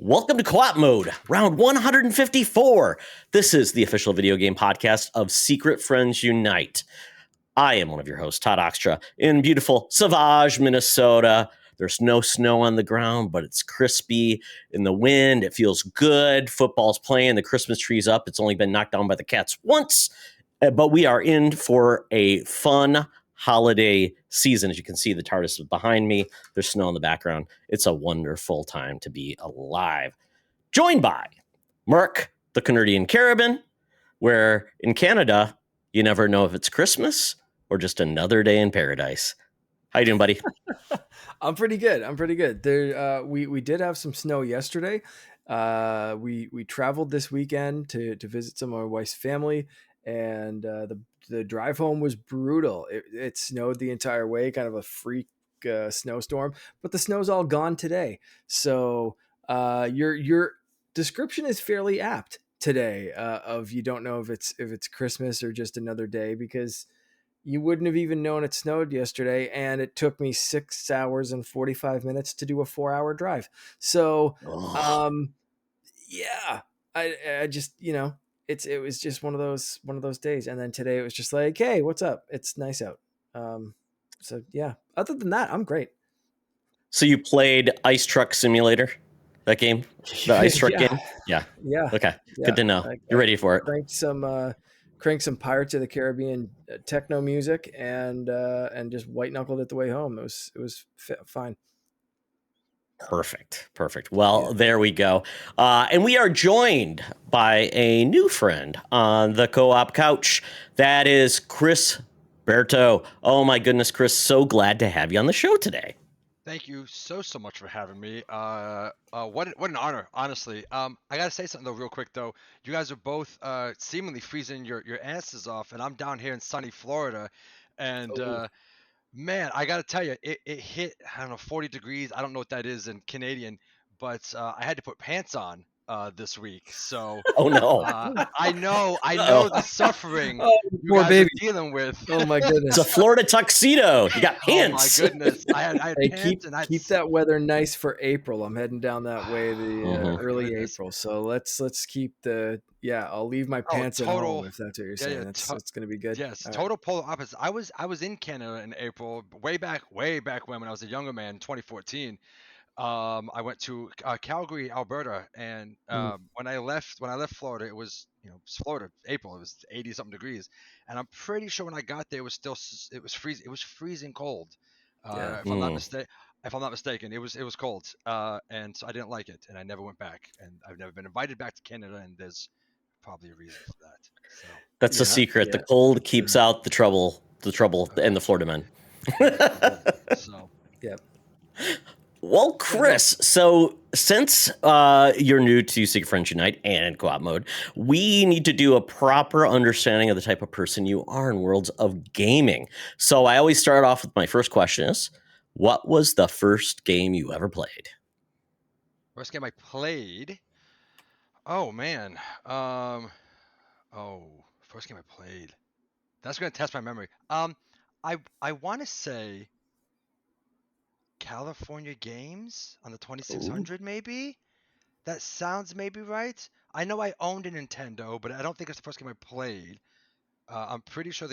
Welcome to Co-op Mode, round 154. This is the official video game podcast of Secret Friends Unite. I am one of your hosts, Todd Oxtra, in beautiful Sauvage, Minnesota. There's no snow on the ground, but it's crispy in the wind. It feels good. Football's playing. The Christmas tree's up. It's only been knocked down by the cats once, but we are in for a fun holiday season. As you can see, the TARDIS is behind me. There's snow in the background. It's a wonderful time to be alive. Joined by Mark, the Canadian Carabin, where in Canada, you never know if it's Christmas or just another day in paradise. How you doing, buddy? I'm pretty good. There, we did have some snow yesterday. We traveled this weekend to visit some of my wife's family, and the drive home was brutal. It snowed the entire way, kind of a freak snowstorm. But the snow's all gone today. So your description is fairly apt today. Of you don't know if it's Christmas or just another day, because you wouldn't have even known it snowed yesterday, and it took me 6 hours and 45 minutes to do a 4-hour drive. So, yeah, I just, it was just one of those days. And then today it was just like, hey, what's up? It's nice out. So yeah, other than that, I'm great. So you played Ice Truck Simulator, that game, the Ice Truck game? Yeah. Okay, good to know. You're ready for it. Cranked some Pirates of the Caribbean techno music and just white knuckled it the way home. It was fine. Perfect. Well, there we go. And we are joined by a new friend on the co-op couch. That is Chris Berto. Oh my goodness, Chris, so glad to have you on the show today. Thank you so much for having me. What an honor, honestly. I gotta say something though, real quick though. You guys are both seemingly freezing your asses off, and I'm down here in sunny Florida, and man, I gotta tell you, it hit, I don't know, 40 degrees. I don't know what that is in Canadian, but I had to put pants on this week. So oh no, I know the suffering you poor guys baby are dealing with. Oh my goodness, it's a Florida tuxedo. You got pants. Oh my goodness, I had pants, keep that weather nice for April. I'm heading down that way early April, so let's keep I'll leave my pants at home if that's what you're saying. It's gonna be good. Yes, total polar opposite. I was in Canada in April, way back when I was a younger man, 2014. I went to Calgary, Alberta, and when I left Florida, it was Florida, April. It was 80 something degrees, and I'm pretty sure when I got there, it was freezing cold. If I'm not mistaken, it was cold, and so I didn't like it, and I never went back, and I've never been invited back to Canada, and there's probably a reason for that. So that's the secret. The cold keeps out the trouble, and the Florida men. So yeah. Well, Chris, so since you're new to Secret Friends Unite and Co-op Mode, we need to do a proper understanding of the type of person you are in worlds of gaming. So I always start off with my first question is, what was the first game you ever played? First game I played? Oh, man. First game I played. That's going to test my memory. I want to say California Games on the 2600, maybe? That sounds maybe right. I know I owned a Nintendo, but I don't think it's the first game I played. I'm pretty sure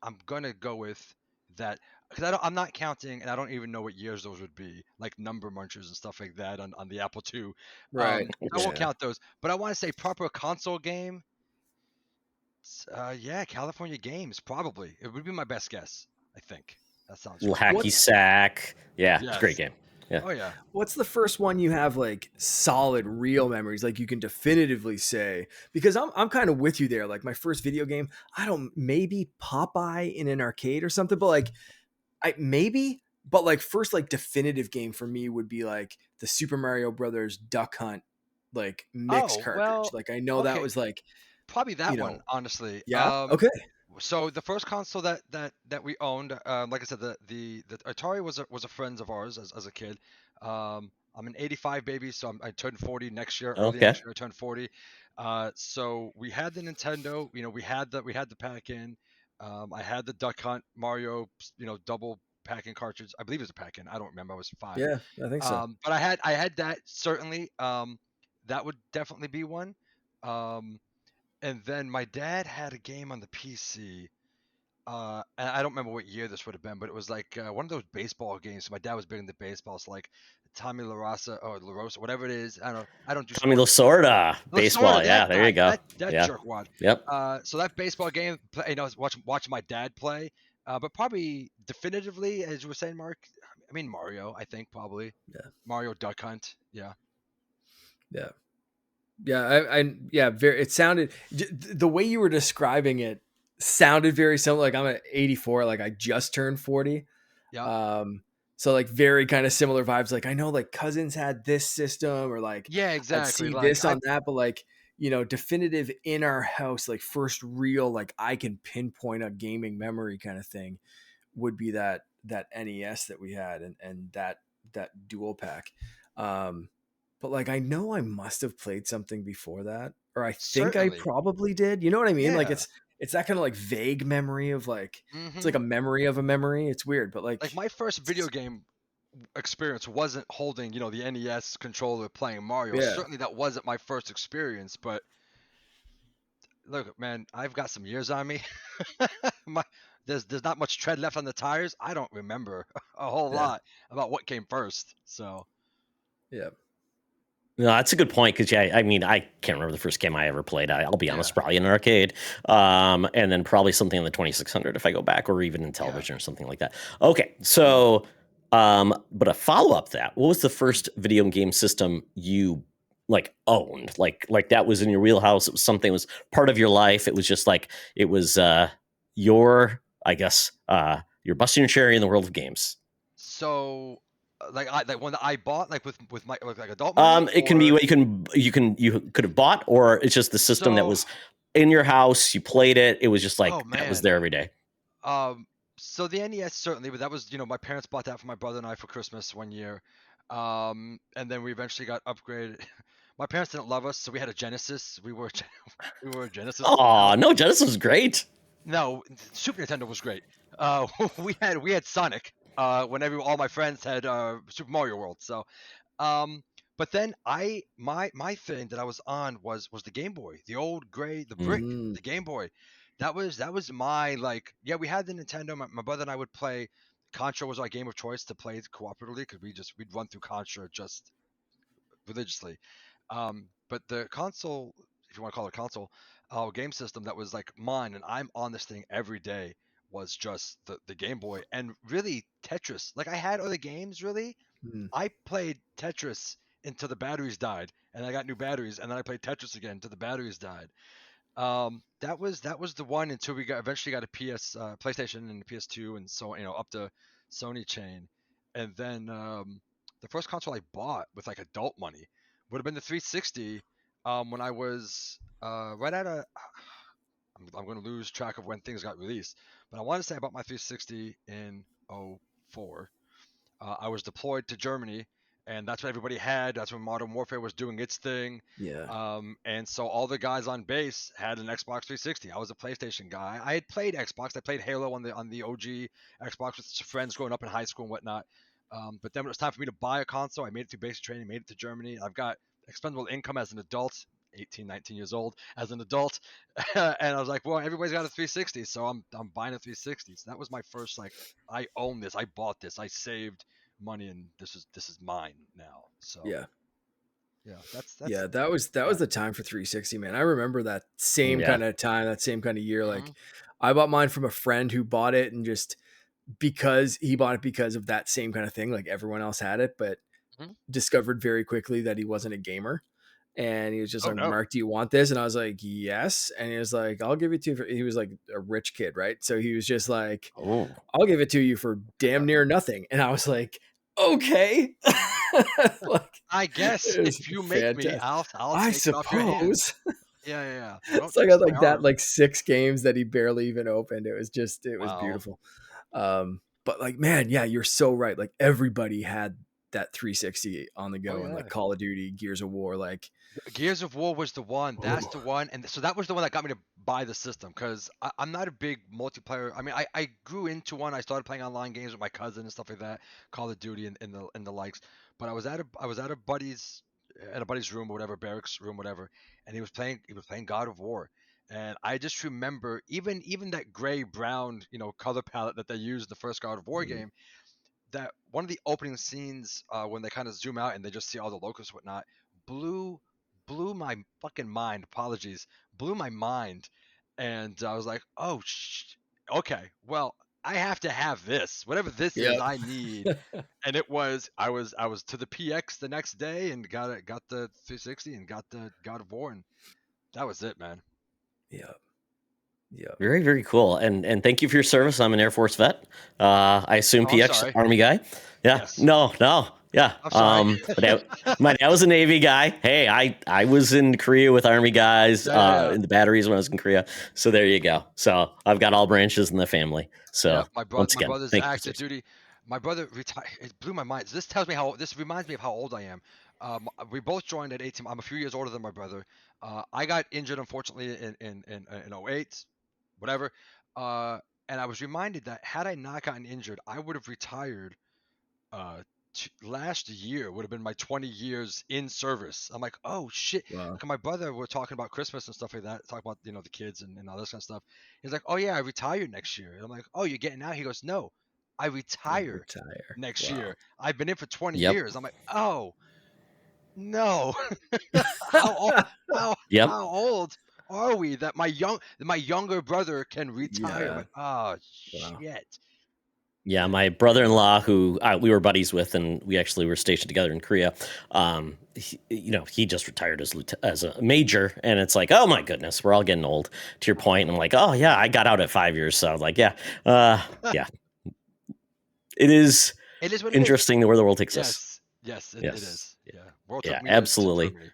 I'm gonna go with that because I'm not counting, and I don't even know what years those would be, like Number Munchers and stuff like that on the Apple II. Right. I won't count those, but I want to say proper console game. California Games probably. It would be my best guess. I think that sounds little hacky sack. Yeah, yes. It's a great game. Yeah. Oh yeah. What's the first one you have like solid real memories, like you can definitively say? Because I'm kind of with you there. Like my first video game, I don't, maybe Popeye in an arcade or something, but like first like definitive game for me would be like the Super Mario Brothers Duck Hunt like mix cartridge. Well, like I know that was like probably that one, honestly. Yeah. Okay. So the first console that we owned, like I said, the Atari was a friend of ours as a kid. I'm an '85 baby, so I turned 40 next year. Early next year, I turned 40. So we had the Nintendo. We had the pack in. I had the Duck Hunt Mario, double pack-in cartridge. I believe it was a pack-in. I don't remember. I was 5. Yeah, I think so. But I had that certainly. That would definitely be one. Um, and then my dad had a game on the PC. And I don't remember what year this would have been, but it was like one of those baseball games. So my dad was big into baseball. It's like Tommy La Rosa or La Rosa, whatever it is. I don't know. I don't do Tommy sports. Lasorda, Lasorda, baseball. Yeah, that there you guy, go. that Yeah. jerkwad. Yep. So that baseball game, I was watching my dad play. But probably definitively, as you were saying, Mark. I mean Mario. I think probably. Yeah. Mario Duck Hunt. Yeah. Yeah. Yeah, yeah, very. It sounded the way you were describing it sounded very similar. Like I'm at 84, like I just turned 40. Yeah. So like very kind of similar vibes. Like I know like cousins had this system, or like Yeah. I'd Exactly. see Like this on that, but like definitive in our house, like first real, like I can pinpoint a gaming memory kind of thing would be that NES that we had, and that dual pack. But like I know I must have played something before that, or I think I certainly. probably did. You know what I mean? Like Yeah. it's that kind of like vague memory of like it's like Hmm. a memory of a memory. It's weird, but like Like my first video game experience wasn't holding, the NES controller playing Mario. yeah, Certainly that wasn't my first experience, but look, man, I've got some years on me. my, there's not much tread left on the tires. I don't remember a whole yeah, lot about what came first. So, yeah, No, that's a good point because I mean, I can't remember the first game I ever played. I'll be honest, yeah, probably in an arcade, and then probably something in the 2600 if I go back, or even in yeah. television or something like that. Okay, so, but a follow up that, what was the first video game system you like owned? Like that was in your wheelhouse. It was something that was part of your life. It was just like it was your, I guess, your busting your cherry in the world of games. So, like one that I bought, like with my like adult money, It can be or what you could have bought, or it's just the system that so. was in your house. You played it. It was just Oh like that was man. there every day. Um, so the NES certainly, but that was, my parents bought that for my brother and I for Christmas one year. And then we eventually got upgraded. My parents didn't love us, so we had a Genesis. We were we were a Genesis Oh house. no, Genesis was great. No, Super Nintendo was great. We had Sonic. Whenever all my friends had Super Mario World. So, um, but then my thing that I was on was the Game Boy, the old gray, the brick, mm, the Game Boy. That was my, like, yeah, we had the Nintendo. My brother and I would play. Contra was our game of choice to play cooperatively because we'd run through Contra just religiously. But the console, if you want to call it a console, game system that was like mine, and I'm on this thing every day, was just the Game Boy, and really Tetris. Like I had other games, really. mm, I played Tetris until the batteries died, and I got new batteries, and then I played Tetris again until the batteries died. That was the one until we eventually got a PlayStation and a PS2, and so up the Sony chain, and then the first console I bought with like adult money would have been the 360. When I was right at a, I'm going to lose track of when things got released, but I want to say I bought my 360 in '04. I was deployed to Germany, and that's what everybody had. That's when Modern Warfare was doing its thing. yeah, And so all the guys on base had an Xbox 360. I was a PlayStation guy. I had played Xbox. I played Halo on the OG Xbox with friends growing up in high school and whatnot. But then when it was time for me to buy a console, I made it through basic training, made it to Germany. I've got expendable income as an adult. 18, 19 years old as an adult, and I was like, well, everybody's got a 360, so I'm buying a 360. So that was my first, like, I own this, I bought this, I saved money, and this is mine now. So yeah. yeah, that's Yeah, that was that. the time for 360, man. I remember that same Yeah. kind of time, that same kind of year. Hmm. Like I bought mine from a friend who bought it, and just because he bought it because of that same kind of thing, like everyone else had it, but Hmm. discovered very quickly that he wasn't a gamer. And he was just Oh like, no. Mark, do you want this? And I was like, yes. And he was like, I'll give it to you. He was like a rich kid, right? So he was just like, Oh, I'll give it to you for damn near nothing. And I was like, okay. Like, I guess it was if you make me, fantastic. I'll I take it off your hands. suppose. Yeah, yeah, yeah. But don't So I got twist my like that, arm. like 6 games that he barely even opened. It was Wow. beautiful. But like, man, yeah, you're so right. Like everybody had that 360 on the Oh go, and yeah. like Call of Duty, Gears of War, like Gears of War was the one. That's oh, the one, and so that was the one that got me to buy the system because I'm not a big multiplayer. I mean, I grew into one. I started playing online games with my cousin and stuff like that, Call of Duty and the likes. But I was at a buddy's room or whatever, barracks room, whatever, and he was playing God of War, and I just remember even that gray brown color palette that they used in the first God of War game, that one of the opening scenes when they kind of zoom out and they just see all the locusts and whatnot blew blew my fucking mind. Apologies, blew my mind, and I was like, oh, okay, well, I have to have this, whatever this is. yep. I need, and I was to the PX the next day and got the 360 and got the God of War, and that was it, man. Yep. Yep. Very, very cool. And thank you for your service. I'm an Air Force vet. I assume Oh, I'm PX sorry. Army guy. Yeah. Yes. No. Yeah. I'm sorry. My dad was a Navy guy. Hey, I was in Korea with Army guys Yeah. in the batteries when I was in Korea. So there you go. So I've got all branches in the family. Yeah, So once my again, brother's thank you for active service. duty. My brother retired. It blew my mind. So this reminds me of how old I am. We both joined at 18. I'm a few years older than my brother. I got injured unfortunately in '08, whatever. Uh, and I was reminded that had I not gotten injured, I would have retired uh last year would have been my 20 years in service. I'm like, oh shit. Wow. Like my brother, we're talking about Christmas and stuff like that, talking about the kids and all this kind of stuff. He's like, oh yeah, I retire next year. And I'm like, oh, you're getting out? He goes, no, I retire Retire. next Wow. year. I've been in for 20 Yep. years. I'm like, oh no. how old Yep. how old are we that my younger brother can retire? I'm Yeah. like, oh Wow. shit. Yeah, my brother-in-law, who we were buddies with, and we actually were stationed together in Korea. He just retired as a major, and it's like, oh my goodness, we're all getting old. To your point, and I'm like, oh yeah, I got out at 5 years, so I was like, yeah, yeah. It is It is what it is. interesting where the world takes us. Yes, it Yes, is. Yeah, world yeah, took me to absolutely. Germany.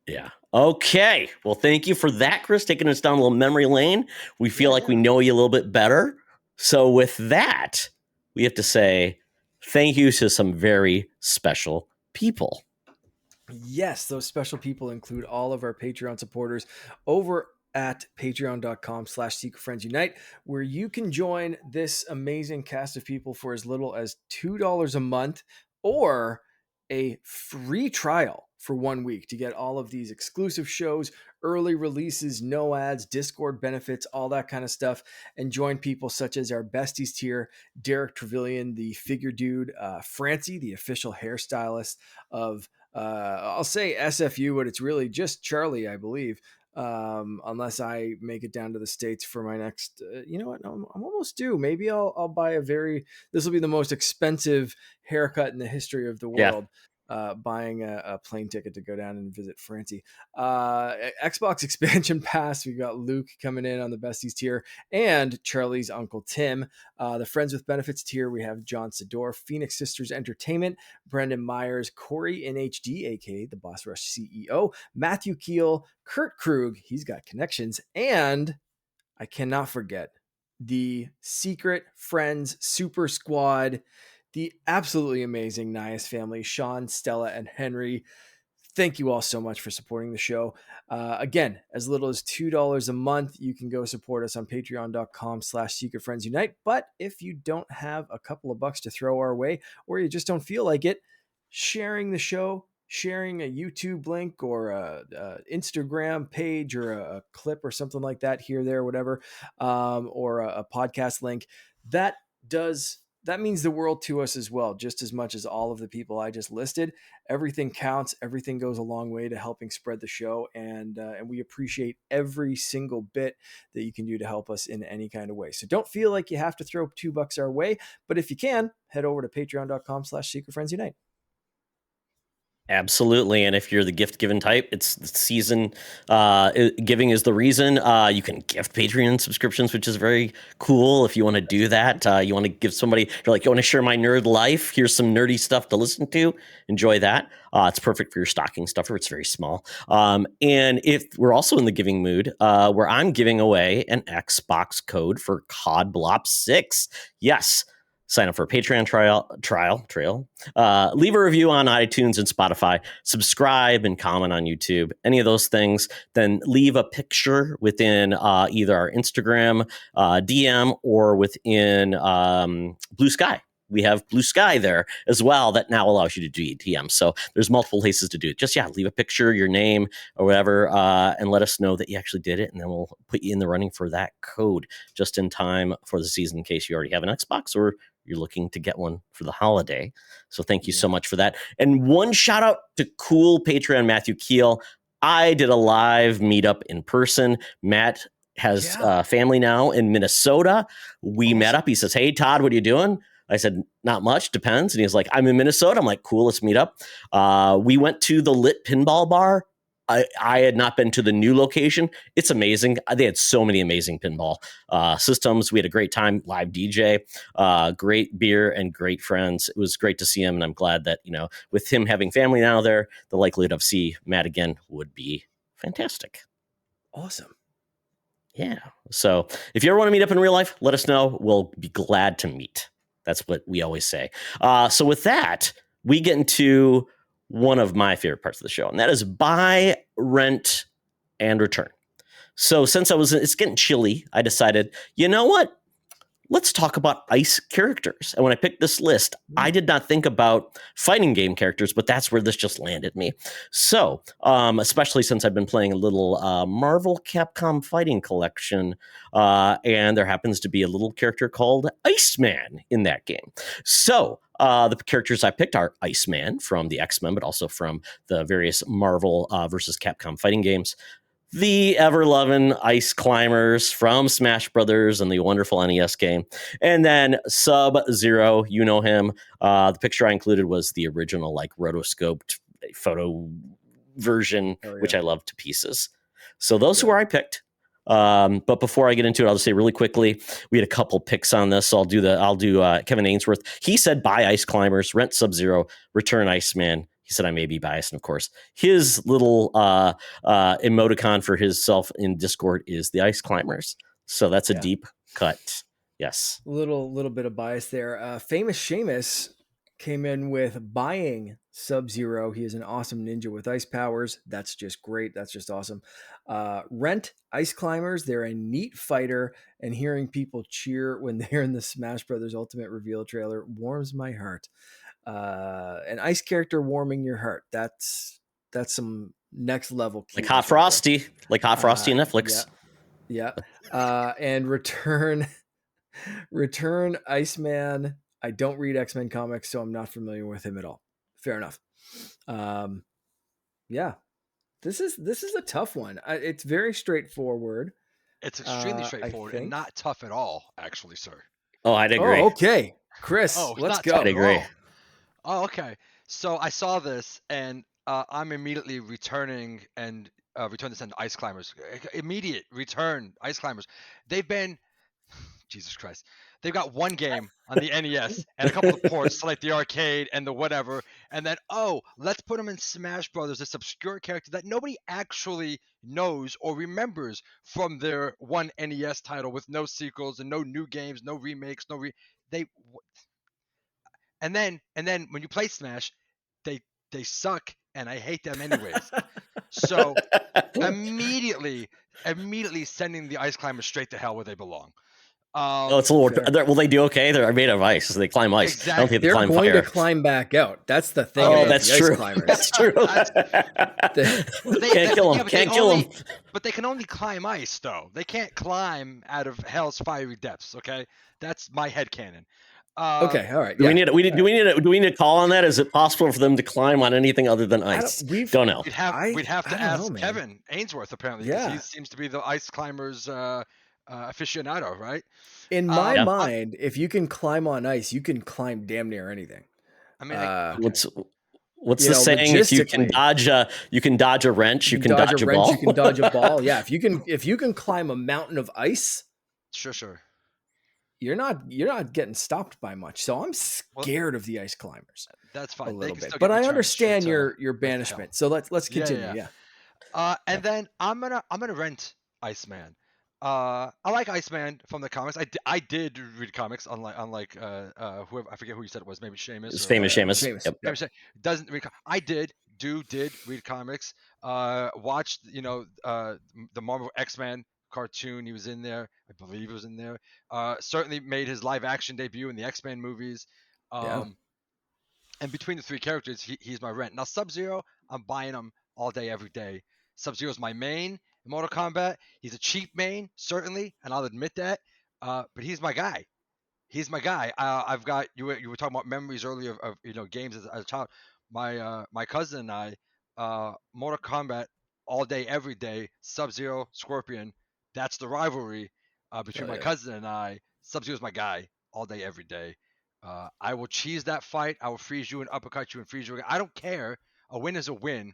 Yeah. Okay. Well, thank you for that, Chris, taking us down a little memory lane. We feel like we Yeah. know you a little bit better. So with that, we have to say thank you to some very special people. Yes, those special people include all of our Patreon supporters over at patreon.com/secretfriendsunite, where you can join this amazing cast of people for as little as $2 a month or a free trial for 1 week to get all of these exclusive shows, early releases, no ads, Discord benefits, all that kind of stuff, and join people such as our besties tier, Derek Trevelyan, the figure dude, Francie, the official hairstylist of I'll say SFU, but it's really just Charlie, I believe. Unless I make it down to the States for my next, you know what? No, I'm almost due. Maybe I'll buy this will be the most expensive haircut in the history of the Yeah. world. Buying a plane ticket to go down and visit Francie. Xbox expansion pass. We got Luke coming in on the besties tier and Charlie's uncle Tim. The friends with benefits tier, we have John Sador, Phoenix Sisters Entertainment, Brendan Myers, Corey in HD, aka the Boss Rush CEO, Matthew Keel, Kurt Krug, he's got connections, and I cannot forget the Secret Friends Super Squad, the absolutely amazing Nias family, Sean, Stella, and Henry. Thank you all so much for supporting the show. Again, as little as $2 a month, you can go support us on patreon.com/secretfriendsunite. But if you don't have a couple of bucks to throw our way, or you just don't feel like it, sharing the show, sharing a YouTube link or a Instagram page or a clip or something like that here, there, whatever, or a podcast link, that means the world to us as well, just as much as all of the people I just listed. Everything counts. Everything goes a long way to helping spread the show, and we appreciate every single bit that you can do to help us in any kind of way. So don't feel like you have to throw $2 our way, but if you can, head over to patreon.com/secretfriendsunite. Absolutely. And if you're the gift given type, it's the season. Giving is the reason. You can gift Patreon subscriptions, which is very cool. If you want to do that, you want to give somebody, you're like, you want to share my nerd life. Here's some nerdy stuff to listen to. Enjoy that. It's perfect for your stocking stuffer. It's very small. And if we're also in the giving mood, where I'm giving away an Xbox code for COD Blop 6. Yes. sign up for a Patreon trail. Leave a review on iTunes and Spotify. Subscribe and comment on YouTube. Any of those things. Then leave a picture within either our Instagram DM or within Blue Sky. We have Blue Sky there as well that now allows you to do DM. So there's multiple places to do it. Just, leave a picture, your name or whatever, and let us know that you actually did it. And then we'll put you in the running for that code just in time for the season in case you already have an Xbox or you're looking to get one for the holiday. So thank you so much for that. And one shout out to cool Patreon Matthew Keel. I did a live meetup in person. Matt has family now in Minnesota. We met up. He says, "Hey, Todd, what are you doing?" I said, "Not much, depends." And he's like, "I'm in Minnesota." I'm like, "Cool, let's meet up." We went to the Lit Pinball Bar. I had not been to the new location. It's amazing. They had so many amazing pinball systems. We had a great time, live DJ, great beer and great friends. It was great to see him. And I'm glad that, with him having family now there, the likelihood of see Matt again would be fantastic. Awesome. Yeah. So if you ever want to meet up in real life, let us know. We'll be glad to meet. That's what we always say. So with that, we get into one of my favorite parts of the show, and that is buy, rent, and return. So since it's getting chilly, I decided, you know what? Let's talk about ice characters. And when I picked this list, I did not think about fighting game characters, but that's where this just landed me. So, especially since I've been playing a little Marvel Capcom fighting collection, and there happens to be a little character called Iceman in that game. So, the characters I picked are Iceman from the X-Men, but also from the various Marvel versus Capcom fighting games. The ever-loving Ice Climbers from Smash Brothers and the wonderful NES game. And then Sub-Zero, you know him. The picture I included was the original, rotoscoped photo version, which I love to pieces. So those who I picked. But before I get into it, I'll just say really quickly, we had a couple picks on this. So I'll do Kevin Ainsworth. He said buy Ice Climbers, rent Sub-Zero, return Iceman. He said I may be biased, and of course, his little emoticon for himself in Discord is the Ice Climbers. So that's a deep cut. Yes, little bit of bias there. Famous Seamus came in with buying Sub-Zero. He is an awesome ninja with ice powers. That's just great. That's just awesome. Rent Ice Climbers. They're a neat fighter, and hearing people cheer when they're in the Smash Brothers Ultimate Reveal trailer warms my heart. An ice character warming your heart. That's some next level. Like Hot Frosty, in Netflix. Yeah. And return Iceman. I don't read X-Men comics, so I'm not familiar with him at all. Fair enough. Yeah, this is a tough one. It's very straightforward. It's extremely straightforward and not tough at all, actually, sir. Oh, I'd agree. Oh, okay, Chris, let's go. I'd agree. Oh, okay. So I saw this, and I'm immediately returning this into Ice Climbers. Immediate return Ice Climbers. They've been, Jesus Christ. They've got one game on the NES and a couple of ports like the arcade and the whatever, and then let's put them in Smash Brothers, this obscure character that nobody actually knows or remembers from their one NES title with no sequels and no new games, no remakes, and then when you play Smash, they suck, and I hate them anyways. So immediately sending the Ice Climbers straight to hell where they belong. It's a little. Well, they do okay. They're made of ice, so they climb ice. Exactly. I don't think they're climb going fire. to climb back out. That's the thing. Oh, that's true. That's true. Can't kill them. Can't kill them. But they can only climb ice, though. They can't climb out of hell's fiery depths. Okay, that's my headcanon. Okay, all right. Do we need a call on that? Is it possible for them to climb on anything other than ice? Don't know. We'd have to ask Kevin Ainsworth, apparently, because he seems to be the ice climbers aficionado, right? In my mind, if you can climb on ice, you can climb damn near anything. I mean, what's the saying? If you can dodge a wrench, you can dodge a ball. You can dodge a ball. Yeah, if you can climb a mountain of ice, sure. You're not getting stopped by much. So I'm scared of the Ice Climbers. That's fine. A little bit. But I understand your banishment. So let's continue. Yeah. And then I'm gonna rent Iceman. I like Iceman from the comics. I did read comics, unlike whoever, I forget who you said it was, maybe Seamus It's or famous Seamus. Seamus. Yep. Yep. Seamus doesn't read. Did read comics. Watched the Marvel X-Men cartoon. He was in there. I believe he was in there. Certainly made his live action debut in the X-Men movies. Yeah. And between the three characters, he's my rent. Now Sub-Zero, I'm buying him all day, every day. Sub-Zero's my main in Mortal Kombat. He's a cheap main, certainly, and I'll admit that. But he's my guy. He's my guy. I've got you were talking about memories earlier of games as a child. My cousin and I, Mortal Kombat all day, every day. Sub-Zero, Scorpion. That's the rivalry between Oh, my yeah. cousin and I. Sub-Zero's my guy all day, every day. I will cheese that fight. I will freeze you and uppercut you and freeze you again. I don't care. A win is a win.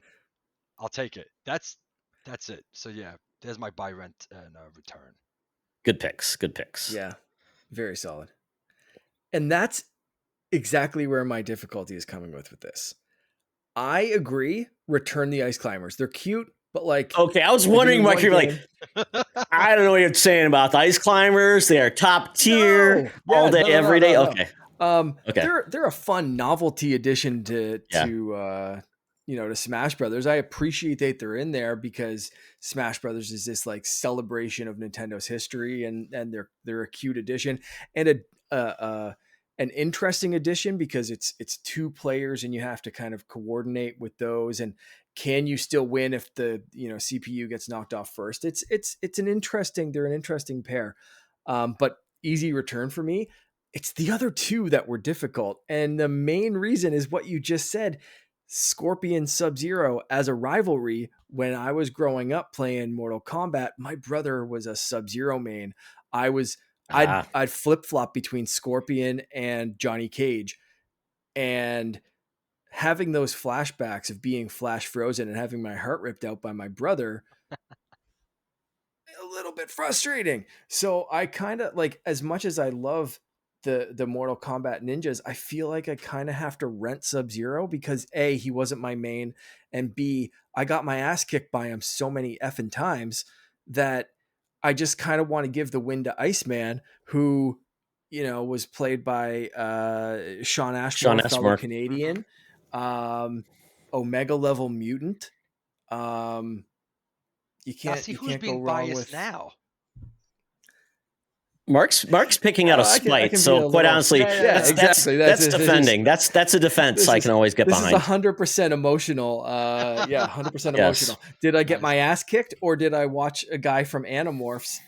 I'll take it. That's it. So yeah, there's my buy, rent, and return. Good picks. Good picks. Yeah. Very solid. And that's exactly where my difficulty is coming with this. I agree. Return the Ice Climbers. They're cute, but like, Okay, I was wondering, Mike, you're like, game. I don't know what you're saying about the Ice Climbers. They are top tier, No. all Yeah, day, no, every day. no. Okay. Okay. They're a fun novelty addition to Yeah. to Smash Brothers. I appreciate that they're in there because Smash Brothers is this like celebration of Nintendo's history, and they're a cute addition and an interesting addition because it's two players and you have to kind of coordinate with those, and can you still win if the CPU gets knocked off first? They're an interesting pair, but easy return for me. It's the other two that were difficult. And the main reason is what you just said. Scorpion Sub-Zero as a rivalry. When I was growing up playing Mortal Kombat, my brother was a Sub-Zero main. I'd flip-flop between Scorpion and Johnny Cage. And having those flashbacks of being flash frozen and having my heart ripped out by my brother, a little bit frustrating. So I kind of like, as much as I love the Mortal Kombat ninjas, I feel like I kind of have to rent Sub-Zero because A, he wasn't my main, and B, I got my ass kicked by him so many effing times that I just kind of want to give the win to Iceman, who was played by Sean Ashmore, fellow Canadian, Omega level mutant. You can't go wrong with now. Mark's picking out a spite. So quite honestly, that's defending. That's a defense I can always get behind. This is 100% emotional. 100% emotional. Did I get my ass kicked, or did I watch a guy from Animorphs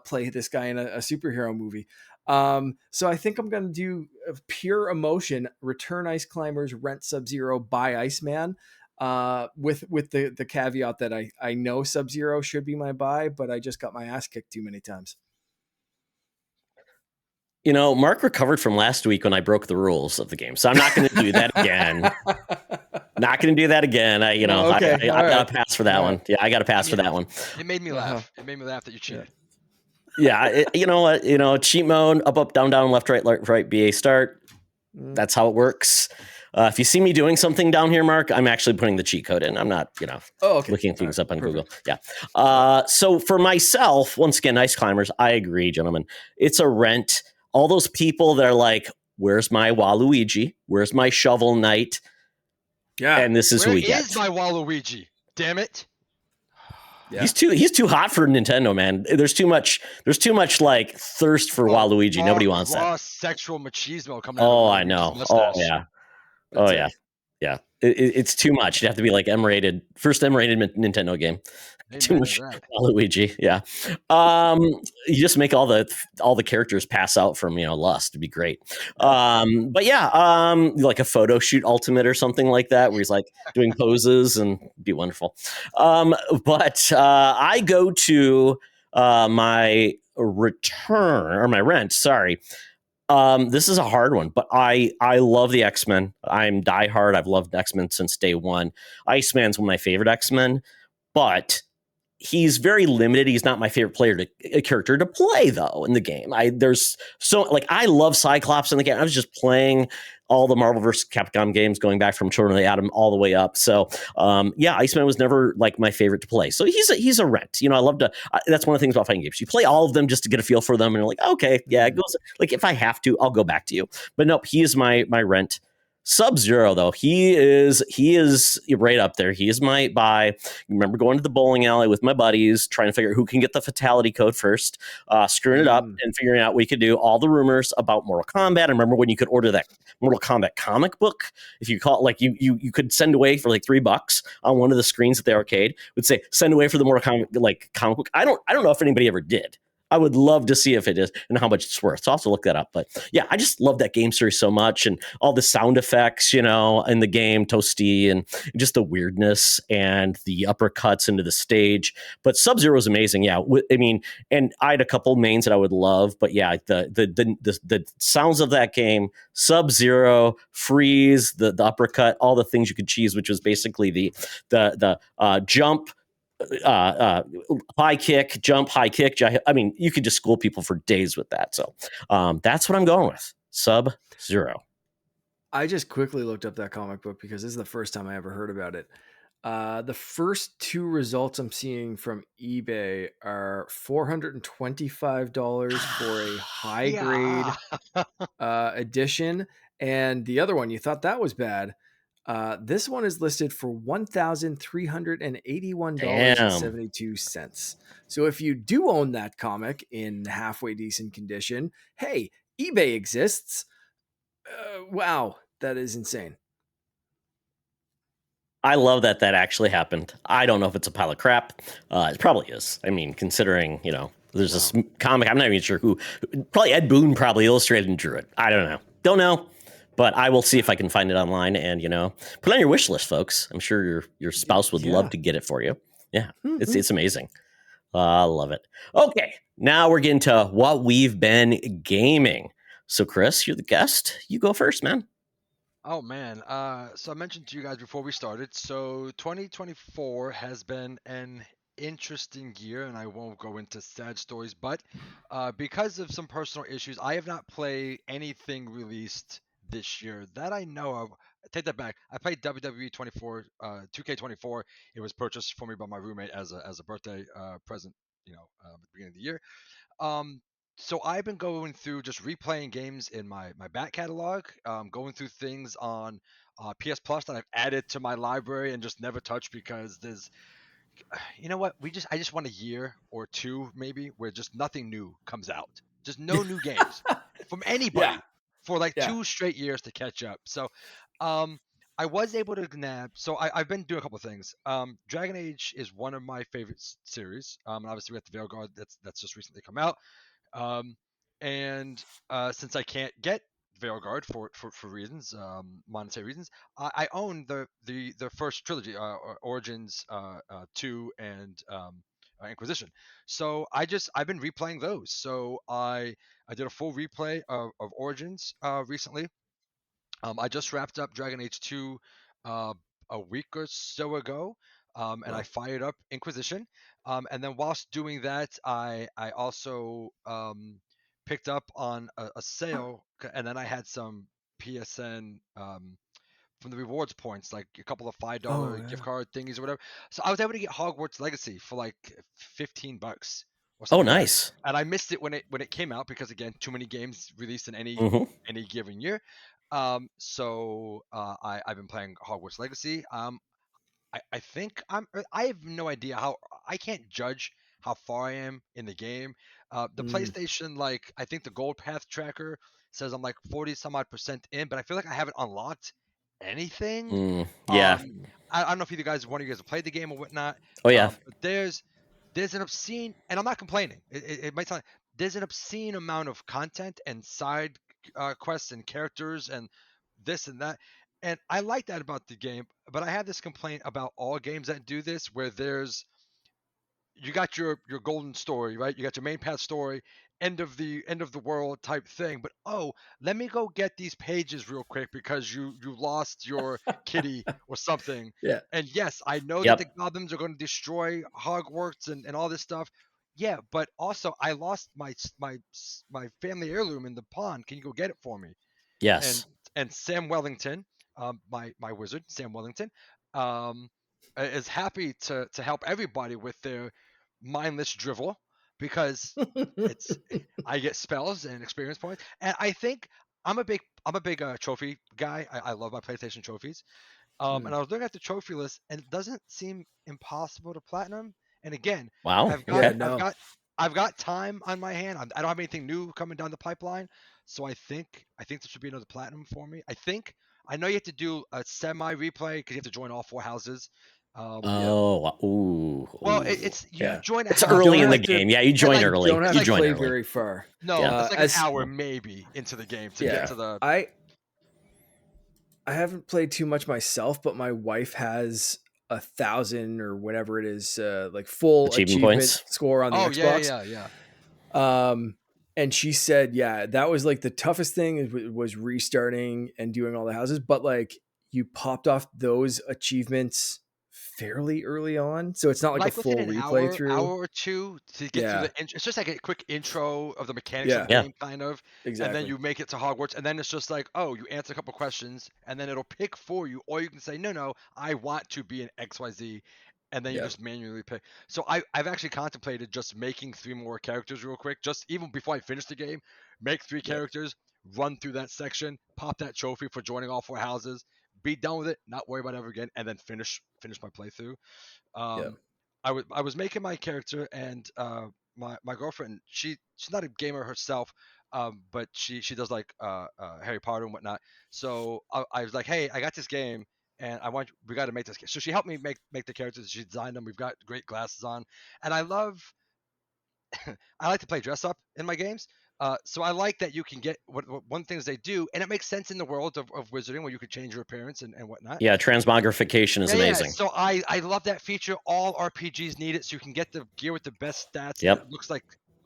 play this guy in a superhero movie? So I think I'm going to do pure emotion, return Ice Climbers, rent Sub-Zero, buy Iceman. With the caveat that I know Sub-Zero should be my buy, but I just got my ass kicked too many times. Mark recovered from last week when I broke the rules of the game, so I'm not going to do that again. Not going to do that again. I got to pass for that one. Yeah, I got to pass for that one. It made me laugh. It made me laugh that you cheated. Yeah, you know what? Cheat mode, up, down, left, right, BA start. That's how it works. If you see me doing something down here, Mark, I'm actually putting the cheat code in. I'm not, looking things up on Google. Yeah. So for myself, once again, Ice Climbers, I agree, gentlemen. It's a rent. All those people that are like, where's my Waluigi? Where's my Shovel Knight? Yeah. And this is who we get. Where is my Waluigi? Damn it. Yeah. He's too hot for Nintendo, man. There's too much like thirst for Waluigi. Nobody wants that. Sexual machismo coming out. Oh, I know. Oh yeah. Oh yeah. Yeah. It's too much. You have to be like first M-rated Nintendo game. Too much Waluigi. Yeah. You just make all the characters pass out from lust. It'd be great. But yeah, like a photo shoot ultimate or something like that, where he's like doing poses, and it'd be wonderful. But I go to my return or my rent. Sorry. This is a hard one, but I love the X-Men. I'm diehard. I've loved X-Men since day one. Iceman's one of my favorite X-Men, but he's very limited. He's not my favorite character to play though in the game. There's so like I love Cyclops in the game. I was just playing all the Marvel vs. Capcom games going back from Children of the Atom all the way up. So yeah, Iceman was never like my favorite to play. So he's a rent. I love to. That's one of the things about fighting games. You play all of them just to get a feel for them, and you're like, okay, yeah, it goes. Like if I have to, I'll go back to you. But nope, he is my rent. Sub-Zero though, he is right up there. He is my buy. Remember going to the bowling alley with my buddies, trying to figure out who can get the fatality code first, screwing it up and figuring out what we could do. All the rumors about Mortal Kombat. I remember when you could order that Mortal Kombat comic book. If you call it, like you could send away for like $3 on one of the screens at the arcade. Would say send away for the Mortal Kombat like comic book. I don't know if anybody ever did. I would love to see if it is and how much it's worth. So I'll have to look that up. But yeah, I just love that game series so much, and all the sound effects, in the game, toasty, and just the weirdness and the uppercuts into the stage. But Sub-Zero is amazing. Yeah, I mean, and I had a couple mains that I would love, but yeah, the sounds of that game, Sub-Zero, freeze, the uppercut, all the things you could cheese, which was basically the jump, high kick, jump, high kick. I mean, you could just school people for days with that. So that's what I'm going with. Sub-Zero. I just quickly looked up that comic book because this is the first time I ever heard about it. The first two results I'm seeing from eBay are $425 for a high grade edition, and the other one, you thought that was bad. This one is listed for $1,381.72. So if you do own that comic in halfway decent condition, hey, eBay exists. Wow, that is insane. I love that actually happened. I don't know if it's a pile of crap. It probably is. I mean, considering, there's this comic, I'm not even sure who, probably Ed Boon probably illustrated and drew it. I don't know. Don't know. But I will see if I can find it online and, put it on your wish list, folks. I'm sure your spouse would love to get it for you. Yeah, it's amazing. I love it. Okay, now we're getting to what we've been gaming. So, Chris, you're the guest. You go first, man. Oh man, so I mentioned to you guys before we started. So 2024 has been an interesting year, and I won't go into sad stories, but because of some personal issues, I have not played anything released this year that I know of. I take that back. I played WWE 24, 2K24. It was purchased for me by my roommate as a birthday present, at the beginning of the year. Um, so I've been going through just replaying games in my back catalog, going through things on PS Plus that I've added to my library and just never touched because there's, you know what, I just want a year or two maybe where just nothing new comes out, just no new games from anybody for like 2 straight years to catch up. So, um, I was able to nab. So I've been doing a couple of things. Dragon Age is one of my favorite series. And obviously we have the Veilguard that's just recently come out. Um, and since I can't get Veilguard for reasons, monetary reasons, I own the first trilogy, Origins, 2, and Inquisition. So I've been replaying those. So I did a full replay of Origins recently. I just wrapped up Dragon Age 2 uh, a week or so ago, and I fired up Inquisition. And then whilst doing that, I also picked up on a sale, and then I had some PSN from the rewards points, like a couple of $5 gift card thingies or whatever. So I was able to get Hogwarts Legacy for like $15 or Oh, something like that. nice. And I missed it when it came out because again, too many games released in any given year. I've been playing Hogwarts Legacy. I think I have no idea how. I can't judge how far I am in the game. The PlayStation, like, I think the gold path tracker says I'm like 40 some odd percent in, but I feel like I haven't unlocked anything. Yeah. I don't know if either guys, one of you guys have played the game or whatnot. Oh, yeah. But there's an obscene, and I'm not complaining. It might sound, there's an obscene amount of content and side quests and characters and this and that, and I like that about the game. But I have this complaint about all games that do this, where you got your golden story, right? You got your main path story, end of the world type thing. But oh, let me go get these pages real quick because you lost your kitty or something. Yeah. And yes, I know that the Yep. goblins are going to destroy Hogwarts and all this stuff. Yeah, but also I lost my family heirloom in the pond. Can you go get it for me? And Yes. Sam Wellington, my wizard, Sam Wellington, um, is happy to help everybody with their mindless drivel because it's I get spells and experience points, and I think I'm a big trophy guy. I love my PlayStation trophies. And I was looking at the trophy list, and it doesn't seem impossible to platinum. And again, Wow. I've got Okay. Yeah, no. I've got time on my hand. I don't have anything new coming down the pipeline, so I think this should be another platinum for me. I know you have to do a semi replay because you have to join all 4 houses. Yep. Oh. Ooh. Well, Ooh. it's you Yeah. join a It's You house early don't in the have to game. Yeah, you and join like you early. don't have it's You to like join play early. very far. no, Yeah. it's like an As hour maybe into the game to get yeah, to the. I haven't played too much myself, but my wife has 1,000 or whatever it is, like full Achievement achievement points. Oh, score on the Xbox. yeah. And she said, yeah, that was like the toughest thing was restarting and doing all the houses, but like you popped off those achievements fairly early on, so it's not like a Like within full an replay through. hour or two to get through Yeah, the it's just like a quick intro of the mechanics of yeah, the Yeah. game kind of, and then exactly. you make it to Hogwarts, and then it's just like, oh, you answer a couple questions and then it'll pick for you, or you can say no, I want to be an XYZ, and then you Yeah, just manually pick. So I've actually contemplated just making 3 more characters real quick, just even before I finish the game, make 3 yeah, characters, run through that section, pop that trophy for joining all 4 houses, be done with it, not worry about it ever again, and then finish my playthrough. yeah. um, I was making my character, and my girlfriend, she's not a gamer herself, but she does like Harry Potter and whatnot. So I was like, hey, I got this game, and we got to make this game. So she helped me make the characters. She designed them. We've got great glasses on, and I like to play dress up in my games. So I like that you can get what one things they do, and it makes sense in the world of wizarding where you could change your appearance and whatnot. Yeah. Transmogrification is Yeah. amazing. So I love that feature. All RPGs need it, so you can get the gear with the best stats, and it Yep.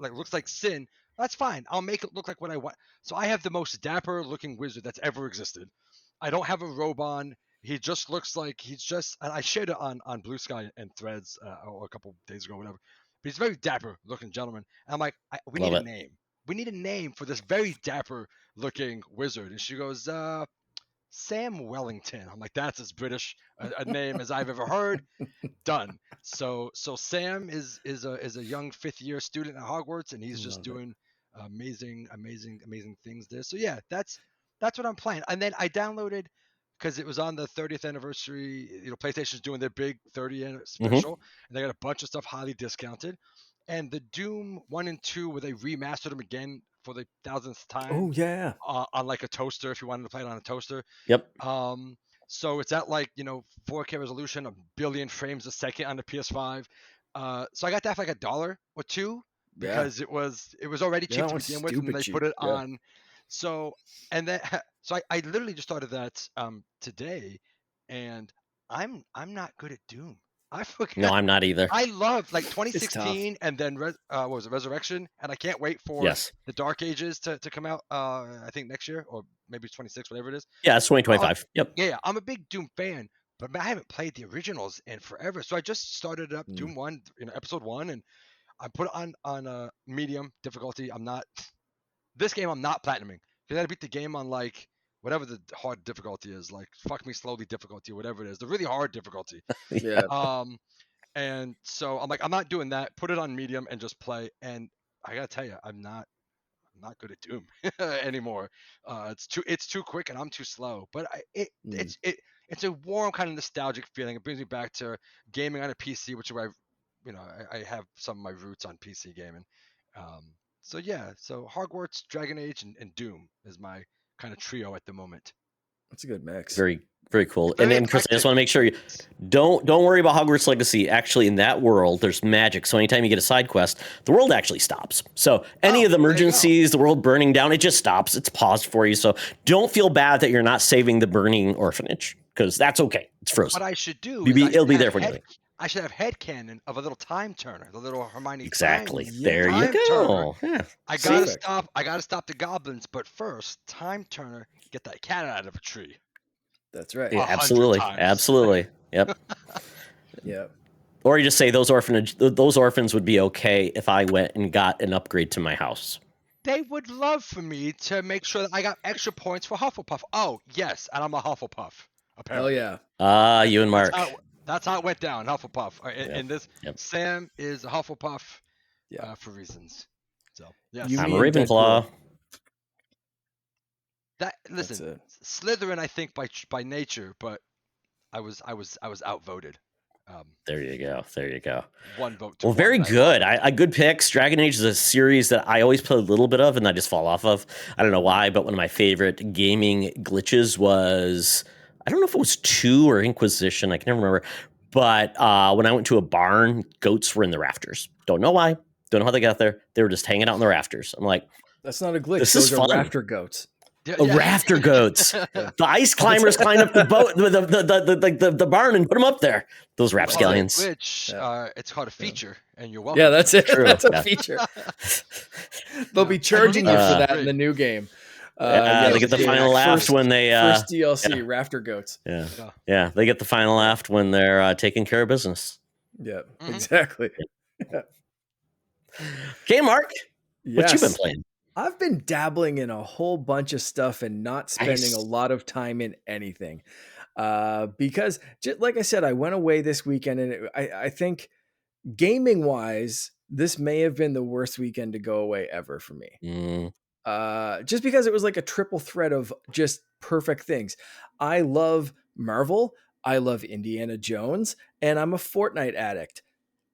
looks like sin. That's fine. I'll make it look like what I want. So I have the most dapper looking wizard that's ever existed. I don't have a robe on. He just looks like he's just. And I shared it on Blue Sky and Threads a couple days ago, whatever. But he's a very dapper looking gentleman. And I'm like, we need Love a it. name. We need a name for this very dapper looking wizard. And she goes, Sam Wellington. I'm like, that's as British a name as I've ever heard. Done. So Sam is a young 5th year student at Hogwarts, and he's just Love it. doing amazing things there. So yeah, that's what I'm playing. And then I downloaded because it was on the 30th anniversary. You know, PlayStation's doing their big 30th Mm-hmm. special, and they got a bunch of stuff highly discounted. And the Doom 1 and 2, where they remastered them again for the 1000th time Oh yeah, on like a toaster, if you wanted to play it on a toaster. Yep. So it's at like 4K resolution, a billion frames a second on the PS5. So I got that for like $1 or $2 yeah, because it was already yeah. cheap That to one's begin with, and then stupid they put cheap. it Yeah. on. So and then so I literally just started that today, and I'm not good at Doom. I No, forgot. I'm not either. I love like It's tough. 2016 and then what was it, Resurrection, and I can't wait for Yes. the Dark Ages to come out. I think next year or maybe 26, whatever it is. Yeah. It's 2025. Yep. Yeah, I'm a big Doom fan, but I haven't played the originals in forever. So I just started up Mm. Doom 1, episode 1, and I put it on medium difficulty. I'm not this game. I'm not platinuming because I beat the game on like whatever the hard difficulty is, like fuck me slowly difficulty, whatever it is, the really hard difficulty. Yeah. Um, and so I'm like, I'm not doing that. Put it on medium and just play. And I gotta tell you, I'm not good at Doom anymore. It's too quick and I'm too slow. But Mm. it's a warm kind of nostalgic feeling. It brings me back to gaming on a PC, which is where I have some of my roots on PC gaming. Um, so yeah, so Hogwarts, Dragon Age, and Doom is my kind of trio at the moment. That's a good mix. Very, very cool. Very And Chris, I just eclectic. want to make sure you don't worry about Hogwarts Legacy. Actually, in that world, there's magic. So anytime you get a side quest, the world actually stops. So any Oh, of the well, there you go. emergencies, the world burning down, it just stops. It's paused for you. So don't feel bad that you're not saving the burning orphanage because that's okay. It's frozen. What I should do It'll is be there when you leave. I should have headcanon of a little time turner, the little Hermione Exactly. time, There you time turner. go. Yeah. I See? gotta stop the goblins, but first, time turner, get that cat out of a tree. That's right. Yeah, 100 absolutely. times. Absolutely. Yep. Yeah. Or you just say those orphans would be okay if I went and got an upgrade to my house. They would love for me to make sure that I got extra points for Hufflepuff. Oh, yes, and I'm a Hufflepuff, apparently. Hell yeah. You and Mark. That's how it went down, Hufflepuff. In this, Yep. Sam is a Hufflepuff Yeah. for reasons. So, yes. You, I'm me, a and Ravenclaw. That listen, Slytherin, I think by nature, but I was outvoted. There you go. There you go. One vote to Well, one. very good. I good picks. Dragon Age is a series that I always play a little bit of, and I just fall off of. I don't know why, but one of my favorite gaming glitches was, I don't know if it was 2 or Inquisition. I can never remember. But when I went to a barn, goats were in the rafters. Don't know why. Don't know how they got there. They were just hanging out in the rafters. I'm like, That's not a glitch. This Those is are fun. rafter goats. Rafter goats. The ice climbers climb up the boat, the barn, and put them up there. Those rapscallions. Which it's called a feature, and you're welcome. Yeah, that's it. True. That's a feature. They'll be charging you for that in the new game. They get the final laugh when they first DLC rafter goats. Yeah, they get the final laugh when they're taking care of business. Yeah, exactly. Okay, Mark, what you been Yes. playing? I've been dabbling in a whole bunch of stuff and not spending a lot of time in anything. Because just like I said, I went away this weekend, and I think gaming wise, this may have been the worst weekend to go away ever for me. Just because it was like a triple threat of just perfect things. I love Marvel, I love Indiana Jones, and I'm a Fortnite addict.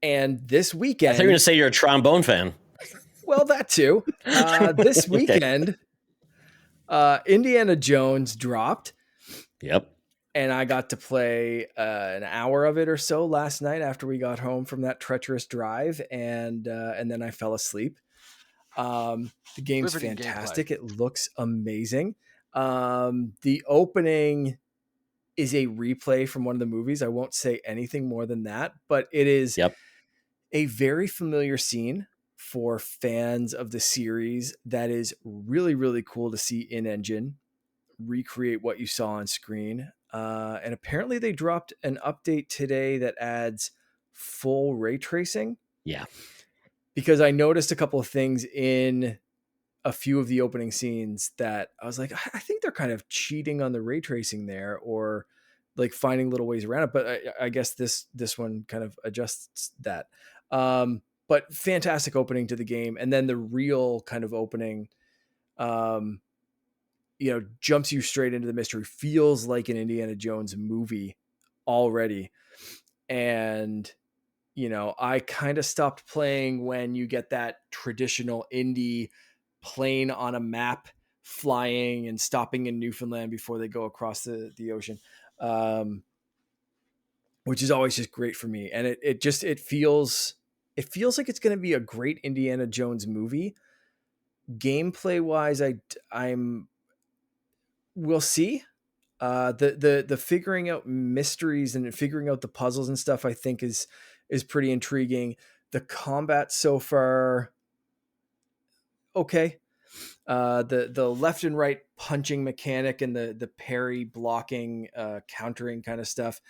And this weekend, I thought you were going to say you're a trombone fan. Well, that too. This weekend, Indiana Jones dropped. Yep. And I got to play an hour of it or so last night after we got home from that treacherous drive, and then I fell asleep. The game's fantastic. It looks amazing. The opening is a replay from one of the movies. I won't say anything more than that, but it is a very familiar scene for fans of the series that is really, really cool to see in engine recreate what you saw on screen. And apparently they dropped an update today that adds full ray tracing. Yeah. Because I noticed a couple of things in a few of the opening scenes that I was like, I think they're kind of cheating on the ray tracing there, or like finding little ways around it. But I guess this one kind of adjusts that. But fantastic opening to the game. And then the real kind of opening, jumps you straight into the mystery, feels like an Indiana Jones movie already. And, I kind of stopped playing when you get that traditional indie plane on a map flying and stopping in Newfoundland before they go across the ocean. Which is always just great for me. And it feels like it's going to be a great Indiana Jones movie. Gameplay wise, we'll see. The figuring out mysteries and figuring out the puzzles and stuff, I think is pretty intriguing. The combat so far, okay. The left and right punching mechanic and the parry blocking, countering kind of stuff.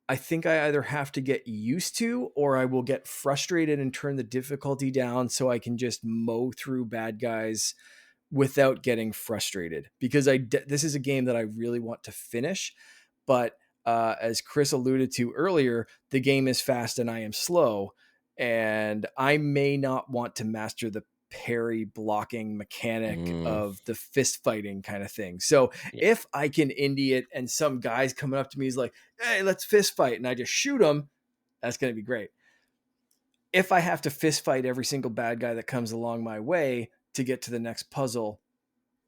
I think I either have to get used to, or I will get frustrated and turn the difficulty down so I can just mow through bad guys without getting frustrated, because this is a game that I really want to finish. But as Chris alluded to earlier, the game is fast and I am slow, and I may not want to master the parry blocking mechanic of the fist fighting kind of thing. So if I can indie it and some guy's coming up to me, he's like, hey, let's fist fight, and I just shoot him, that's going to be great. If I have to fist fight every single bad guy that comes along my way to get to the next puzzle,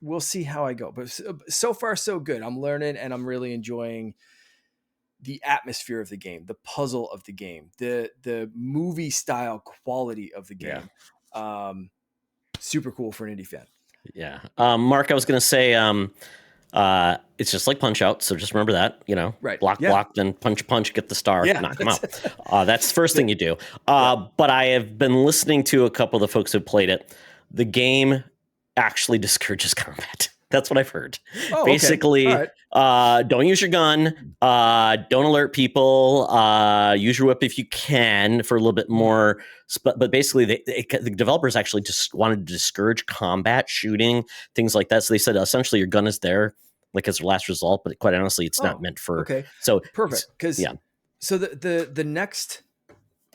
we'll see how I go. But so far, so good. I'm learning, and I'm really enjoying the atmosphere of the game, the puzzle of the game, the movie style quality of the game. Super cool for an indie fan. Yeah. Mark, I was going to say, It's just like Punch Out, so just remember that, Right. block, Yeah. block, then punch, get the star, Yeah. knock them out. That's the first thing you do. Yeah. But I have been listening to a couple of the folks who played it. The game actually discourages combat. That's what I've heard. Oh, okay. Basically, All don't use your gun. Don't alert people. Use your whip if you can for a little bit more. But basically, the developers actually just wanted to discourage combat, shooting, things like that. So they said essentially your gun is there, like as a last result. But quite honestly, it's not meant for. Okay. So Perfect. Because yeah. So the next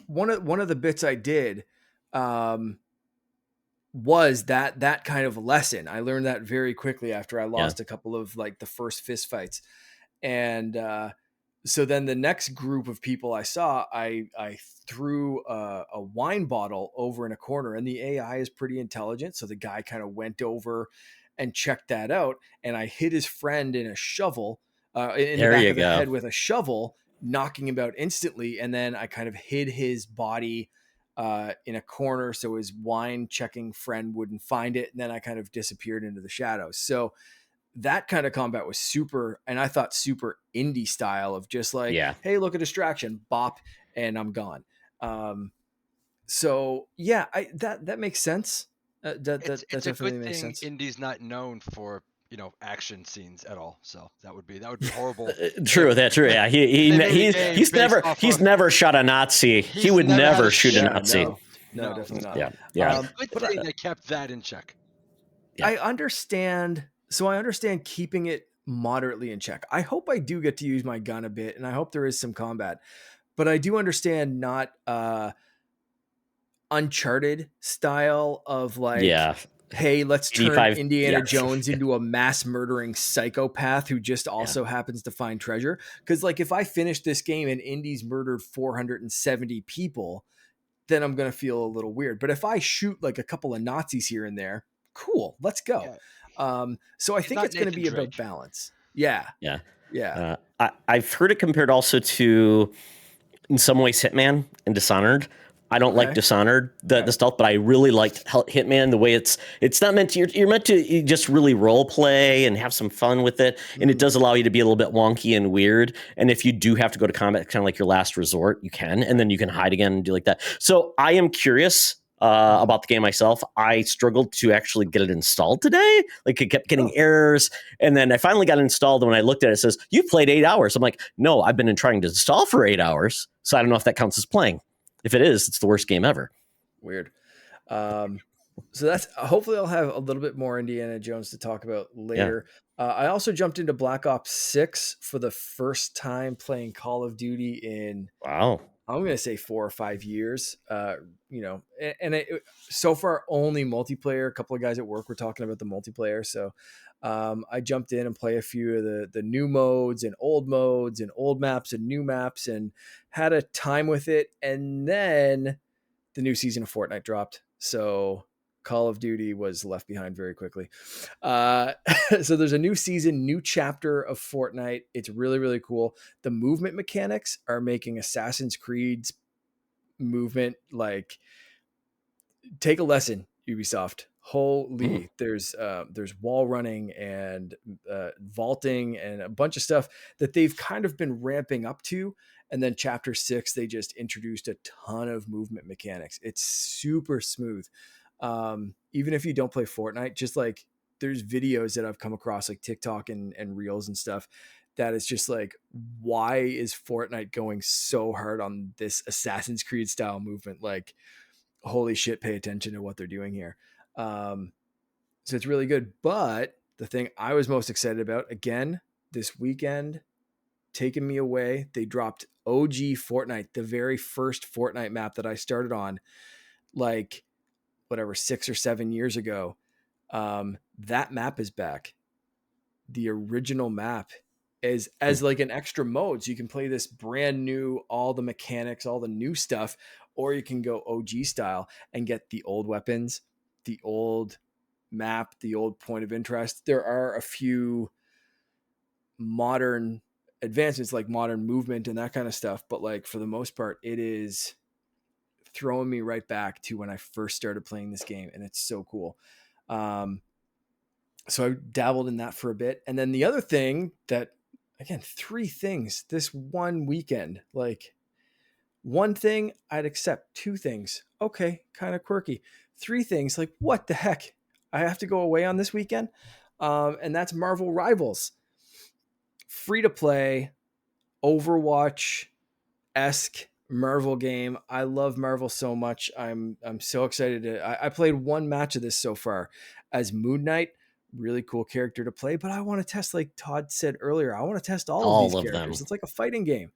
one of the bits I did was that kind of lesson. I learned that very quickly after I lost a couple of like the first fist fights. And so then the next group of people I saw, I threw a wine bottle over in a corner, and the AI is pretty intelligent. So the guy kind of went over and checked that out, and I hit his friend in a shovel, in the back of the head with a shovel, knocking him out instantly. And then I kind of hid his body in a corner so his wine checking friend wouldn't find it. And then I kind of disappeared into the shadows. So that kind of combat was super, and I thought super indie style of just like, hey, look, a distraction, bop, and I'm gone. So yeah, that makes sense. That definitely makes sense. Indie's not known for action scenes at all, so that would be horrible. True. Yeah, he's never shot a Nazi. He would never shoot a Nazi. No, definitely not. Yeah. Good thing they kept that in check. Yeah. I understand keeping it moderately in check. I hope I do get to use my gun a bit, and I hope there is some combat. But I do understand not Uncharted style of like, hey, let's turn Indiana Jones into a mass murdering psychopath who just also happens to find treasure. Because like if I finish this game and Indy's murdered 470 people, then I'm going to feel a little weird. But if I shoot like a couple of Nazis here and there, cool, let's go. So I think it's going to be about balance. Yeah. I've heard it compared also to, in some ways, Hitman and Dishonored. I don't like Dishonored, the stealth, but I really liked Hitman, the way it's not meant to, you're meant to just really role play and have some fun with it. And it does allow you to be a little bit wonky and weird. And if you do have to go to combat, kind of like your last resort, you can, and then you can hide again and do like that. So I am curious about the game myself. I struggled to actually get it installed today. Like it kept getting errors. And then I finally got it installed. And when I looked at it, it says, you played 8 hours. I'm like, no, I've been trying to install for 8 hours. So I don't know if that counts as playing. If it is, it's the worst game ever. Weird. So that's, hopefully I'll have a little bit more Indiana Jones to talk about later. I also jumped into Black Ops 6 for the first time playing Call of Duty in, I'm going to say 4 or 5 years. And so far only multiplayer. A couple of guys at work were talking about the multiplayer. So I jumped in and play a few of the new modes and old maps and new maps, and had a time with it. And then the new season of Fortnite dropped. So Call of Duty was left behind very quickly. So there's a new season, new chapter of Fortnite. It's really, really cool. The movement mechanics are making Assassin's Creed's movement like, take a lesson, Ubisoft. Holy, there's wall running and vaulting and a bunch of stuff that they've kind of been ramping up to. And then chapter 6, they just introduced a ton of movement mechanics. It's super smooth. Even if you don't play Fortnite, just like there's videos that I've come across like TikTok and Reels and stuff that is just like, why is Fortnite going so hard on this Assassin's Creed style movement? Like, holy shit, pay attention to what they're doing here. So it's really good. But the thing I was most excited about, again, this weekend, taking me away, they dropped OG Fortnite, the very first Fortnite map that I started on, like, whatever, 6 or 7 years ago. That map is back. The original map is as like an extra mode. So you can play this brand new, all the mechanics, all the new stuff, or you can go OG style and get the old weapons, the old map, the old point of interest. There are a few modern advancements like modern movement and that kind of stuff. But like for the most part, it is throwing me right back to when I first started playing this game. And it's so cool. So I dabbled in that for a bit. And then the other thing that, again, 3 things this one weekend, like one thing I'd accept, 2 things, okay, kind of quirky. 3 things, like what the heck? I have to go away on this weekend. And that's Marvel Rivals. Free to play, Overwatch esque Marvel game. I love Marvel so much. I'm so excited I played one match of this so far as Moon Knight. Really cool character to play, but I want to test, like Todd said earlier, I want to test all of these All of them. characters. It's like a fighting game.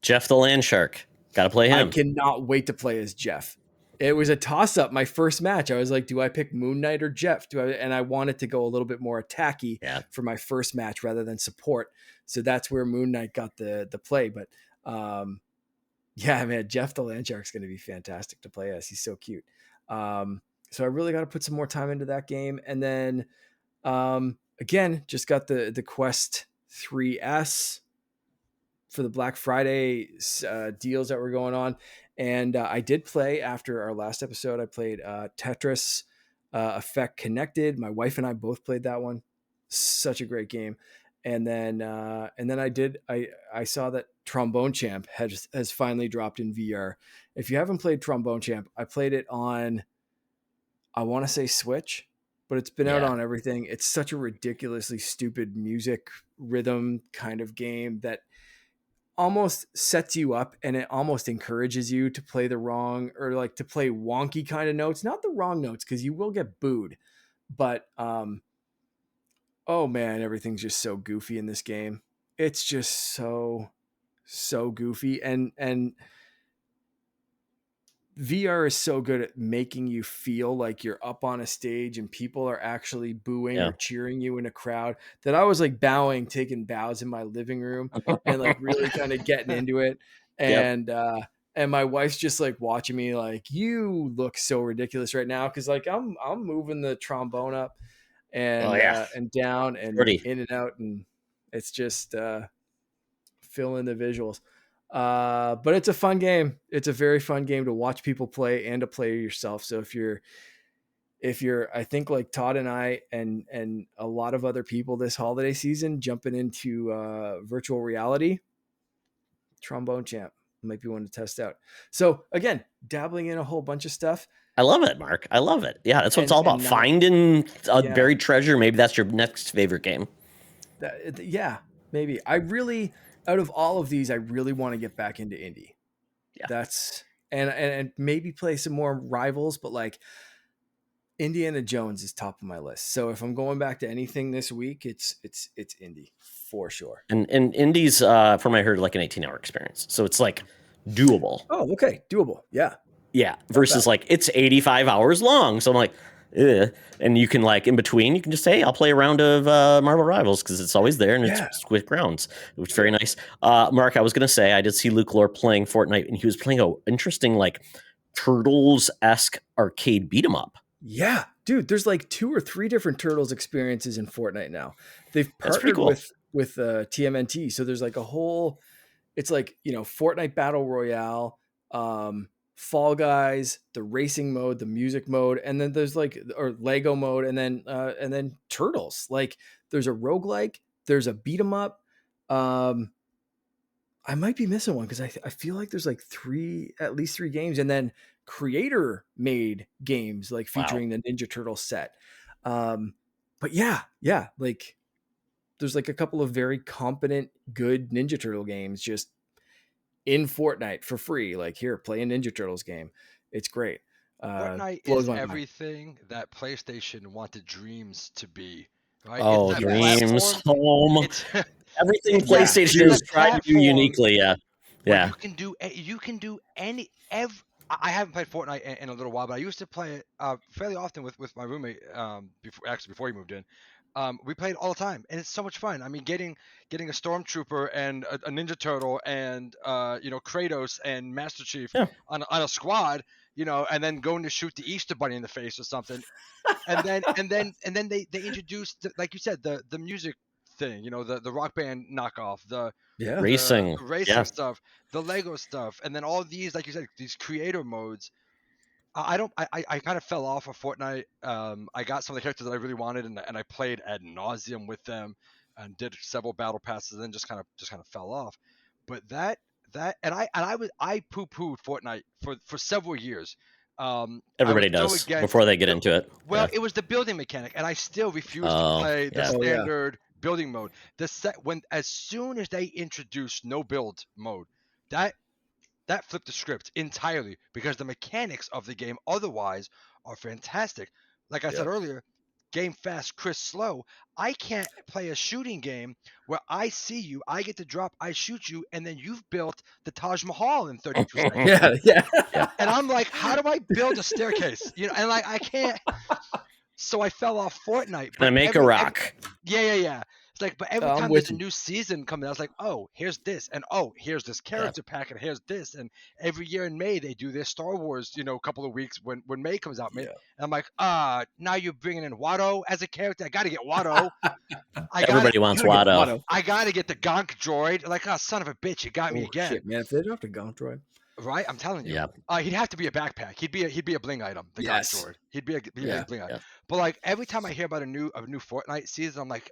Jeff the Land Shark. Got to play I him. cannot wait to play as Jeff. It was a toss up. My first match, I was like, do I pick Moon Knight or Jeff? And I wanted to go a little bit more attacky for my first match rather than support. So that's where Moon Knight got the play. But yeah, man, Jeff the Land Shark's going to be fantastic to play as. He's so cute. So I really got to put some more time into that game. And then again, just got the Quest 3S for the Black Friday deals that were going on. And I did play, after our last episode, I played Tetris Effect Connected. My wife and I both played that one. Such a great game. And then I saw that Trombone Champ has finally dropped in VR. If you haven't played Trombone Champ, I played it on, I want to say Switch, but it's been out on everything. It's such a ridiculously stupid music rhythm kind of game that almost sets you up, and it almost encourages you to play the wrong, or like to play wonky kind of notes, not the wrong notes, because you will get booed, but oh man, everything's just so goofy in this game. It's just so goofy, and VR is so good at making you feel like you're up on a stage and people are actually booing or cheering you in a crowd, that I was like taking bows in my living room and like really kind of getting into it. And my wife's just like watching me like, you look so ridiculous right now. Cause like I'm moving the trombone up and down and in and out. And it's just fill in the visuals. But it's a fun game. It's a very fun game to watch people play and to play yourself. So if you're, I think like Todd and I and a lot of other people this holiday season jumping into virtual reality, Trombone Champ might be one to test out. So again, dabbling in a whole bunch of stuff. I love it, Mark. I love it. Yeah, that's what it's all about. Finding a buried treasure. Maybe that's your next favorite game. Yeah, maybe. I really, out of all of these, I really want to get back into indie. Yeah, that's and maybe play some more Rivals, but like Indiana Jones is top of my list. So if I'm going back to anything this week, it's indie for sure. And indie's from I heard like an 18-hour experience, so it's like doable. Oh, okay, doable. Yeah. Yeah, versus like it's 85 hours long. So I'm like, ugh. And you can like in between, you can just say, hey, I'll play a round of Marvel Rivals because it's always there and it's quick rounds, which is very nice. Mark, I was gonna say I did see Luke Lore playing Fortnite, and he was playing a interesting like Turtles-esque arcade beat 'em up. Yeah, dude, there's like 2 or 3 different Turtles experiences in Fortnite now. They've partnered with TMNT, so there's like a whole. It's like, you know, Fortnite Battle Royale. Fall Guys, the racing mode, the music mode, and then there's like, or Lego mode, and then Turtles. Like there's a roguelike, there's a beat 'em up. I might be missing one because I feel like there's like at least three games, and then creator made games like featuring the Ninja Turtle set. But yeah, like there's like a couple of very competent, good Ninja Turtle games just in Fortnite for free. Like, here, play a Ninja Turtles game. It's great. Fortnite is everything that PlayStation wanted Dreams to be. Right? Oh, Dreams, home. Everything PlayStation is trying to do uniquely. Yeah. You can do any. I haven't played Fortnite in a little while, but I used to play it fairly often with my roommate before he moved in. We played all the time, and it's so much fun. I mean, getting a stormtrooper and a Ninja Turtle and Kratos and Master Chief on a squad, and then going to shoot the Easter Bunny in the face or something, and then they introduced, like you said, the music thing, the Rock Band knockoff, the racing stuff, the Lego stuff, and then all these, like you said, these creator modes. I kind of fell off of Fortnite. I got some of the characters that I really wanted, and I played ad nauseum with them, and did several battle passes, and then just kind of fell off. But I poo pooed Fortnite for several years. I was Everybody so does against before they get the, into it. well, Yeah. it was the building mechanic, and I still refuse to Oh, play the yeah. Oh yeah. standard building mode. As soon as they introduced no build mode, that that flipped the script entirely because the mechanics of the game otherwise are fantastic. Like I said Yep. earlier, game fast, crisp, slow. I can't play a shooting game where I see you, I get to drop, I shoot you, and then you've built the Taj Mahal in 32 seconds. Yeah. Yeah. Yep. And I'm like, how do I build a staircase? And like I can't. So I fell off Fortnite. Gonna But make a rock. yeah. It's like, but every I'm time there's with a you. new season coming, I was like, oh, here's this, and oh, here's this character pack, and here's this, and every year in May they do their Star Wars, couple of weeks when May comes out. May, Yeah. and I'm like, now you're bringing in Watto as a character. I got to get Watto. I got Everybody to wants Gotta get Watto. Watto. I got to get the Gonk droid. Like, oh, son of a bitch, you got me Oh again. shit, man! If they don't have to go droid. Right, I'm telling you. Yep. He'd have to be a backpack. He'd be a bling item. The Gonk Yes. droid. He'd be a Yeah. bling item. Yeah. But like every time I hear about a new Fortnite season, I'm like,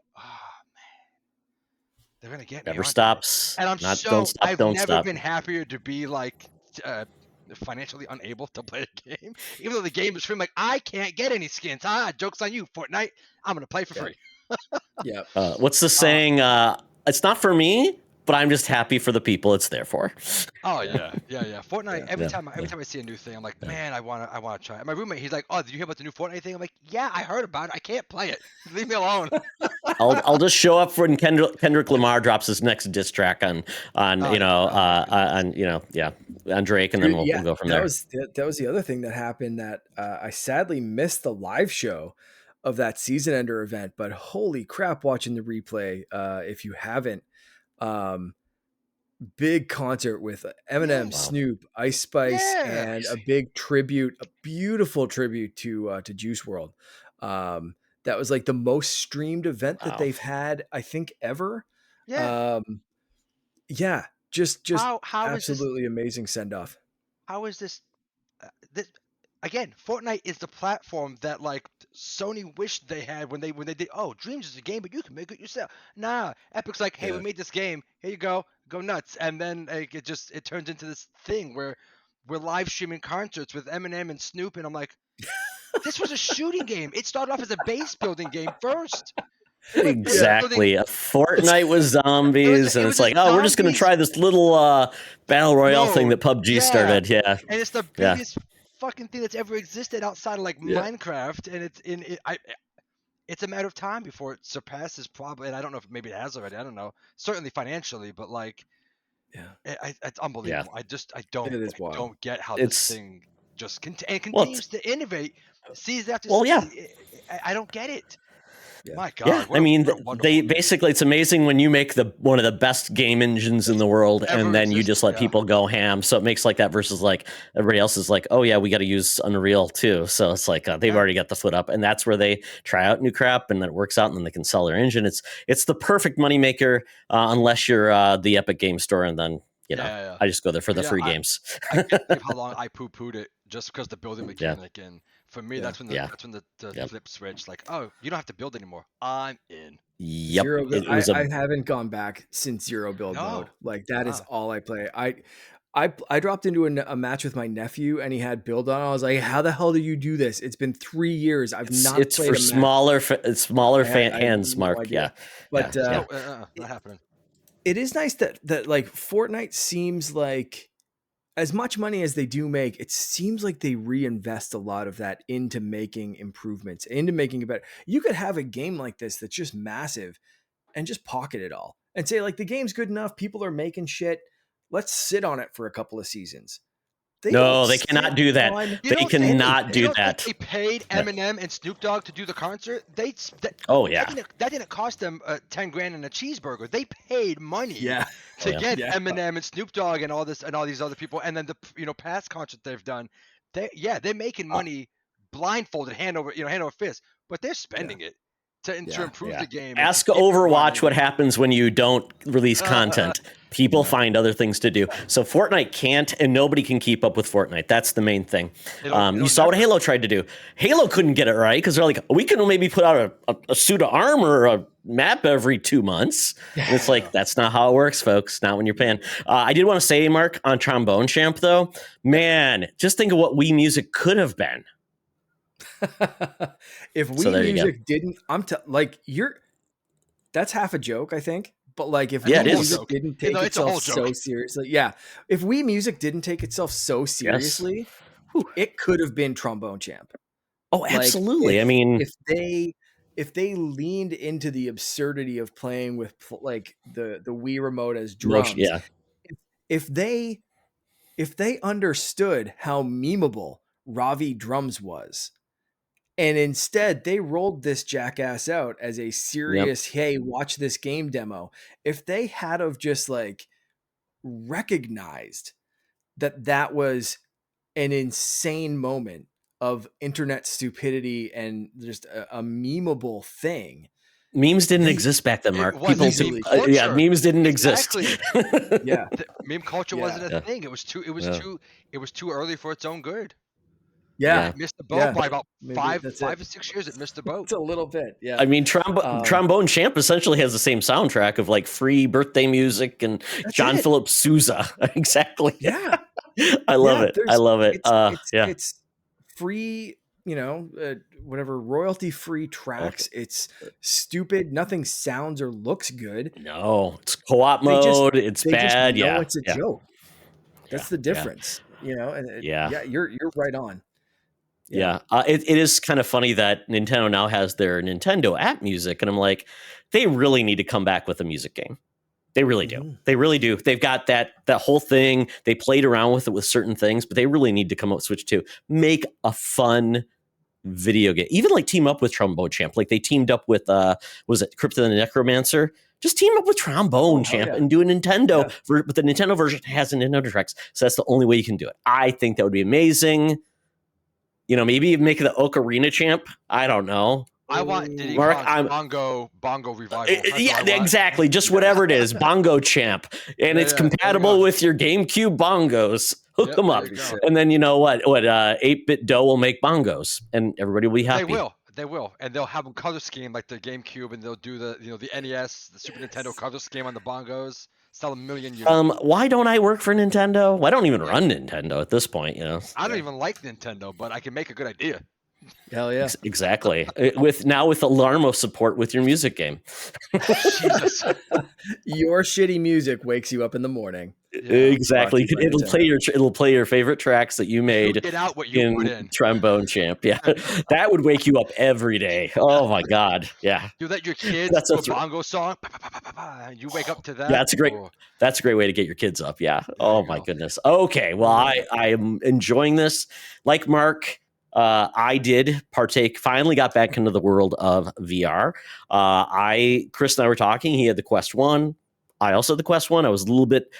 they're gonna get me. Never aren't they? stops. And Don't stop. I've Don't never stop. been happier to be like financially unable to play a game, even though the game is free. I'm like, I can't get any skins. Joke's on you, Fortnite. I'm gonna play for free. Yeah. What's the saying? It's not for me, but I'm just happy for the people it's there for. Oh yeah. Fortnite. Yeah. Every time I see a new thing, I'm like, man, I wanna try it. My roommate, he's like, oh, did you hear about the new Fortnite thing? I'm like, yeah, I heard about it. I can't play it. Leave me alone. I'll just show up when Kendrick Lamar drops his next diss track on Drake, and then we'll go from there. That was the other thing that happened that I sadly missed the live show of that season ender event, but holy crap, watching the replay if you haven't. Big concert with Eminem, Wow. Snoop, Ice Spice, and a big tribute, a beautiful tribute to Juice WRLD. That was like the most streamed event that they've had, I think, ever. Yeah. Just How absolutely amazing send off. How is this? This again, Fortnite is the platform that like Sony wished they had when they did. Oh, Dreams is a game, but you can make it yourself. Nah, Epic's like, hey, we made this game. Here you go nuts. And then like, it turns into this thing where we're live streaming concerts with Eminem and Snoop, and I'm like, this was a shooting game. It started off as a base building game first. Exactly. Fortnite was zombies, and it's like, oh, we're just going to try this little battle royale thing that PUBG started. Yeah. And it's the biggest fucking thing that's ever existed outside of like Minecraft, and it's a matter of time before it surpasses probably, and I don't know if maybe it has already. I don't know. Certainly financially, but like, it's unbelievable. Yeah. I don't get how It's- this thing just continues to innovate season after season. Yeah. I don't get it. Yeah. My God. Yeah, I mean, they basically, it's amazing when you make one of the best game engines in the world, and then you just let people go ham. So it makes like that versus like everybody else is like, oh yeah, we got to use Unreal too. So it's like they've already got the foot up, and that's where they try out new crap, and then it works out, and then they can sell their engine. It's the perfect moneymaker unless you're the Epic Game Store, and then I just go there for the free games. I can't believe how long I poo-pooed it just because the building mechanic, and for me, that's when the flip switch. Like, oh, you don't have to build anymore. I'm in. Yep. Zero build. I haven't gone back since zero build mode. Like that is all I play. I dropped into a match with my nephew, and he had build on. I was like, how the hell do you do this? It's been 3 years. I've not played. It's for smaller hands, Mark. But not happening. It is nice that like Fortnite seems like, as much money as they do make, it seems like they reinvest a lot of that into making improvements, into making it better. You could have a game like this that's just massive and just pocket it all and say like, the game's good enough. People are making shit. Let's sit on it for a couple of seasons. They cannot do that. They cannot do that. They paid Eminem and Snoop Dogg to do the concert. That didn't cost them $10,000 and a cheeseburger. They paid money to get Eminem and Snoop Dogg and all these other people, and then the past concert they've done. They're making money blindfolded, hand over fist, but they're spending it. to Yeah. improve the game. Ask Overwatch what happens when you don't release content. People find other things to do. So Fortnite can't, and nobody can keep up with Fortnite. That's the main thing. You saw what Halo tried to do. Halo couldn't get it right because they're like, we can maybe put out a suit of armor or a map every 2 months. And it's like, that's not how it works, folks. Not when you're paying. I did want to say, Mark, on Trombone Champ, though, man, just think of what Wii Music could have been. If Wii Music didn't, that's half a joke, I think. But like, if Wii Music didn't take itself so seriously, if Wii Music didn't take itself so seriously, it could have been Trombone Champ. Oh, absolutely. If they leaned into the absurdity of playing with like the Wii remote as drums, if they understood how memeable Ravi Drums was, and instead they rolled this jackass out as a serious, hey, watch this game demo. If they had of just like recognized that was an insane moment of internet stupidity and just a memeable thing. Memes didn't exist back then, Mark. Memes didn't exist. Meme culture wasn't a thing. It was too early for its own good. It missed the boat by about 5 or 6 years. It missed the boat. It's a little bit. Yeah. I mean, Trombone Champ essentially has the same soundtrack of like free birthday music and John Philip Sousa. Exactly. Yeah. I love it. I love it. It's free, whatever, royalty-free tracks. It's stupid. Nothing sounds or looks good. No, it's co-op mode. It's bad. It's a joke. That's the difference. You're right on. It is kind of funny that Nintendo now has their Nintendo app music, and I'm like, they really need to come back with a music game. They really do. They really do. They've got that whole thing. They played around with it with certain things, but they really need to come up switch to make a fun video game. Even like team up with Trombone Champ. Like they teamed up with was it Crypt of the Necromancer? Just team up with Trombone Champ and do a Nintendo but the Nintendo version has Nintendo tracks. So that's the only way you can do it. I think that would be amazing. Maybe make the Ocarina Champ. I don't know. I want Diddy Kong's Bongo Revival. Exactly. Just whatever it is. Bongo Champ. And it's compatible with your GameCube bongos. Hook them up. And then 8-Bit Dough will make bongos. And everybody will be happy. They will. And they'll have a color scheme like the GameCube, and they'll do the NES, the Super Nintendo color scheme on the bongos. Sell 1 million units. Why don't I work for Nintendo? Well, I don't even run Nintendo at this point, I don't even like Nintendo, but I can make a good idea. Hell yeah. Exactly. with Alarmo support with your music game. Jesus. Your shitty music wakes you up in the morning. Exactly. It'll play your favorite tracks that you made. Get out what you put in. Trombone Champ. Yeah. That would wake you up every day. Oh my God. Yeah. You let your kids do a bongo song. You wake up to that. Yeah, that's a great way to get your kids up. Yeah. Oh my goodness. Okay. Well, I am enjoying this. Like Mark, I did partake, finally got back into the world of VR. Chris and I were talking. He had the Quest 1. I also had the Quest 1. I was a little bit,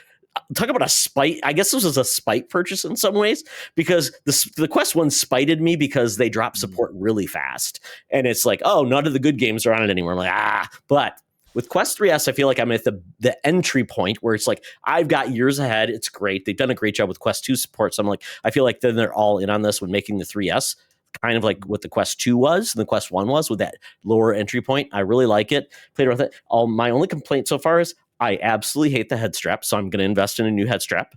talk about a spite. I guess this was a spite purchase in some ways, because the Quest 1 spited me because they dropped support really fast. And it's like, oh, none of the good games are on it anymore. I'm like, but with Quest 3S, I feel like I'm at the entry point where it's like, I've got years ahead. It's great. They've done a great job with Quest 2 support. So I'm like, I feel like then they're all in on this when making the 3S kind of like what the Quest 2 was and the Quest 1 was with that lower entry point. I really like it. Played around with it. My only complaint so far is I absolutely hate the head strap. So I'm going to invest in a new head strap.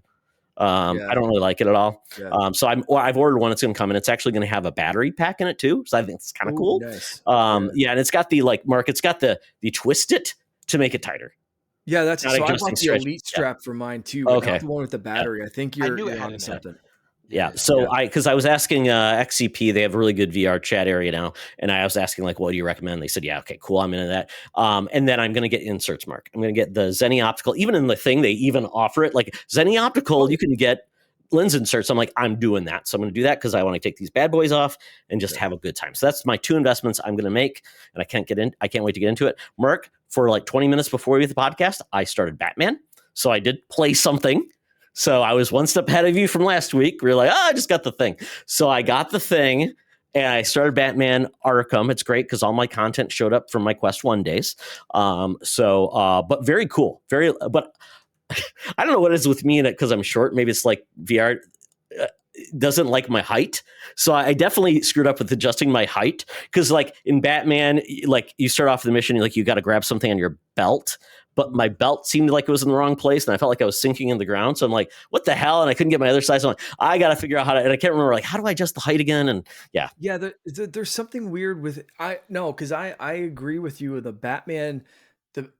I don't really like it at all. So I've ordered one. It's going to come, and it's actually going to have a battery pack in it too. So I think it's kind of cool. Nice. And it's got the Mark. It's got the twist it to make it tighter. Yeah, that's so. I bought the Elite strap for mine too. But not the one with the battery. I think you're onto something. Yeah. So because I was asking XCP, they have a really good VR chat area now, and I was asking what do you recommend? They said, yeah, okay, cool, I'm into that. And then I'm going to get inserts, Mark. I'm going to get the Zenny Optical. Even in the thing, they even offer it like Zenny Optical. You can get lens inserts. I'm like, I'm doing that. So I'm going to do that because I want to take these bad boys off and just have a good time. So that's my 2 investments I'm going to make, and I can't wait to get into it. Mark, for 20 minutes before we get the podcast, I started Batman. So I did play something. So I was one step ahead of you from last week. We were like, I just got the thing. So I got the thing, and I started Batman Arkham. It's great because all my content showed up from my Quest 1 days. But very cool. But I don't know what it is with me in it because I'm short. Maybe it's like VR doesn't like my height. So I definitely screwed up with adjusting my height because like in Batman, like you start off the mission, like you got to grab something on your belt. But my belt seemed like it was in the wrong place, and I felt like I was sinking in the ground. So I'm like, "What the hell?" And I couldn't get my other side. So I'm like, I got to figure out how to. And I can't remember like how do I adjust the height again? And yeah, There's something weird with because I agree with you with the Batman.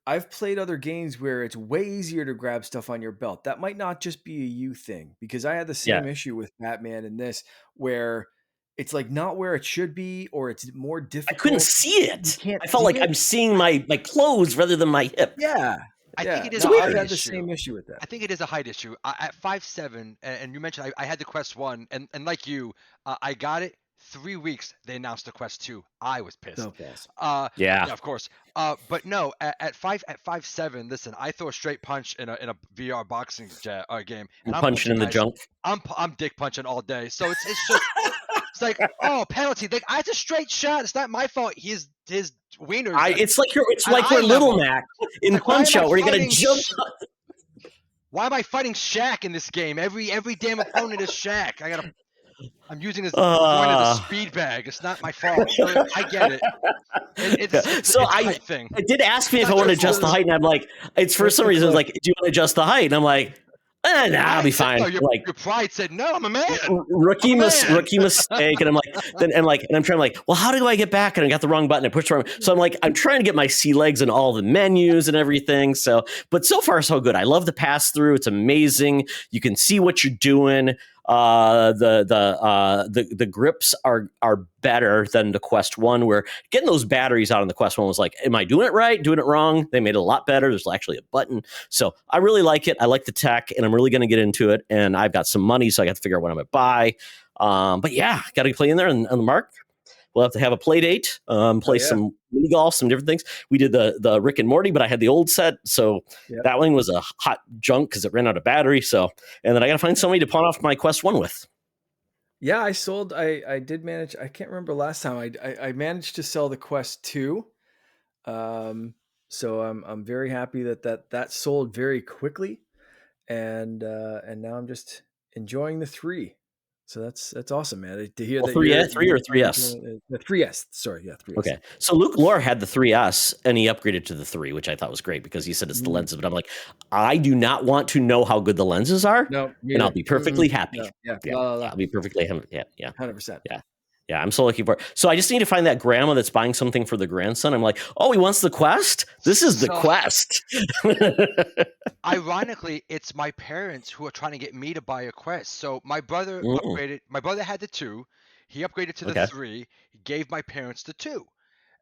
I've played other games where it's way easier to grab stuff on your belt. That might not just be a you thing because I had the same issue with Batman in this where it's like not where it should be or it's more difficult. I couldn't see it. You can't I felt see like it. I'm seeing my clothes rather than my hip. Yeah. I think it is No, a I've height had the issue. same issue with that. I think it is a height issue. At 5'7", and you mentioned I had the Quest 1, and like you, I got it 3 weeks. They announced the Quest 2. I was pissed. So fast. Yeah, of course. But no, at 5'7", listen, I throw a straight punch in a VR boxing game, and I'm punching in the junk. I'm dick punching all day. So it's just it's like, oh, penalty. Like it's a straight shot. It's not my fault. His wieners. It's like we're Little Mac in Punch Out where you got to jump. Why am I fighting Shaq in this game? Every damn opponent is Shaq. I'm using his coin as a speed bag. It's not my fault. So I get it. It's I did ask me if I want to adjust the height, and I'm like, it's for some reason. It's like, do you want to adjust the height? And I'm like, nah, I'll be fine. No, your pride said no. I'm a man. Rookie mistake, and I'm like, and I'm trying like, well, how do I get back? And I got the wrong button. I pushed the wrong. So I'm like, I'm trying to get my sea legs in all the menus and everything. But so far so good. I love the pass through. It's amazing. You can see what you're doing. The grips are better than the Quest 1, where getting those batteries out on the Quest 1 was like, am I doing it right? Doing it wrong? They made it a lot better. There's actually a button. So I really like it. I like the tech, and I'm really going to get into it. And I've got some money, so I got to figure out what I'm going to buy. But yeah, got to play in there on the mark. We'll have to have a play date, play some mini golf, some different things. We did the Rick and Morty, but I had the old set, so that one was a hot junk because it ran out of battery. So, and then I got to find somebody to pawn off my Quest 1 with. Yeah, I did manage. I can't remember last time. I managed to sell the Quest 2. So I'm very happy that sold very quickly, and now I'm just enjoying the 3. So that's awesome, man. To hear that 3 or 3S? The 3S. Sorry, yeah, 3S. Okay. So Luke Lore had the 3S and he upgraded to the 3, which I thought was great because he said it's the lenses. But I'm like, I do not want to know how good the lenses are. No, and I'll be perfectly happy. No, yeah. I'll be perfectly happy. Yeah. 100%. Yeah, I'm so looking for it. So I just need to find that grandma that's buying something for the grandson. I'm like, oh, he wants the Quest? This is the Quest. Ironically, it's my parents who are trying to get me to buy a Quest. So my brother upgraded. My brother had the 2. He upgraded to the 3. He gave my parents the 2.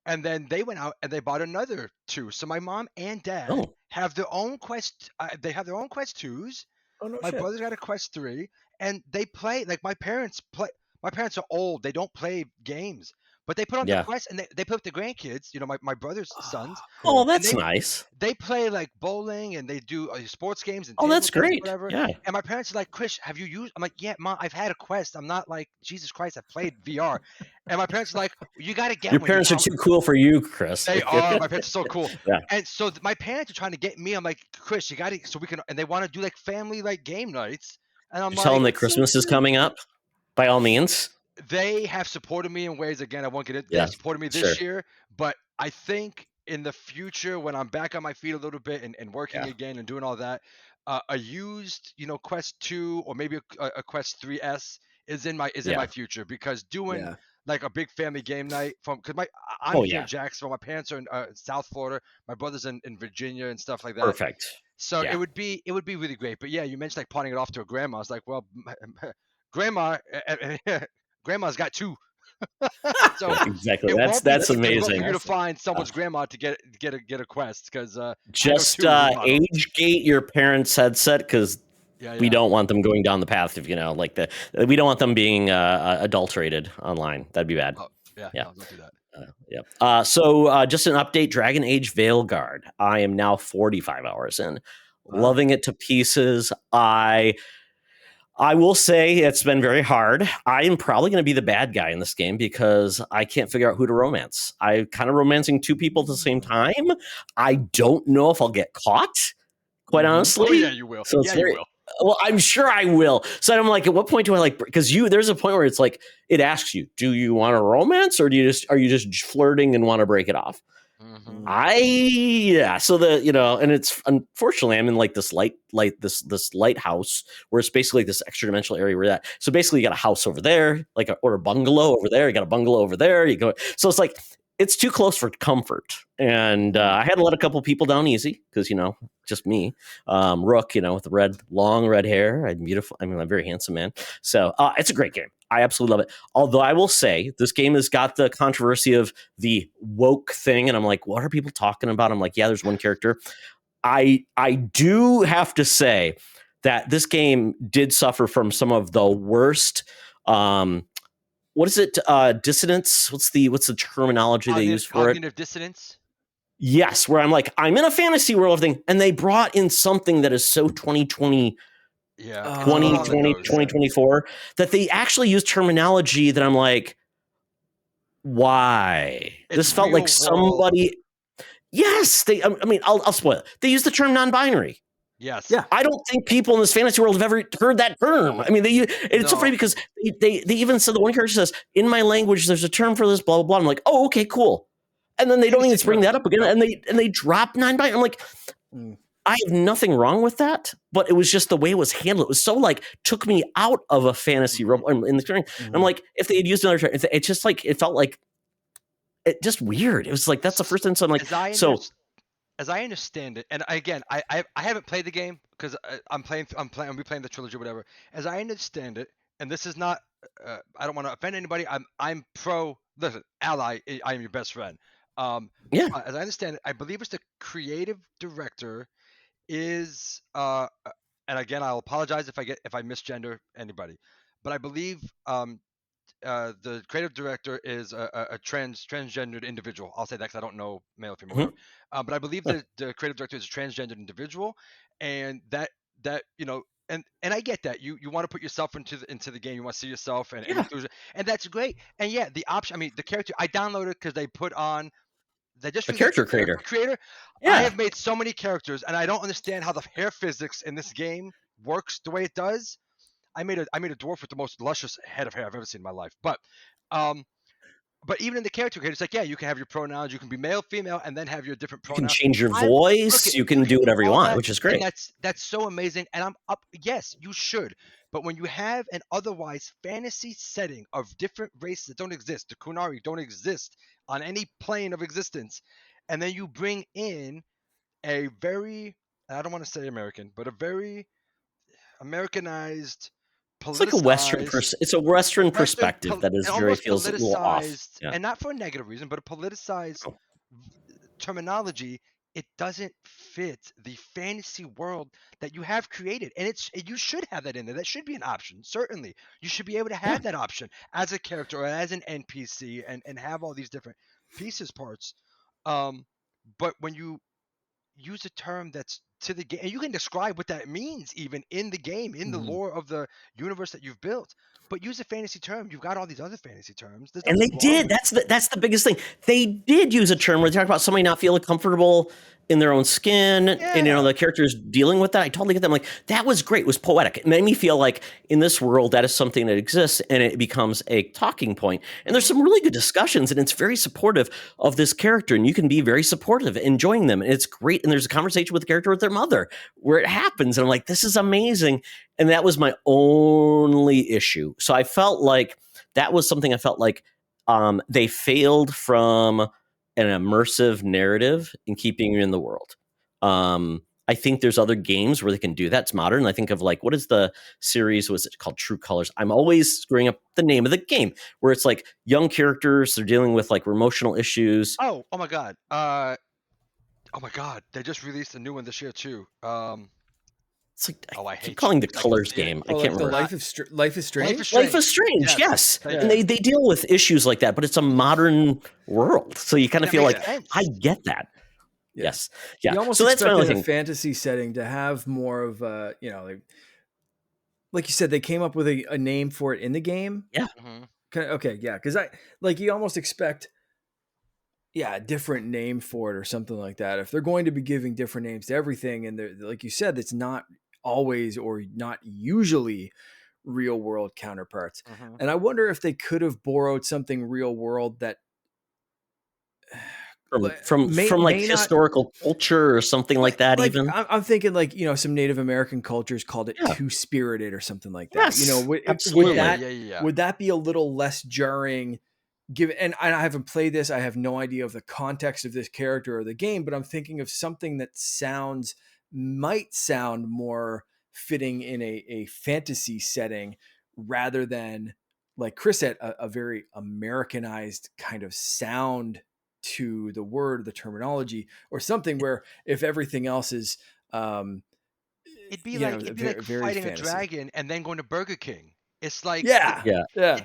And then they went out and they bought another 2. So my mom and dad have their own Quest. They have their own Quest 2s. Oh, no my shit. brother's got a Quest 3. And they play, like my parents play. My parents are old. They don't play games. But they put on the Quest and they play with the grandkids, my brother's sons. Oh, that's nice. They play like bowling and they do sports games and that's great. whatever. Yeah. And my parents are like, Chris, have you used? I'm like, yeah, Mom, I've had a Quest. I'm not like, Jesus Christ, I played VR. And my parents are like, you got to get Your one. parents are too cool for you, Chris. They are. My parents are so cool. Yeah. And so my parents are trying to get me. I'm like, Chris, you got to, so we can, and they want to do like family like game nights. And I'm like, tell them that Christmas is coming up, by all means. They have supported me in ways, again, I won't get it. They have supported me this year, but I think in the future, when I'm back on my feet a little bit and working again and doing all that, a used, Quest 2 or maybe a Quest 3S is in my future, because doing like a big family game night because I'm here in Jacksonville, my parents are in South Florida, my brother's in Virginia and stuff like that. Perfect. So it would be really great. But yeah, you mentioned like pawning it off to a grandma. I was like, well, grandma's got 2. So exactly. That's amazing. For you to find someone's grandma to get a Quest, because just age gate your parents' headset, because we don't want them going down the path of we don't want them being adulterated online. That'd be bad. Oh, yeah. No, don't do So that. just an update: Dragon Age Veilguard. I am now 45 hours in, loving it to pieces. I will say it's been very hard. I am probably going to be the bad guy in this game because I can't figure out who to romance. I'm kind of romancing two people at the same time. I don't know if I'll get caught, quite honestly. Oh yeah, you will. So it's yeah, very, you will. well, I'm sure I will. So I'm like, at what point do I like, because there's a point where it's like, it asks you, do you want a romance or are you just flirting and want to break it off? Mm-hmm. So and it's unfortunately I'm in like this this lighthouse where it's basically like this extra dimensional area where that. So basically you got a house over there, or a bungalow over there. You got a bungalow over there. You go. So it's like it's too close for comfort. And I had to let a couple people down easy because just me, Rook, with the long red hair. I'm beautiful. I mean, I'm a very handsome man. So it's a great game. I absolutely love it. Although I will say this game has got the controversy of the woke thing. And I'm like, what are people talking about? I'm like, yeah, there's one character. I do have to say that this game did suffer from some of the worst, what is it? Dissonance? What's the terminology they use for it? Cognitive dissonance. Yes, where I'm like, I'm in a fantasy world thing, and they brought in something that is so 2020, Yeah, 2020, 2024 that they actually use terminology that I'm like, why? This felt like somebody. Yes, I'll spoil it. They use the term non-binary. Yes. Yeah. I don't think people in this fantasy world have ever heard that term. I mean, it's so funny because they even said, the one character says, in my language, there's a term for this, blah, blah, blah. I'm like, oh, okay, cool. And then they don't even bring that up again. And they drop non-binary. I'm like, I have nothing wrong with that, but it was just the way it was handled. It was so took me out of a fantasy role in the experience. I'm like, if they had used another term, it's just it felt like it just weird. It was like, that's the first time. So I'm like, as I understand it, and again, I haven't played the game because I'm playing the trilogy or whatever. As I understand it, and this is not, I don't want to offend anybody. I'm pro. Listen, ally. I am your best friend. As I understand it, I believe it's the creative director is and again, I'll apologize if I misgender anybody, but I believe the creative director is a transgendered individual. I'll say that because I don't know male or female, whatever. But I believe the creative director is a transgendered individual, and that and I get that you want to put yourself into the game. You want to see yourself and and that's great. And yeah, the option. I mean, the character I downloaded because they put on. They just a character creator. Yeah. I have made so many characters, and I don't understand how the hair physics in this game works the way it does. I made a dwarf with the most luscious head of hair I've ever seen in my life. But even in the character creator, it's like, yeah, you can have your pronouns. You can be male, female, and then have your different pronouns. You can change your voice. You can do whatever you want, which is great. And that's so amazing. And I'm up. Yes, you should. But when you have an otherwise fantasy setting of different races that don't exist, the Kunari don't exist on any plane of existence, and then you bring in a very, I don't want to say American, but a very Americanized, it's like a Western it's a Western perspective that is very feels a little off. Yeah. And not for a negative reason, but a politicized terminology. It doesn't fit the fantasy world that you have created, and you should have that in there. That should be an option. Certainly, you should be able to have that option as a character or as an NPC, and have all these different parts. But when you use a term that's to the game, and you can describe what that means even in the game, in the lore of the universe that you've built, but use a fantasy term. You've got all these other fantasy terms. And they did. That's the biggest thing. They did use a term where they talk about somebody not feeling comfortable in their own skin, and the characters dealing with that. I totally get that. I'm like, that was great. It was poetic. It made me feel like in this world that is something that exists, and it becomes a talking point. And there's some really good discussions, and it's very supportive of this character, and you can be very supportive, enjoying them, and it's great. And there's a conversation with the character with their mother where it happens, and I'm like, this is amazing. And that was my only issue. So I felt like that was something I felt like they failed from an immersive narrative in keeping you in the world. I think there's other games where they can do that. It's modern. I think of what is the series? Was it called True Colors? I'm always screwing up the name of the game where it's like young characters. They're dealing with emotional issues. Oh my God. Oh my God. They just released a new one this year too. It's like, I keep calling the Colors game. I can't remember. Life is Strange. Life is Strange. Yes. And they deal with issues like that, but it's a modern world, so you kind of feel like I get that. Yes. Yeah. You almost expect in a fantasy setting to have more of a, like you said, they came up with a name for it in the game. Yeah. Mhm. Okay, yeah, because you almost expect a different name for it or something like that. If they're going to be giving different names to everything, and they're, like you said, it's not always or not usually real world counterparts. Mhm. And I wonder if they could have borrowed something real world that From like may not, historical culture or something like that, like even. I'm thinking like, some Native American cultures called it Yeah. two spirited or something like that. Yes, Would absolutely. Yeah. would that be a little less jarring? And I haven't played this. I have no idea of the context of this character or the game, but I'm thinking of something that might sound more fitting in a fantasy setting rather than, like Chris said, a very Americanized kind of sound to the word, the terminology, or something where if everything else is, It'd be very, like very fighting a fantasy. dragon and then going to Burger King. It's like Yeah. Yeah. Yeah.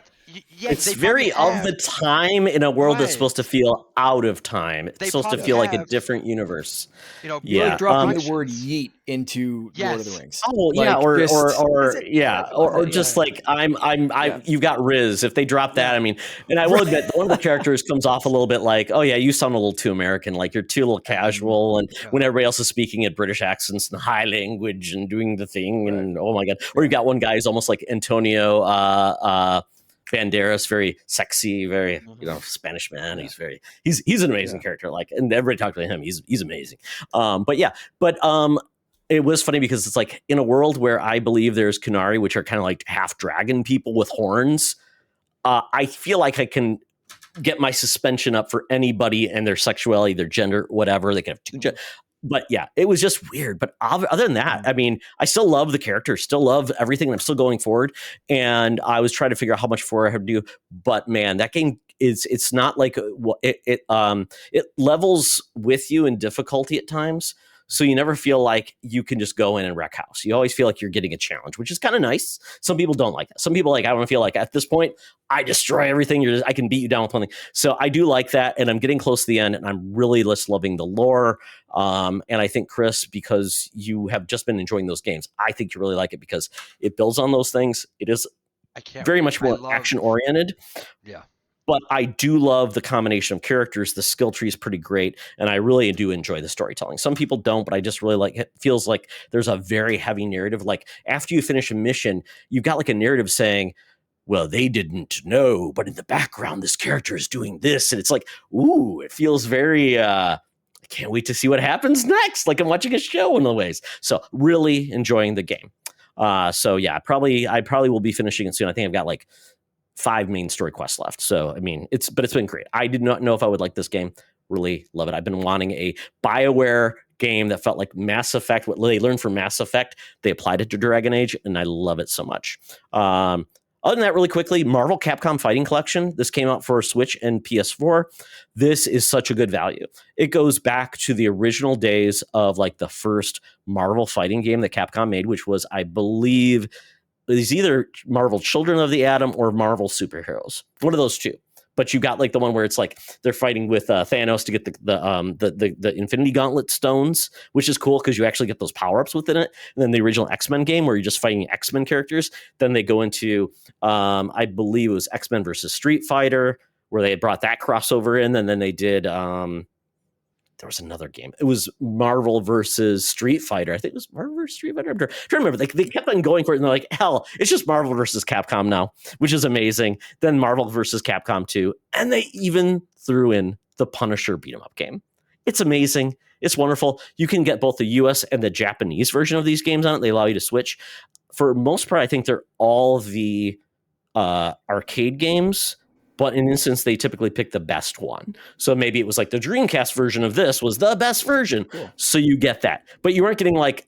yes, It's they probably very of the have time in a world that's right. supposed to feel out of time. It's They supposed to probably feel like a have different universe. Like Yeah. dropping the word attractions. yeet into Lord of the Yes. Rings. Oh yeah, Like just or that's it. yeah, I love or it. just Yeah. like I Yeah. you've got Riz. If they drop that, I Yeah. mean, and I will admit one of the characters comes off a little bit like, oh yeah, you sound a little too American, like you're too a little casual, and Yeah. when everybody else is speaking at British accents and high language and doing the thing, Right. and oh my god, or you got one guy who's almost like Antonio Banderas, very sexy, very Spanish man. Yeah. He's an amazing Yeah. character. Like, and everybody talks about him. He's amazing. But it was funny because it's like in a world where I believe there's Kunari, which are kind of like half dragon people with horns. I feel like I can get my suspension up for anybody and their sexuality, their gender, whatever. They can have two genders. But yeah, it was just weird. But other than that, I mean, I still love the character, still love everything. And I'm still going forward. And I was trying to figure out how much for I have to do. But man, that game it's not like it levels with you in difficulty at times. So you never feel like you can just go in and wreck house. You always feel like you're getting a challenge, which is kind of nice. Some people don't like that. Some people like, I want to feel like at this point, I destroy everything. I can beat you down with one thing. So I do like that. And I'm getting close to the end and I'm really just loving the lore. And I think, Chris, because you have just been enjoying those games, I think you really like it because it builds on those things. It is very much more action oriented. Yeah. But I do love the combination of characters. The skill tree is pretty great. And I really do enjoy the storytelling. Some people don't, but I just really like it. Feels like there's a very heavy narrative. Like after you finish a mission, you've got like a narrative saying, well, they didn't know, but in the background, this character is doing this. And it's like, ooh, it feels very, I can't wait to see what happens next. Like I'm watching a show in the ways. So really enjoying the game. So yeah, I probably will be finishing it soon. I think I've got like 5 main story quests left. So, I mean, it's been great. I did not know if I would like this game. Really love it. I've been wanting a BioWare game that felt like Mass Effect. What they learned from Mass Effect, they applied it to Dragon Age, and I love it so much. Other than that, really quickly, Marvel Capcom Fighting Collection. This came out for Switch and PS4. This is such a good value. It goes back to the original days of like the first Marvel fighting game that Capcom made, which was, I believe, is either Marvel Children of the Atom or Marvel Superheroes. One of those two. But you got like the one where it's like they're fighting with Thanos to get the Infinity Gauntlet stones, which is cool because you actually get those power ups within it. And then the original X-Men game where you're just fighting X-Men characters. Then they go into I believe it was X-Men versus Street Fighter where they had brought that crossover in, and then they did. There was another game. It was Marvel versus Street Fighter. I think it was Marvel versus Street Fighter. I'm trying to remember. They kept on going for it, and they're like, hell, it's just Marvel versus Capcom now, which is amazing. Then Marvel versus Capcom 2. And they even threw in the Punisher beat 'em up game. It's amazing. It's wonderful. You can get both the US and the Japanese version of these games on it. They allow you to switch. For most part, I think they're all the arcade games. But in instance, they typically pick the best one. So maybe it was like the Dreamcast version of this was the best version. Cool. So you get that. But you weren't getting like,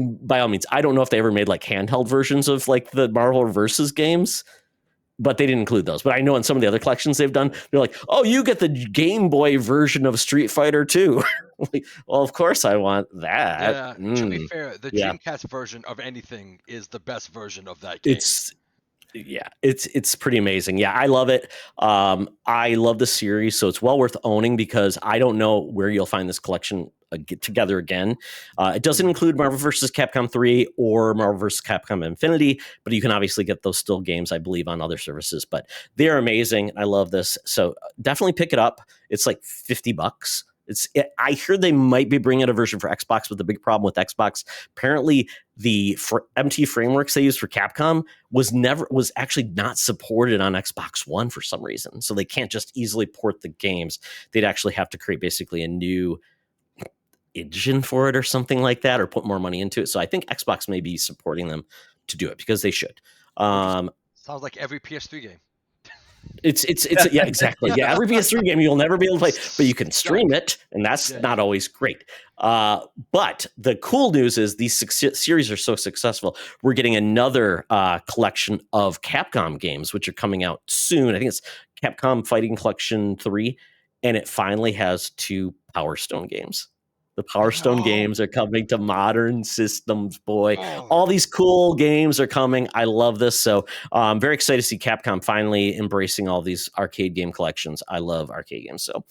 by all means, I don't know if they ever made like handheld versions of like the Marvel versus games, but they didn't include those. But I know in some of the other collections they've done, they're like, oh, you get the Game Boy version of Street Fighter 2. Like, well, of course I want that. Yeah, to be fair, the Dreamcast version of anything is the best version of that game. Yeah, it's pretty amazing. Yeah, I love it. I love the series, so it's well worth owning because I don't know where you'll find this collection get together again. It doesn't include Marvel vs. Capcom 3 or Marvel vs. Capcom Infinity, but you can obviously get those still games, I believe, on other services. But they're amazing. I love this, so definitely pick it up. It's like $50. I hear they might be bringing out a version for Xbox, but the big problem with Xbox, apparently the MT frameworks they use for Capcom was actually not supported on Xbox One for some reason. So they can't just easily port the games. They'd actually have to create basically a new engine for it or something like that, or put more money into it. So I think Xbox may be supporting them to do it because they should. Sounds like every PS3 game. It's yeah, exactly. Yeah, every PS3 game you'll never be able to play, but you can stream it, and that's not always great. But the cool news is these series are so successful. We're getting another collection of Capcom games, which are coming out soon. I think it's Capcom Fighting Collection 3, and it finally has 2 Power Stone games. The Power Stone games are coming to modern systems, boy. All these cool games are coming. I love this. So I'm very excited to see Capcom finally embracing all these arcade game collections. I love arcade games. So,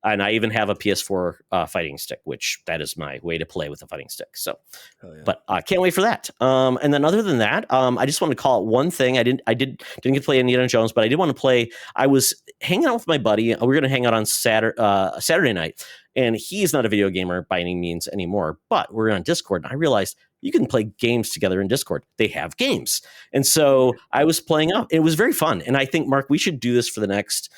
and I even have a PS4 fighting stick, which that is my way to play with a fighting stick. So, but I can't wait for that. And then other than that, I just want to call it one thing. I didn't get to play Indiana Jones, but I did want to play. I was hanging out with my buddy. We were going to hang out on Saturday night. And he's not a video gamer by any means anymore, but we're on Discord, and I realized you can play games together in Discord. They have games. And so I was playing up. It was very fun. And I think, Mark, we should do this for the next,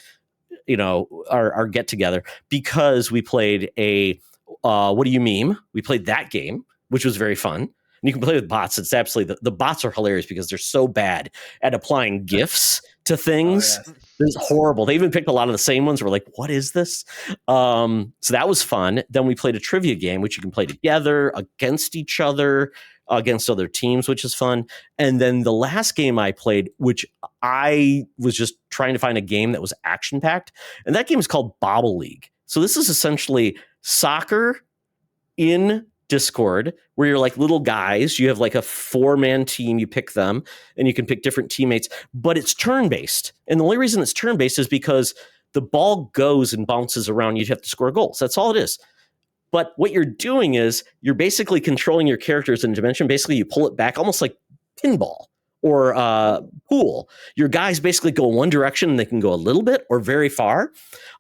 our get together, because we played a What Do You Meme? We played that game, which was very fun. And you can play with bots. It's absolutely, the bots are hilarious because they're so bad at applying GIFs to things. Oh, yes. It's horrible. They even picked a lot of the same ones. We're like, what is this? So that was fun. Then we played a trivia game, which you can play together against each other, against other teams, which is fun. And then the last game I played, which I was just trying to find a game that was action packed. And that game is called Bobble League. So this is essentially soccer in Discord, where you're like little guys. You have like a 4-man team. You pick them, and you can pick different teammates. But it's turn-based, and the only reason it's turn-based is because the ball goes and bounces around. You have to score goals. That's all it is. But what you're doing is you're basically controlling your characters in a dimension. Basically, you pull it back, almost like pinball or pool. Your guys basically go one direction, and they can go a little bit or very far.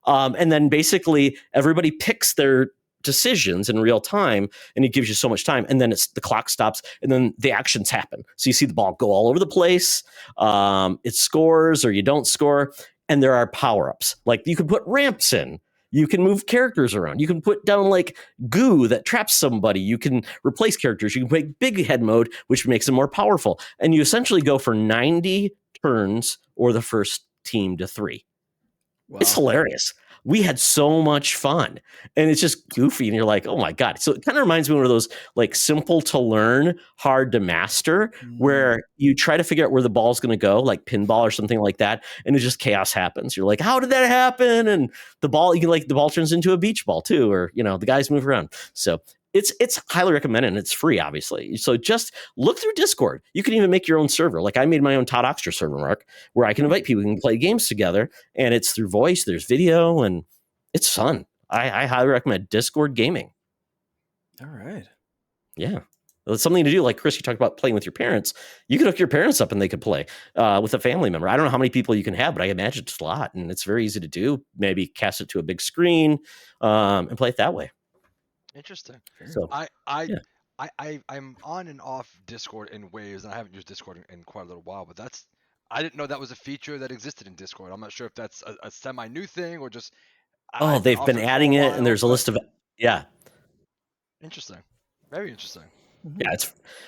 And then basically everybody picks their decisions in real time, and it gives you so much time, and then the clock stops, and then the actions happen. So you see the ball go all over the place. It scores or you don't score, and there are power-ups. Like you can put ramps in. You can move characters around. You can put down like goo that traps somebody. You can replace characters. You can make big head mode, which makes them more powerful. And you essentially go for 90 turns or the first team to 3. Wow. It's hilarious. We had so much fun, and it's just goofy, and you're like, oh my God. So it kind of reminds me of one of those like simple to learn, hard to master, where you try to figure out where the ball's going to go, like pinball or something like that. And it just chaos happens. You're like, how did that happen? And the ball turns into a beach ball too, or, the guys move around. So it's highly recommended, and it's free, obviously. So just look through Discord. You can even make your own server. Like I made my own Todd Oxtra server, Mark, where I can invite people who can play games together, and it's through voice, there's video, and it's fun. I highly recommend Discord gaming. All right. Yeah. It's something to do. Like Chris, you talked about playing with your parents. You could hook your parents up and they could play with a family member. I don't know how many people you can have, but I imagine it's a lot, and it's very easy to do. Maybe cast it to a big screen and play it that way. Interesting. So I'm on and off Discord in waves, and I haven't used Discord in quite a little while, but I didn't know that was a feature that existed in Discord. I'm not sure if that's a semi-new thing or just. They've been adding it, and there's a list of Interesting. Very interesting. Yeah,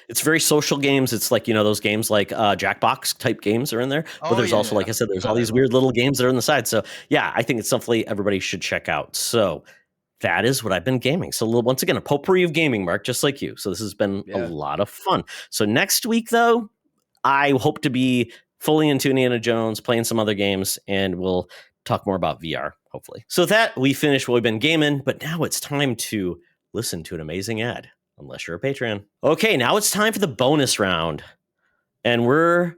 it's very social games. It's like, those games like Jackbox type games are in there. But there's also, like I said, there's all these weird little games that are on the side. So yeah, I think it's something everybody should check out. So that is what I've been gaming. So once again, a potpourri of gaming, Mark, just like you. So this has been a lot of fun. So next week, though, I hope to be fully into Indiana Jones, playing some other games, and we'll talk more about VR, hopefully. So that we finished what we've been gaming, but now it's time to listen to an amazing ad, unless you're a Patreon. Okay, now it's time for the bonus round. And we're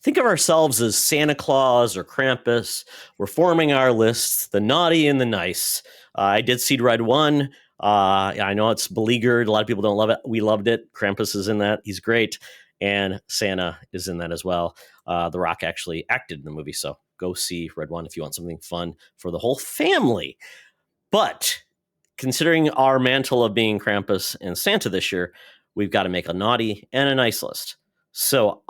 think of ourselves as Santa Claus or Krampus. We're forming our lists, the naughty and the nice. I did Seed Red 1. I know it's beleaguered. A lot of people don't love it. We loved it. Krampus is in that. He's great. And Santa is in that as well. The Rock actually acted in the movie, so go see Red 1 if you want something fun for the whole family. But considering our mantle of being Krampus and Santa this year, we've got to make a naughty and a nice list. So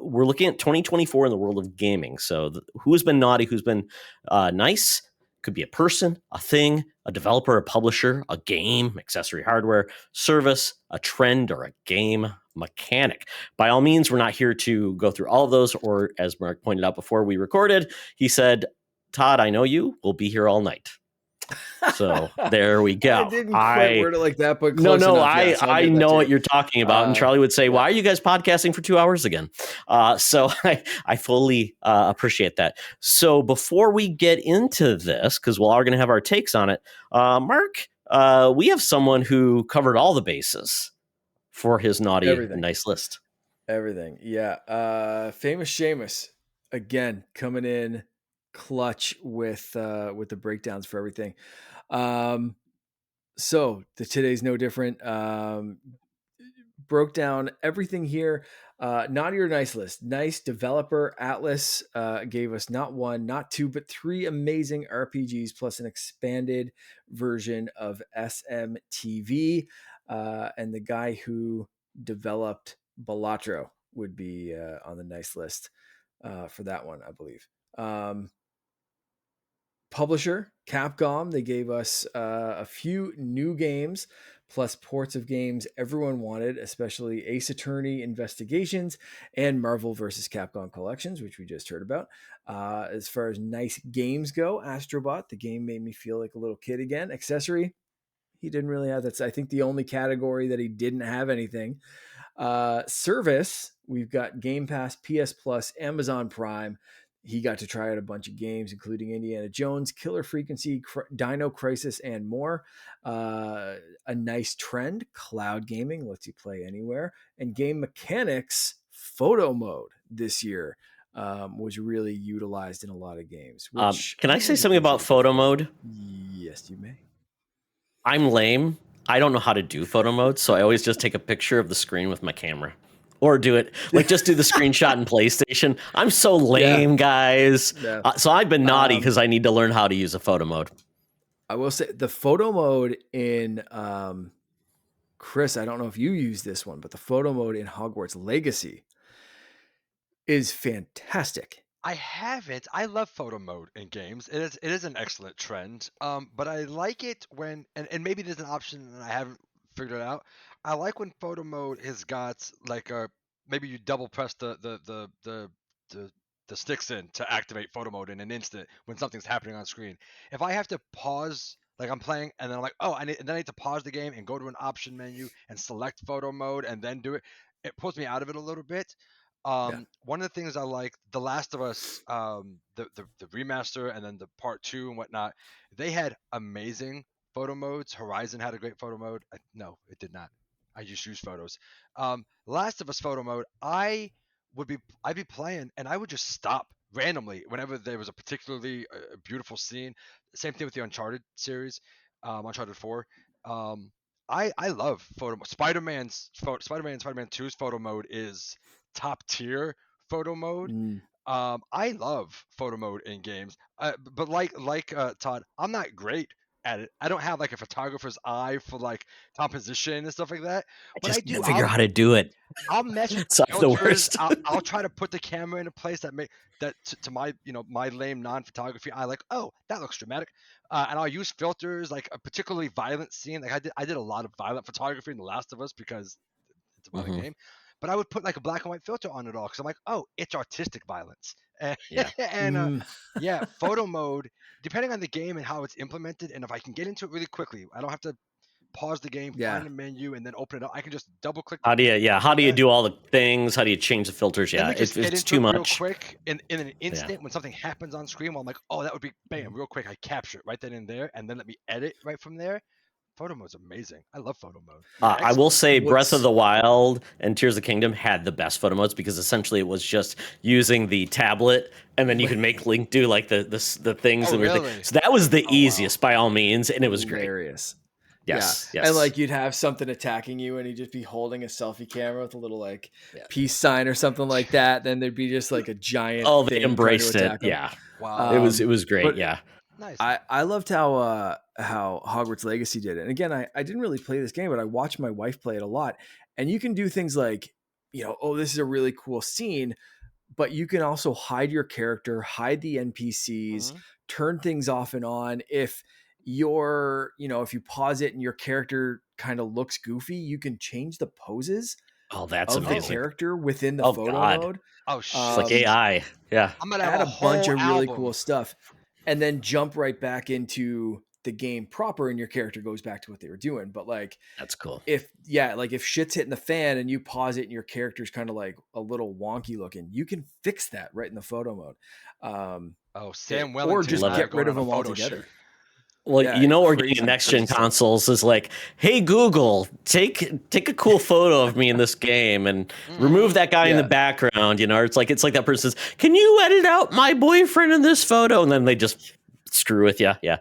we're looking at 2024 in the world of gaming. So who's been naughty, who's been nice? Could be a person, a thing, a developer, a publisher, a game, accessory hardware, service, a trend, or a game mechanic. By all means, we're not here to go through all of those, or as Mark pointed out before we recorded, he said, Todd, I know you. We'll be here all night. So there we go. I didn't quite word it like that, but close no, enough. Yeah, so I know what you're talking about. And Charlie would say, why are you guys podcasting for 2 hours again? So I fully appreciate that. So before we get into this, because we are going to have our takes on it, Mark, we have someone who covered all the bases for his naughty and nice list. Everything. Yeah. Famous Seamus, again, coming in clutch with the breakdowns for everything. So today's no different. Broke down everything here. Naughty or nice list. Nice developer Atlas gave us not one, not two, but 3 amazing RPGs plus an expanded version of SMTV. And the guy who developed Balatro would be on the nice list for that one, I believe. Publisher Capcom, they gave us a few new games plus ports of games everyone wanted, especially Ace Attorney Investigations and Marvel vs. Capcom Collections, which we just heard about. As far as nice games go, Astrobot, the game made me feel like a little kid again. Accessory, he didn't really have. That's, I think, the only category that he didn't have anything. Service, we've got Game Pass, PS Plus, Amazon Prime. He got to try out a bunch of games, including Indiana Jones, Killer Frequency, Dino Crisis, and more. A nice trend, cloud gaming, lets you play anywhere. And game mechanics, photo mode this year was really utilized in a lot of games. Which can I say something about photo mode? Yes, you may. I'm lame. I don't know how to do photo mode, so I always just take a picture of the screen with my camera. Or do it, like just do the screenshot in PlayStation. I'm so lame, guys. Yeah. So I've been naughty because I need to learn how to use a photo mode. I will say the photo mode in, Chris, I don't know if you use this one, but the photo mode in Hogwarts Legacy is fantastic. I haven't. I love photo mode in games. It is an excellent trend. But I like it when, and maybe there's an option and I haven't figured it out. I like when photo mode has got like maybe you double press the sticks in to activate photo mode in an instant when something's happening on screen. If I have to pause, like I'm playing and then I'm like, oh, then I need to pause the game and go to an option menu and select photo mode and then do it. It pulls me out of it a little bit. One of the things I like, The Last of Us, the remaster and then the part 2 and whatnot, they had amazing photo modes. Horizon had a great photo mode. No, it did not. I just use photos. Last of Us photo mode, I'd be playing and I would just stop randomly whenever there was a particularly beautiful scene. Same thing with the Uncharted series, Uncharted 4. I love photo mode. Spider-Man 2's photo mode is top tier photo mode. I love photo mode in games, but like Todd, I'm not great at it. I don't have like a photographer's eye for like composition and stuff like that. But I do figure out how to do it. I'll mess with the filters. The worst. I'll try to put the camera in a place that to my my lame non-photography eye, like, oh, that looks dramatic, and I'll use filters, like a particularly violent scene. Like I did a lot of violent photography in The Last of Us because it's a violent game. But I would put like a black and white filter on it all because I'm like, oh, it's artistic violence. And photo mode, depending on the game and how it's implemented, and if I can get into it really quickly, I don't have to pause the game, find a menu, and then open it up. I can just double click. How do you do all the things? How do you change the filters? Yeah, it's too much. Real quick, in an instant, when something happens on screen, I'm like, oh, that would be bam, real quick. I capture it right then and there, and then let me edit right from there. Photo mode's amazing. I love photo mode. I will say Breath of What's the Wild and Tears of the Kingdom had the best photo modes because essentially it was just using the tablet and then you could make Link do like the things Oh, and everything. really? So that was the Oh, wow. easiest by all means, and it was great. hilarious. Yes, Yeah. yes. And like you'd have something attacking you and he'd just be holding a selfie camera with a little like Yeah. peace sign or something like that. Then there'd be just like a giant Oh, they thing trying to embraced it. attack him. Yeah, Wow. it was great. But Yeah, Nice. I loved how Hogwarts Legacy did it. And again, I didn't really play this game, but I watched my wife play it a lot. And you can do things like, oh, this is a really cool scene, but you can also hide your character, hide the NPCs, turn things off and on. If if you pause it and your character kind of looks goofy, you can change the poses oh, that's of the amazing. character within the Oh, photo God. mode. Oh, shit. It's like AI. Yeah, I'm gonna have Add a a bunch whole of really album. cool stuff, and then jump right back into the game proper, and your character goes back to what they were doing. But like, that's cool. if shit's hitting the fan and you pause it and your character's kind of like a little wonky looking, you can fix that right in the photo mode. Sam or Wellington. just and I are get rid going of on a them photo altogether. shoot. Well, Yeah, we're crazy, getting next gen crazy stuff. consoles is like, hey Google, take a cool photo of me in this game and remove that guy in the Yeah. background. It's like that person says, can you edit out my boyfriend in this photo? And then they just screw with you. Yeah.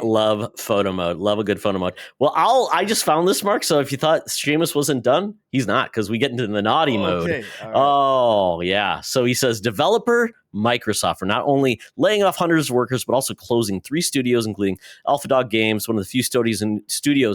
Love photo mode. Love a good photo mode. Well, I just found this, Mark. So if you thought Seamus wasn't done, he's not, because we get into the naughty mode. Okay. All right. Oh yeah. So he says developer Microsoft for not only laying off hundreds of workers, but also closing 3 studios, including Alpha Dog Games, one of the few studios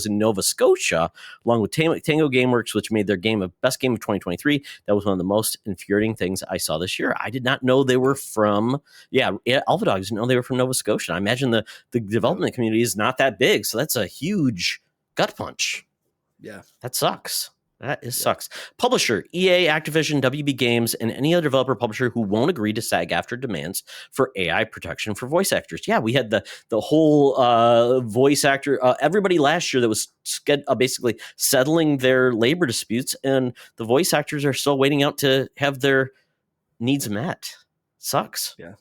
in Nova Scotia, along with Tango Gameworks, which made their best game of 2023. That was one of the most infuriating things I saw this year. I did not know they were from, Alpha Dog didn't know they were from Nova Scotia. I imagine the development community is not that big, so that's a huge gut punch. Yeah. That sucks. Sucks. Publisher, EA, Activision, WB Games, and any other developer publisher who won't agree to SAG-AFTRA demands for AI protection for voice actors. Yeah, we had the whole voice actor, everybody last year that was basically settling their labor disputes, and the voice actors are still waiting out to have their needs met. Sucks. Yeah.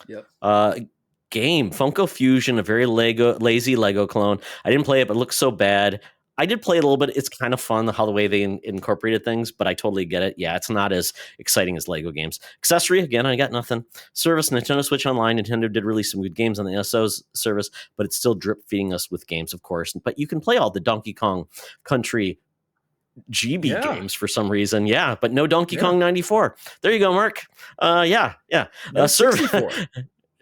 Yep. Game, Funko Fusion, a very lazy Lego clone. I didn't play it, but it looks so bad. I did play it a little bit. It's kind of fun how the way they incorporated things, but I totally get it. Yeah, it's not as exciting as Lego games. Accessory, again, I got nothing. Service, Nintendo Switch Online. Nintendo did release some good games on the NSO's service, but it's still drip feeding us with games, of course. But you can play all the Donkey Kong Country GB games for some reason. Yeah, but no Donkey Kong 94. There you go, Mark. Yeah. No 64.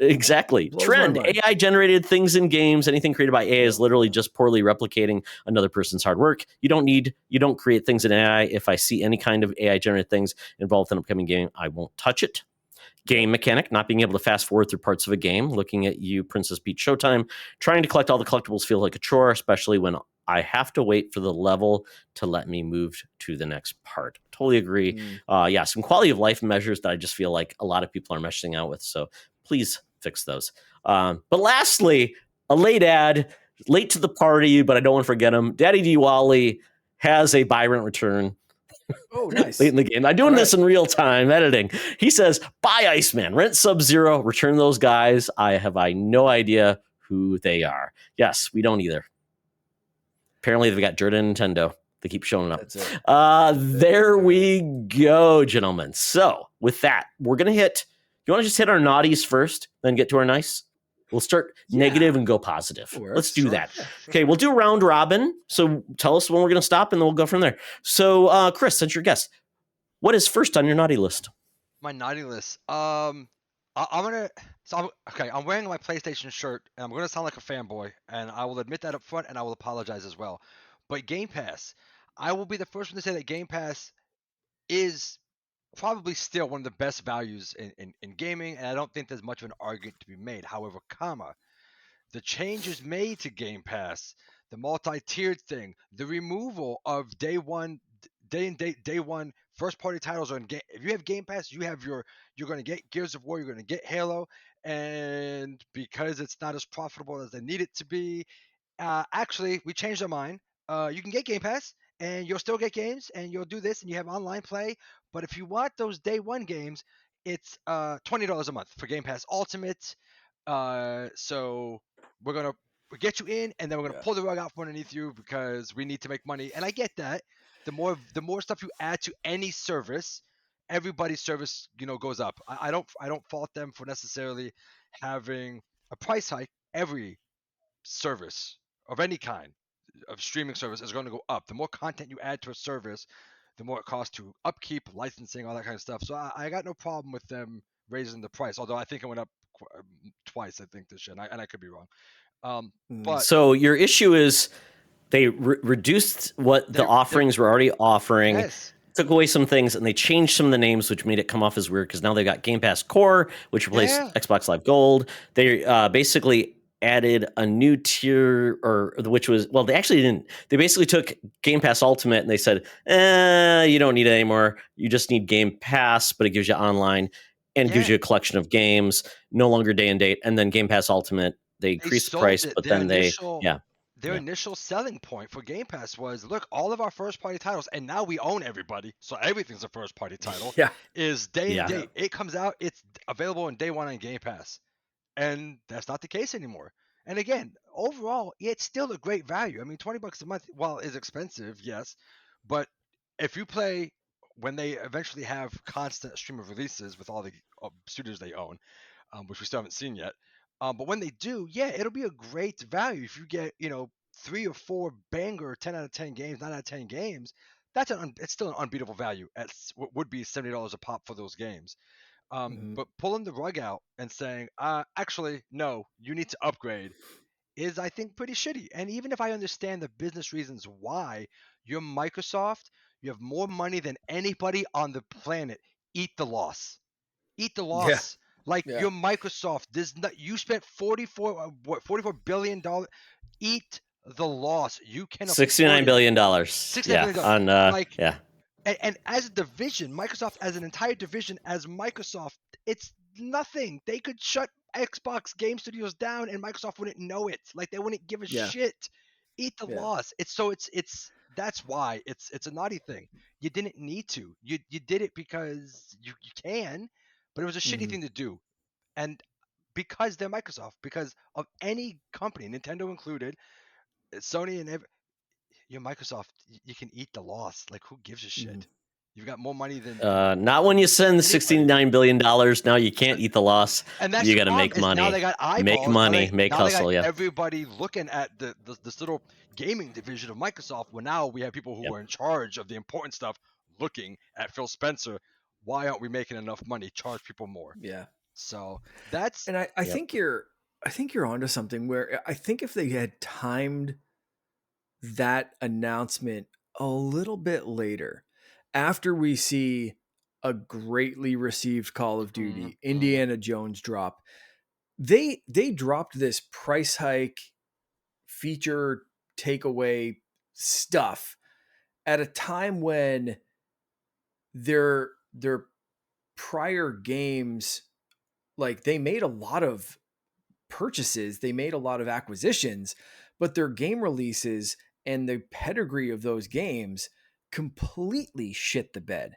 Exactly. Blows Trend. my mind. AI generated things in games. Anything created by AI is literally just poorly replicating another person's hard work. You don't create things in AI. If I see any kind of AI generated things involved in an upcoming game, I won't touch it. Game mechanic, not being able to fast forward through parts of a game. Looking at you, Princess Peach Showtime. Trying to collect all the collectibles feels like a chore, especially when I have to wait for the level to let me move to the next part. Totally agree. Some quality of life measures that I just feel like a lot of people are meshing out with. So please fix those. But lastly, a late to the party, but I don't want to forget him. Daddy Diwali has a buy rent return. Oh, nice. Late in the game. I'm doing this in real time editing. He says, buy Iceman, rent Sub-Zero, return those guys. I have no idea who they are. Yes, we don't either. Apparently they've got dirt in Nintendo. They keep showing up. That's it. There we go, gentlemen. So with that, we're going to hit, you want to just hit our naughties first, then get to our nice? We'll start negative and go positive. Let's do that. Okay, we'll do a round robin. So tell us when we're going to stop, and then we'll go from there. So, Chris, since you're guest, what is first on your naughty list? My naughty list. I'm wearing my PlayStation shirt, and I'm gonna sound like a fanboy, and I will admit that up front, and I will apologize as well. But Game Pass, I will be the first one to say that Game Pass is probably still one of the best values in gaming, and I don't think there's much of an argument to be made. However, the changes made to Game Pass, the multi-tiered thing, the removal of day one first party titles on game. If you have Game Pass, you're going to get Gears of War, you're going to get Halo, and because it's not as profitable as they need it to be, actually we changed our mind. You can get Game Pass and you'll still get games and you'll do this and you have online play. But if you want those day one games, it's $20 a month for Game Pass Ultimate. So we're gonna we get you in, and then we're gonna Yeah. pull the rug out from underneath you because we need to make money. And I get that. The more stuff you add to any service, everybody's service goes up. I don't fault them for necessarily having a price hike. Every service of any kind of streaming service is going to go up. The more content you add to a service, the more it costs to upkeep, licensing, all that kind of stuff. So I got no problem with them raising the price. Although I think it went up twice. I think this year, and I could be wrong. But So your issue is they reduced what the offerings were already offering, yes, took away some things, and they changed some of the names, which made it come off as weird because now they got Game Pass Core, which replaced yeah, Xbox Live Gold. They basically added a new tier, which was, well, they actually didn't. They basically took Game Pass Ultimate and they said, you don't need it anymore. You just need Game Pass, but it gives you online and gives you a collection of games, no longer day and date. And then Game Pass Ultimate, they increased the price, but then their initial selling point for Game Pass was, look, all of our first party titles, and now we own everybody, so everything's a first party title. Is day and date. It comes out, it's available on day one on Game Pass, and that's not the case anymore. And again, overall, it's still a great value. I mean, $20 a month, while is expensive, yes, but if you play when they eventually have constant stream of releases with all the studios they own, which we still haven't seen yet. But when they do, it'll be a great value. If you get, 3 or 4 banger 10 out of 10 games, 9 out of 10 games, it's still an unbeatable value at what would be $70 a pop for those games. But pulling the rug out and saying, actually, no, you need to upgrade is, I think, pretty shitty. And even if I understand the business reasons why, you're Microsoft, you have more money than anybody on the planet. Eat the loss. Eat the loss. Like you're Microsoft. You spent $44 billion. Eat the loss. You can afford $69 billion. And as a division, Microsoft as an entire division, as Microsoft, it's nothing. They could shut Xbox Game Studios down and Microsoft wouldn't know it. Like they wouldn't give a shit. Eat the loss. It's that's why it's a naughty thing. You didn't need to. You did it because you can, but it was a shitty thing to do. And because they're Microsoft, because of any company, Nintendo included, Sony and you're Microsoft, you can eat the loss. Like, who gives a shit? You've got more money than not when you send $69 billion. Now you can't eat the loss. And that's you got to make money. Now they got eyeballs. Make money. Make hustle. They got everybody looking at this little gaming division of Microsoft. Well, now we have people who are in charge of the important stuff looking at Phil Spencer. Why aren't we making enough money? Charge people more. Yeah. So that's and I think you're onto something where I think if they had timed that announcement a little bit later, after we see a greatly received Call of Duty, Indiana Jones drop, they dropped this price hike, feature takeaway stuff at a time when their prior games, like they made a lot of purchases, they made a lot of acquisitions, but their game releases and the pedigree of those games completely shit the bed.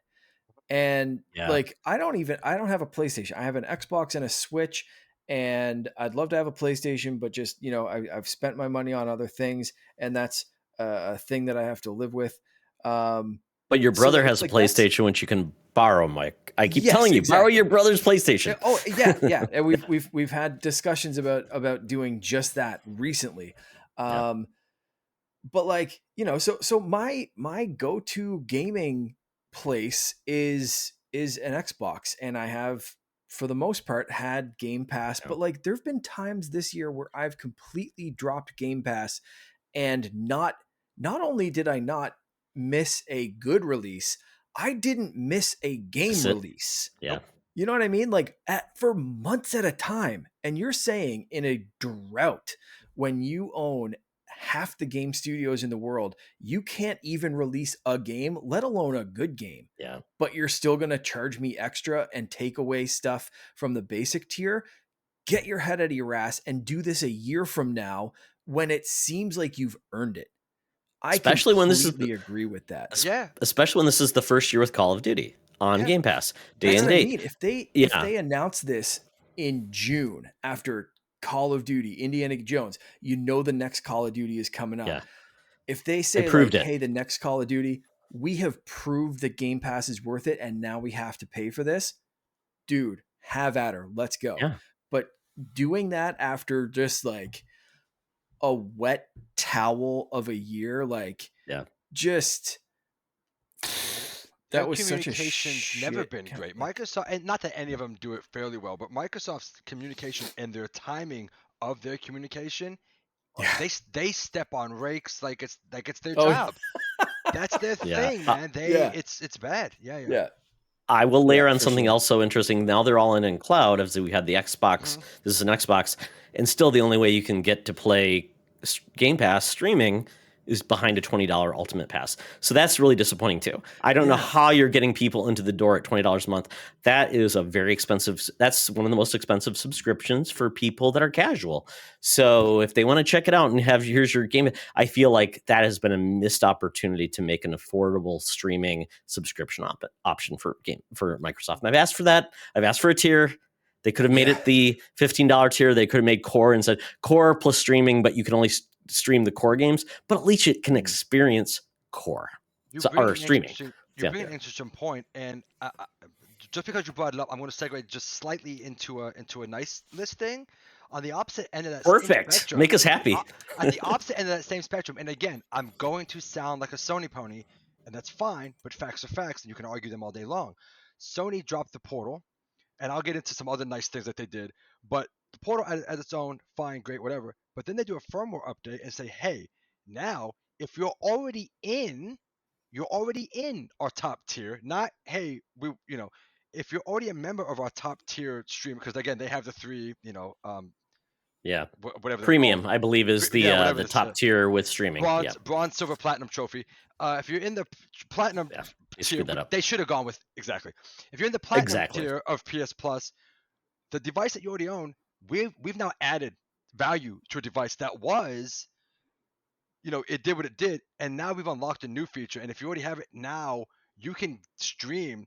And like, I don't have a PlayStation. I have an Xbox and a Switch, and I'd love to have a PlayStation, but just, I've spent my money on other things, and that's a thing that I have to live with. But your brother has a PlayStation, which you can borrow, Mike. I keep telling you, borrow your brother's PlayStation. Oh yeah. And we've had discussions about doing just that recently. But like, so my go-to gaming place is an Xbox, and I have, for the most part, had Game Pass. But like, there've been times this year where I've completely dropped Game Pass, and not only did I not miss a good release, I didn't miss a game release. Yeah. You know what I mean? Like for months at a time. And you're saying in a drought, when you own half the game studios in the world, you can't even release a game, let alone a good game. Yeah. But you're still going to charge me extra and take away stuff from the basic tier. Get your head out of your ass and do this a year from now when it seems like you've earned it. Especially when this is agree with that. Yeah. Especially when this is the first year with Call of Duty on Game Pass, day and date. If they announce this in June after Call of Duty, Indiana Jones, the next Call of Duty is coming out. Yeah. If they They say proved like, it. hey, the next Call of Duty, we have proved that Game Pass is worth it, and now we have to pay for this, dude, have at her. Let's go. Yeah. But doing that after just like a wet towel of a year, like, Yeah. just Their that was such a communication's never shit been kind great. of thing. Microsoft, and not that any of them do it fairly well, but Microsoft's communication and their timing of their communication, Yeah. they step on rakes like it's their Oh, job. That's their Yeah. thing, man. yeah. It's bad. Yeah, yeah. Yeah. I will layer Yeah, on for something sure. else so interesting. Now they're all in cloud. As we had the Xbox, Mhm. this is an Xbox, and still the only way you can get to play Game Pass streaming is behind a $20 Ultimate Pass. So that's really disappointing too. I don't know Yeah. how you're getting people into the door at $20 a month. That is a very expensive. That's one of the most expensive subscriptions for people that are casual. So if they want to check it out and have here's your game, I feel like that has been a missed opportunity to make an affordable streaming subscription option for Microsoft. And I've asked for that. I've asked for a tier. They could have made it the $15 tier. They could have made core and said core plus streaming, but you can only stream the core games. But at least it can experience core. You So bring or an streaming. interesting you Yeah. bring an interesting point, and just because you brought it up, I'm going to segue just slightly into a nice listing on the opposite end of that same Perfect. spectrum. Make us happy. On the opposite end of that same spectrum, and again, I'm going to sound like a Sony pony, and that's fine, but facts are facts, and you can argue them all day long. Sony dropped the Portal, and I'll get into some other nice things that they did, but the Portal as its own, fine, great, whatever. But then they do a firmware update and say, hey, now if you're already in our top tier. Not hey, if you're already a member of our top tier stream, because again they have the three, Yeah. whatever they're Premium, called. I believe, is Yeah, whatever the this top tier with streaming. Yeah. bronze, silver, platinum trophy. If you're in the platinum Yeah. They tier, screwed that up. they should have gone with exactly. If you're in the platinum Exactly. tier of PS Plus, the device that you already own, we've now added value to a device that was, it did what it did, and now we've unlocked a new feature. And if you already have it now, you can stream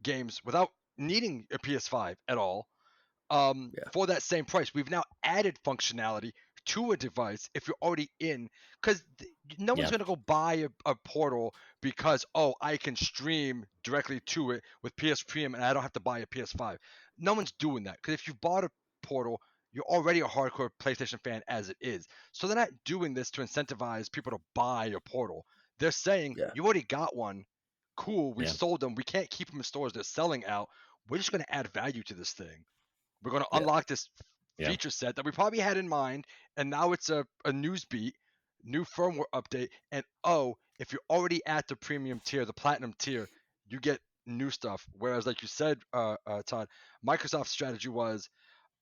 games without needing a PS5 at all, Yeah. for that same price. We've now added functionality to a device if you're already in, because no one's Yeah. going to go buy a Portal because, oh, I can stream directly to it with PS Premium and I don't have to buy a PS5. No one's doing that, because if you've bought a Portal, you're already a hardcore PlayStation fan as it is. So they're not doing this to incentivize people to buy a Portal. They're saying, Yeah. you already got one. Cool, we Yeah. sold them. We can't keep them in stores. They're selling out. We're just going to add value to this thing. We're going to Yeah. unlock this Yeah. feature set that we probably had in mind, and now it's a news beat, new firmware update, and if you're already at the premium tier, the platinum tier, you get new stuff. Whereas, like you said, Todd, Microsoft's strategy was,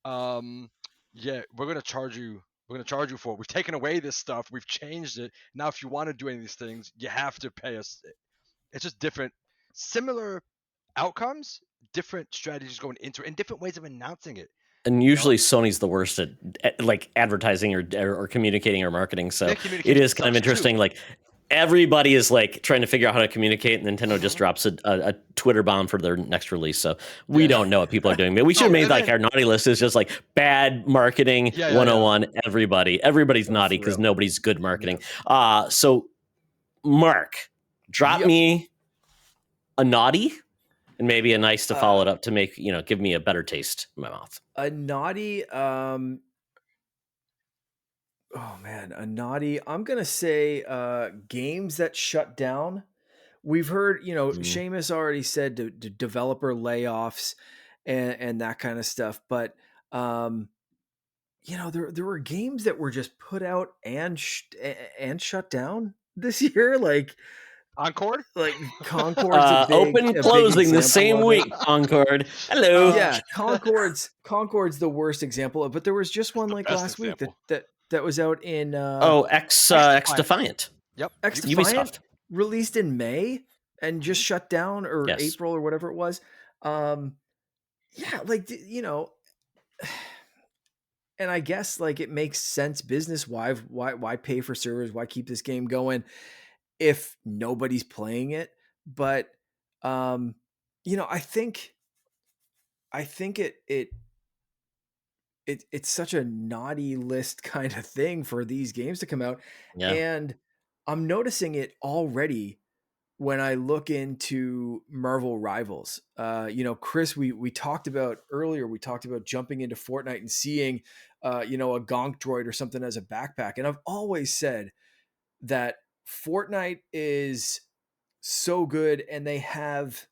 yeah, we're going to charge you. We're going to charge you for it. We've taken away this stuff. We've changed it. Now, if you want to do any of these things, you have to pay us. It's just different, similar outcomes, different strategies going into it, and different ways of announcing it. And usually Sony's the worst at like advertising or communicating or marketing. So it is kind of interesting. Too. Like everybody is like trying to figure out how to communicate, and Nintendo just drops a Twitter bomb for their next release. So we don't know what people are doing. But we should have made like our naughty list is just like bad marketing 101. Everybody's naughty because nobody's good marketing. So Mark, drop me a naughty and maybe a nice to follow it up to make, give me a better taste in my mouth. A naughty, a naughty. I'm gonna say games that shut down. We've heard, Seamus already said to developer layoffs and that kind of stuff, but there were games that were just put out and shut down this year, like Concord. Concord's a big open closing the same week. Concord, hello. Yeah, Concord's the worst example of, but there was just one like last week that was out in X Defiant. Yep, X Defiant released in May and just shut down, or April or whatever it was. And I guess like it makes sense business. Why pay for servers? Why keep this game going if nobody's playing it? But I think it it's such a naughty list kind of thing for these games to come out. Yeah. And I'm noticing it already when I look into Marvel Rivals. Chris, we talked about earlier, we talked about jumping into Fortnite and seeing, a gonk droid or something as a backpack. And I've always said that Fortnite is so good and they have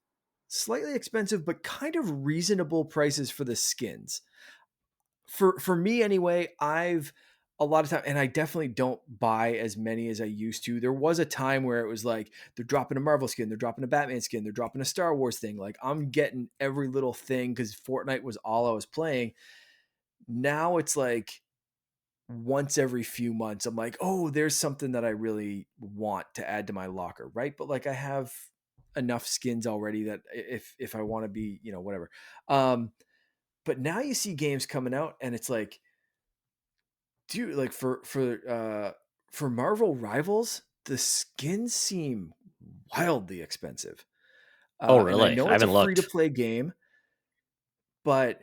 slightly expensive, but kind of reasonable prices for the skins. For me anyway, I've a lot of time, and I definitely don't buy as many as I used to. There was a time where it was like they're dropping a Marvel skin, they're dropping a Batman skin, they're dropping a Star Wars thing. Like I'm getting every little thing because Fortnite was all I was playing. Now it's like once every few months, I'm like, oh, there's something that I really want to add to my locker, right? But like I have enough skins already that if I want to be, whatever. But now you see games coming out and it's like, dude, like for Marvel Rivals, the skins seem wildly expensive. Oh, And I really? know I it's a haven't free to looked. play game, but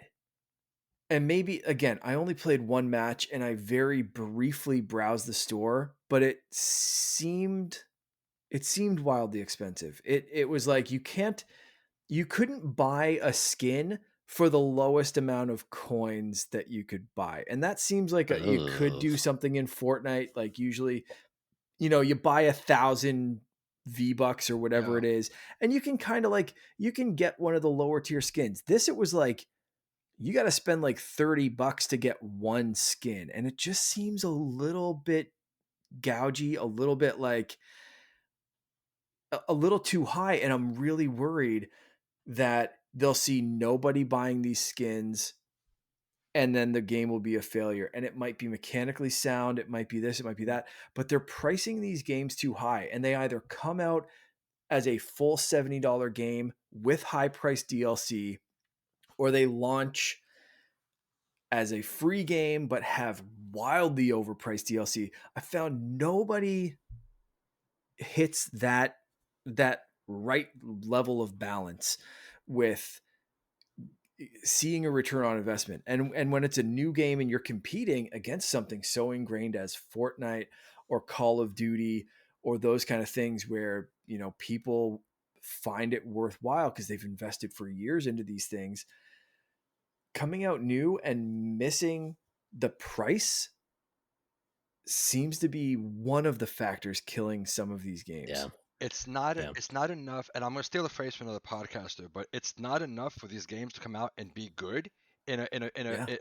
and maybe again, I only played one match and I very briefly browsed the store, but it seemed wildly expensive. It was like you couldn't buy a skin for the lowest amount of coins that you could buy. And that seems like you could Ugh. do something in Fortnite. Like usually, you buy 1,000 V-Bucks or whatever Yeah. it is, and you can kind of like, you can get one of the lower tier skins. This, it was like, you got to spend like $30 to get one skin. And it just seems a little bit gougy, a little bit like a little too high. And I'm really worried that they'll see nobody buying these skins and then the game will be a failure. And it might be mechanically sound, it might be this, it might be that, but they're pricing these games too high. And they either come out as a full $70 game with high priced DLC, or they launch as a free game but have wildly overpriced DLC. I found nobody hits that right level of balance with seeing a return on investment. And when it's a new game and you're competing against something so ingrained as Fortnite or Call of Duty or those kind of things where, people find it worthwhile because they've invested for years into these things, coming out new and missing the price seems to be one of the factors killing some of these games. Yeah. Yeah. It's not enough, and I'm gonna steal a phrase from another podcaster, but it's not enough for these games to come out and be good Yeah.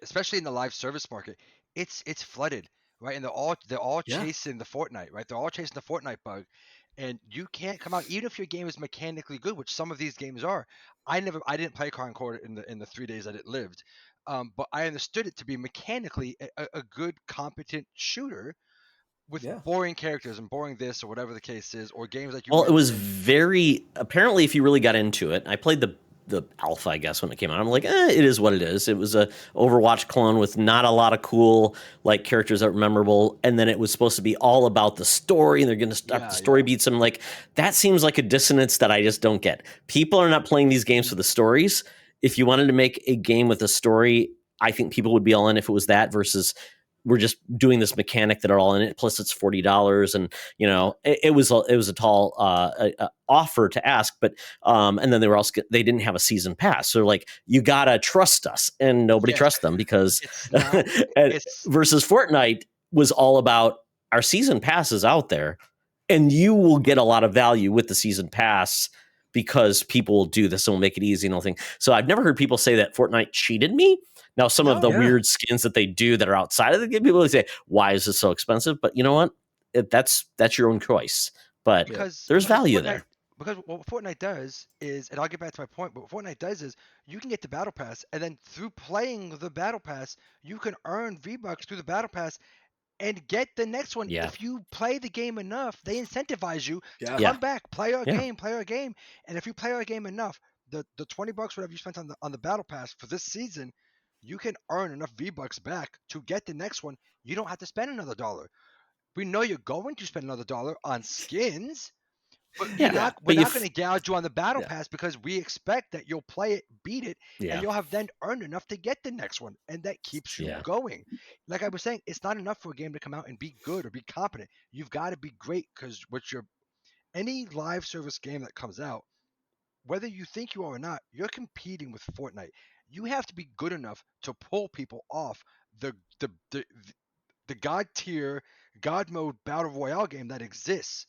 especially in the live service market. It's flooded, right? And they're all Yeah. chasing the Fortnite, right? They're all chasing the Fortnite bug. And you can't come out even if your game is mechanically good, which some of these games are. I didn't play Concord in the 3 days that it lived. But I understood it to be mechanically a good, competent shooter with Yeah. boring characters and boring this or whatever the case is, or games that you Well, it win was in. very apparently if you really got into it. I played the alpha, I guess, when it came out. I'm like, it is what it is. It was a Overwatch clone with not a lot of cool like characters that were memorable, and then it was supposed to be all about the story, and they're going to stop the Yeah, story yeah. beats. I'm like, that seems like a dissonance that I just don't get. People are not playing these games for the stories. If you wanted to make a game with a story, I think people would be all in if it was that versus we're just doing this mechanic that are all in it. Plus, it's $40, and it was a tall offer to ask. But and then they didn't have a season pass, so like you gotta trust us, and nobody Yeah, trusts them because it's not. It's versus Fortnite was all about our season pass is out there, and you will get a lot of value with the season pass because people will do this and will make it easy and all thing. So I've never heard people say that Fortnite cheated me. Now, some of the no, Yeah. weird skins that they do that are outside of the game, people will say, "Why is this so expensive?" But you know what? That's your own choice. But Yeah. there's because value Fortnite there. because what Fortnite does is, and I'll get back to my point, but what Fortnite does is you can get the battle pass, and then through playing the battle pass, you can earn V-Bucks through the battle pass and get the next one. Yeah, If you play the game enough, they incentivize you to Yeah. yeah, come back, play our yeah. game, play our game. And if you play our game enough, the $20 whatever you spent on the battle pass for this season, you can earn enough V-Bucks back to get the next one. You don't have to spend another dollar. We know you're going to spend another dollar on skins, But Yeah, we're but you not going to gouge you on the battle Yeah. pass because we expect that you'll play it, beat it, and you'll have then earned enough to get the next one, and that keeps you Yeah. going. Like I was saying, it's not enough for a game to come out and be good or be competent. You've got to be great because any live service game that comes out, whether you think you are or not, you're competing with Fortnite. You have to be good enough to pull people off the the the, the god tier, god mode battle royale game that exists.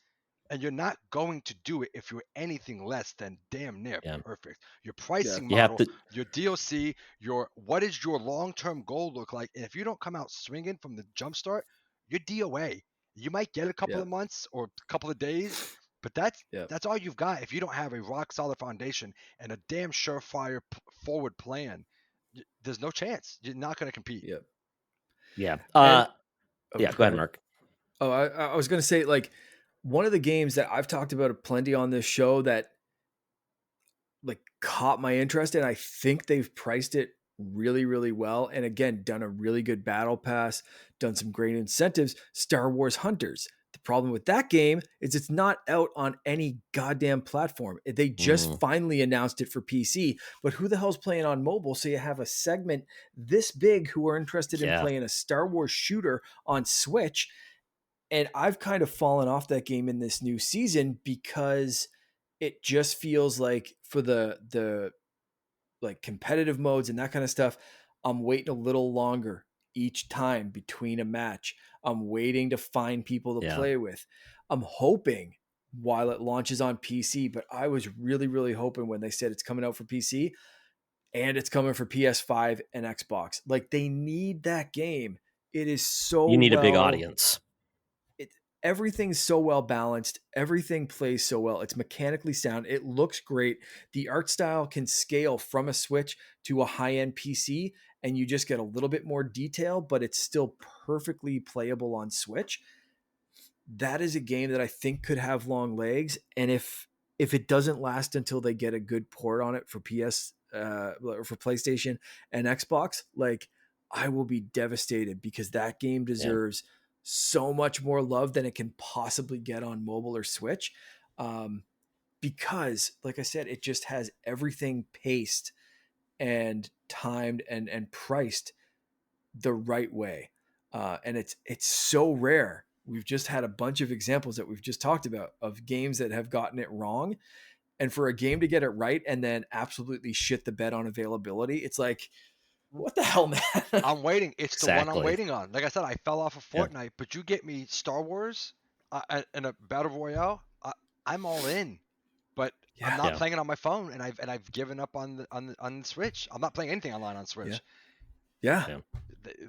And you're not going to do it if you're anything less than damn near Yeah. perfect. Your Yeah. pricing You have model, to. your DLC, your what is your long-term goal look like? And if you don't come out swinging from the jump start, you're DOA. You might get a couple Yeah. of months or a couple of days, but Yeah. that's all you've got if you don't have a rock solid foundation and a damn surefire forward plan. There's no chance. You're not going to compete. Yeah. Yeah. And Yeah. Go ahead, Mark. Oh, I was going to say, like, one of the games that I've talked about plenty on this show that like caught my interest, and I think they've priced it really, really well. And again, done a really good battle pass, done some great incentives. Star Wars Hunters. The problem with that game is it's not out on any goddamn platform. They just finally announced it for PC, but who the hell's playing on mobile? So you have a segment this big who are interested in playing a Star Wars shooter on Switch. And I've kind of fallen off that game in this new season because it just feels like for the like competitive modes and that kind of stuff, I'm waiting a little longer each time between a match. I'm waiting to find people to play with. I'm hoping while it launches on PC, but I was really, really hoping when they said it's coming out for PC and it's coming for PS5 and Xbox. Like, they need that game. It is so You need a big audience. Everything's so well balanced. Everything plays so well. It's mechanically sound. It looks great. The art style can scale from a Switch to a high-end PC, and you just get a little bit more detail, but it's still perfectly playable on Switch. That is a game that I think could have long legs. And if it doesn't last until they get a good port on it for for PlayStation and Xbox, like, I will be devastated because that game deserves so much more love than it can possibly get on mobile or Switch. Because, like I said, it just has everything paced and timed and priced the right way. And it's so rare. We've just had a bunch of examples that we've just talked about of games that have gotten it wrong. And for a game to get it right and then absolutely shit the bed on availability, it's like, what the hell, man? I'm waiting. It's the one I'm Exactly. waiting on. Like I said, I fell off of Yeah. Fortnite, but you get me Star Wars and a battle royale. I'm all in. But I'm not playing it on my phone, and I've given up on the Switch. I'm not playing anything online on Switch. Yeah.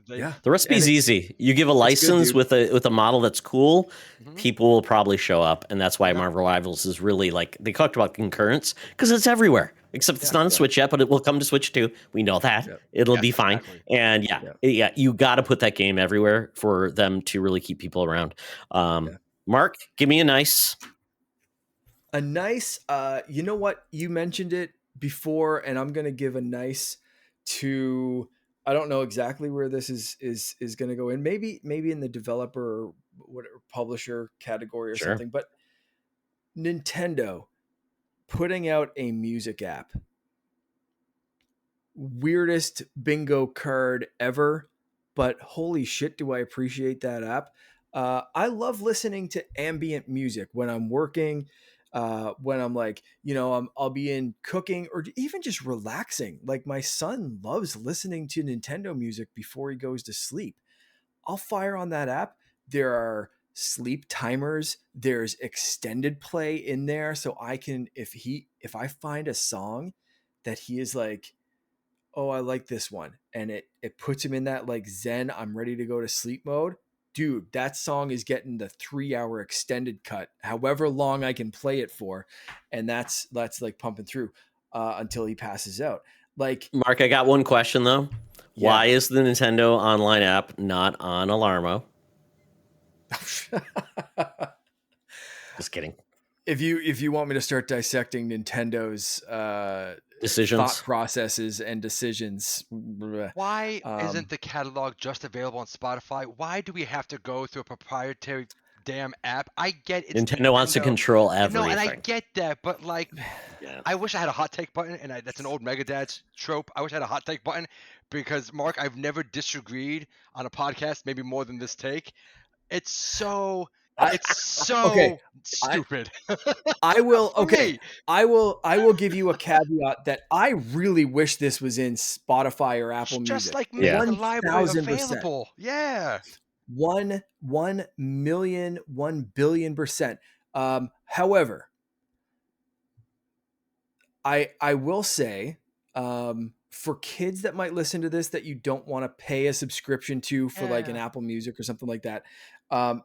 They The recipe's easy. You give a license with a model that's cool, people will probably show up, and that's why Marvel Rivals is really, like, they talked about concurrence because it's everywhere. Except it's not on Switch yet, but it will come to Switch too. We know that. It'll be fine. Exactly. And you got to put that game everywhere for them to really keep people around. Mark, give me a nice. You know what? You mentioned it before, and I'm going to give a nice to, I don't know exactly where this is going to go in. Maybe in the developer or whatever publisher category or something, but Nintendo putting out a music app. Weirdest bingo card ever, but holy shit, do I appreciate that app. I love listening to ambient music when I'm working, when I'm like, I'll be in cooking or even just relaxing. Like, my son loves listening to Nintendo music before he goes to sleep. I'll fire on that app. There are sleep timers. There's extended play in there. So I can, if I find a song that he is like, oh, I like this one, and it puts him in that like Zen, I'm ready to go to sleep mode. Dude, that song is getting the 3-hour extended cut, however long I can play it for. And that's like pumping through until he passes out. Like, Mark, I got one question though. Why is the Nintendo online app not on Alarmo? Just kidding. If you want me to start dissecting Nintendo's decisions, thought processes and decisions, why isn't the catalog just available on Spotify? Why do we have to go through a proprietary damn app. I get it's Nintendo wants to control everything. No, and I get that, but like, Yeah. I wish I had a hot take button, and that's an old Megadad's trope. I wish I had a hot take button because, Mark, I've never disagreed on a podcast, maybe more than this take. It's so Okay. stupid. I will. For Okay. me. I will give you a caveat that I really wish this was in Spotify or Apple Just Music. like make the library 1000%. available. Yeah. 1 billion percent. However, I will say, for kids that might listen to this that you don't want to pay a subscription to for like an Apple Music or something like that,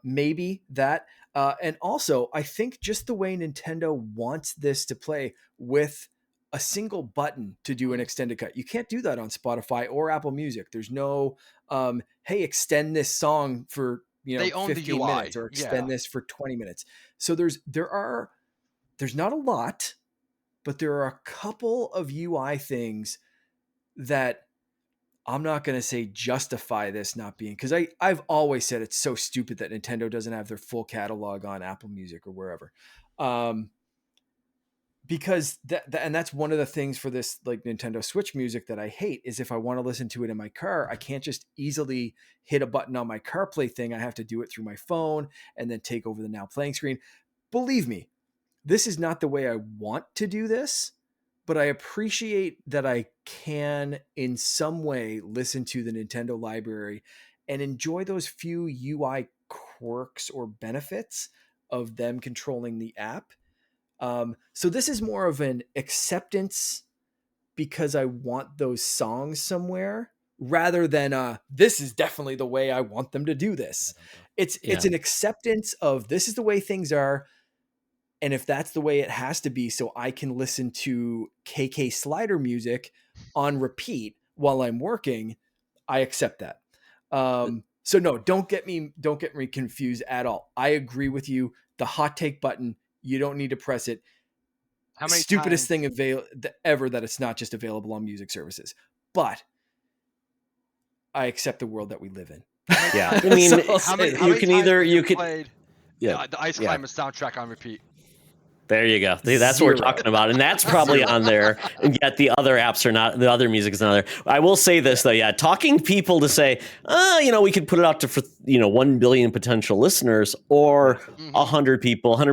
maybe that. And also, I think just the way Nintendo wants this to play with a single button to do an extended cut, you can't do that on Spotify or Apple Music. There's no, hey, extend this song for They own the 15 UI. minutes or extend this for 20 minutes. So there's not a lot, but there are a couple of UI things that I'm not going to say justify this not being, because I've always said it's so stupid that Nintendo doesn't have their full catalog on Apple Music or wherever. Because and that's one of the things for this like Nintendo Switch music that I hate is if I want to listen to it in my car, I can't just easily hit a button on my CarPlay thing. I have to do it through my phone and then take over the Now Playing screen. Believe me, this is not the way I want to do this, but I appreciate that I can in some way listen to the Nintendo library and enjoy those few UI quirks or benefits of them controlling the app. So this is more of an acceptance because I want those songs somewhere rather than this is definitely the way I want them to do this. It's an acceptance of this is the way things are. And if that's the way it has to be, so I can listen to KK Slider music on repeat while I'm working, I accept that. So no, don't get me confused at all. I agree with you. The hot take button, you don't need to press it. How many Stupidest thing ever that it's not just available on music services. But I accept the world that we live in. Yeah, I mean, you could played the Ice Climber soundtrack on repeat. There you go. That's what we're talking about. And that's probably on there. And yet the other apps are not, the other music is not there. I will say this though. Yeah. Talking people to say, we could put it out to, for 1 billion potential listeners or 100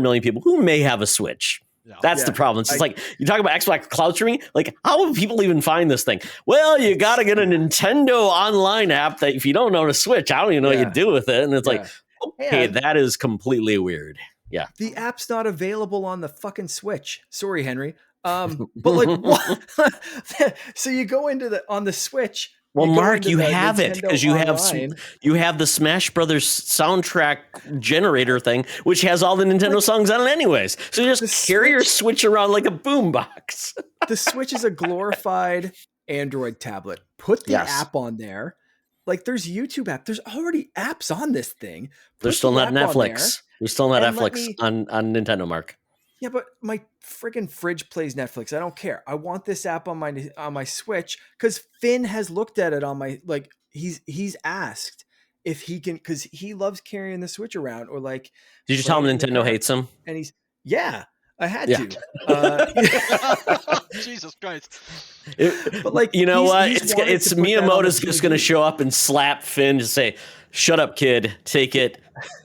million people who may have a Switch. Yeah. That's the problem. It's just like you talk about Xbox cloud streaming. Like, how will people even find this thing? Well, you got to get a Nintendo online app that if you don't own a Switch, I don't even know what you do with it. And it's like, okay, that is completely weird. Yeah. The app's not available on the fucking Switch. Sorry, Henry. But like, what? So you go on the Switch. Well, Mark, you have it because you have the Smash Brothers soundtrack generator thing, which has all the Nintendo songs on it anyways. So you just carry your Switch around like a boombox. The Switch is a glorified Android tablet. Put the app on there. Like there's YouTube app. There's already apps on this thing. There's still not Netflix. There's still not Netflix on Nintendo, Mark. Yeah, but my friggin' fridge plays Netflix. I don't care. I want this app on my Switch because Finn has looked at it on my he's asked if he can because he loves carrying the Switch around or like. Did you tell him Nintendo hates him? And I had to. Jesus Christ. But like, what? It's Miyamoto's just going to show up and slap Finn to say, "Shut up, kid. Take it.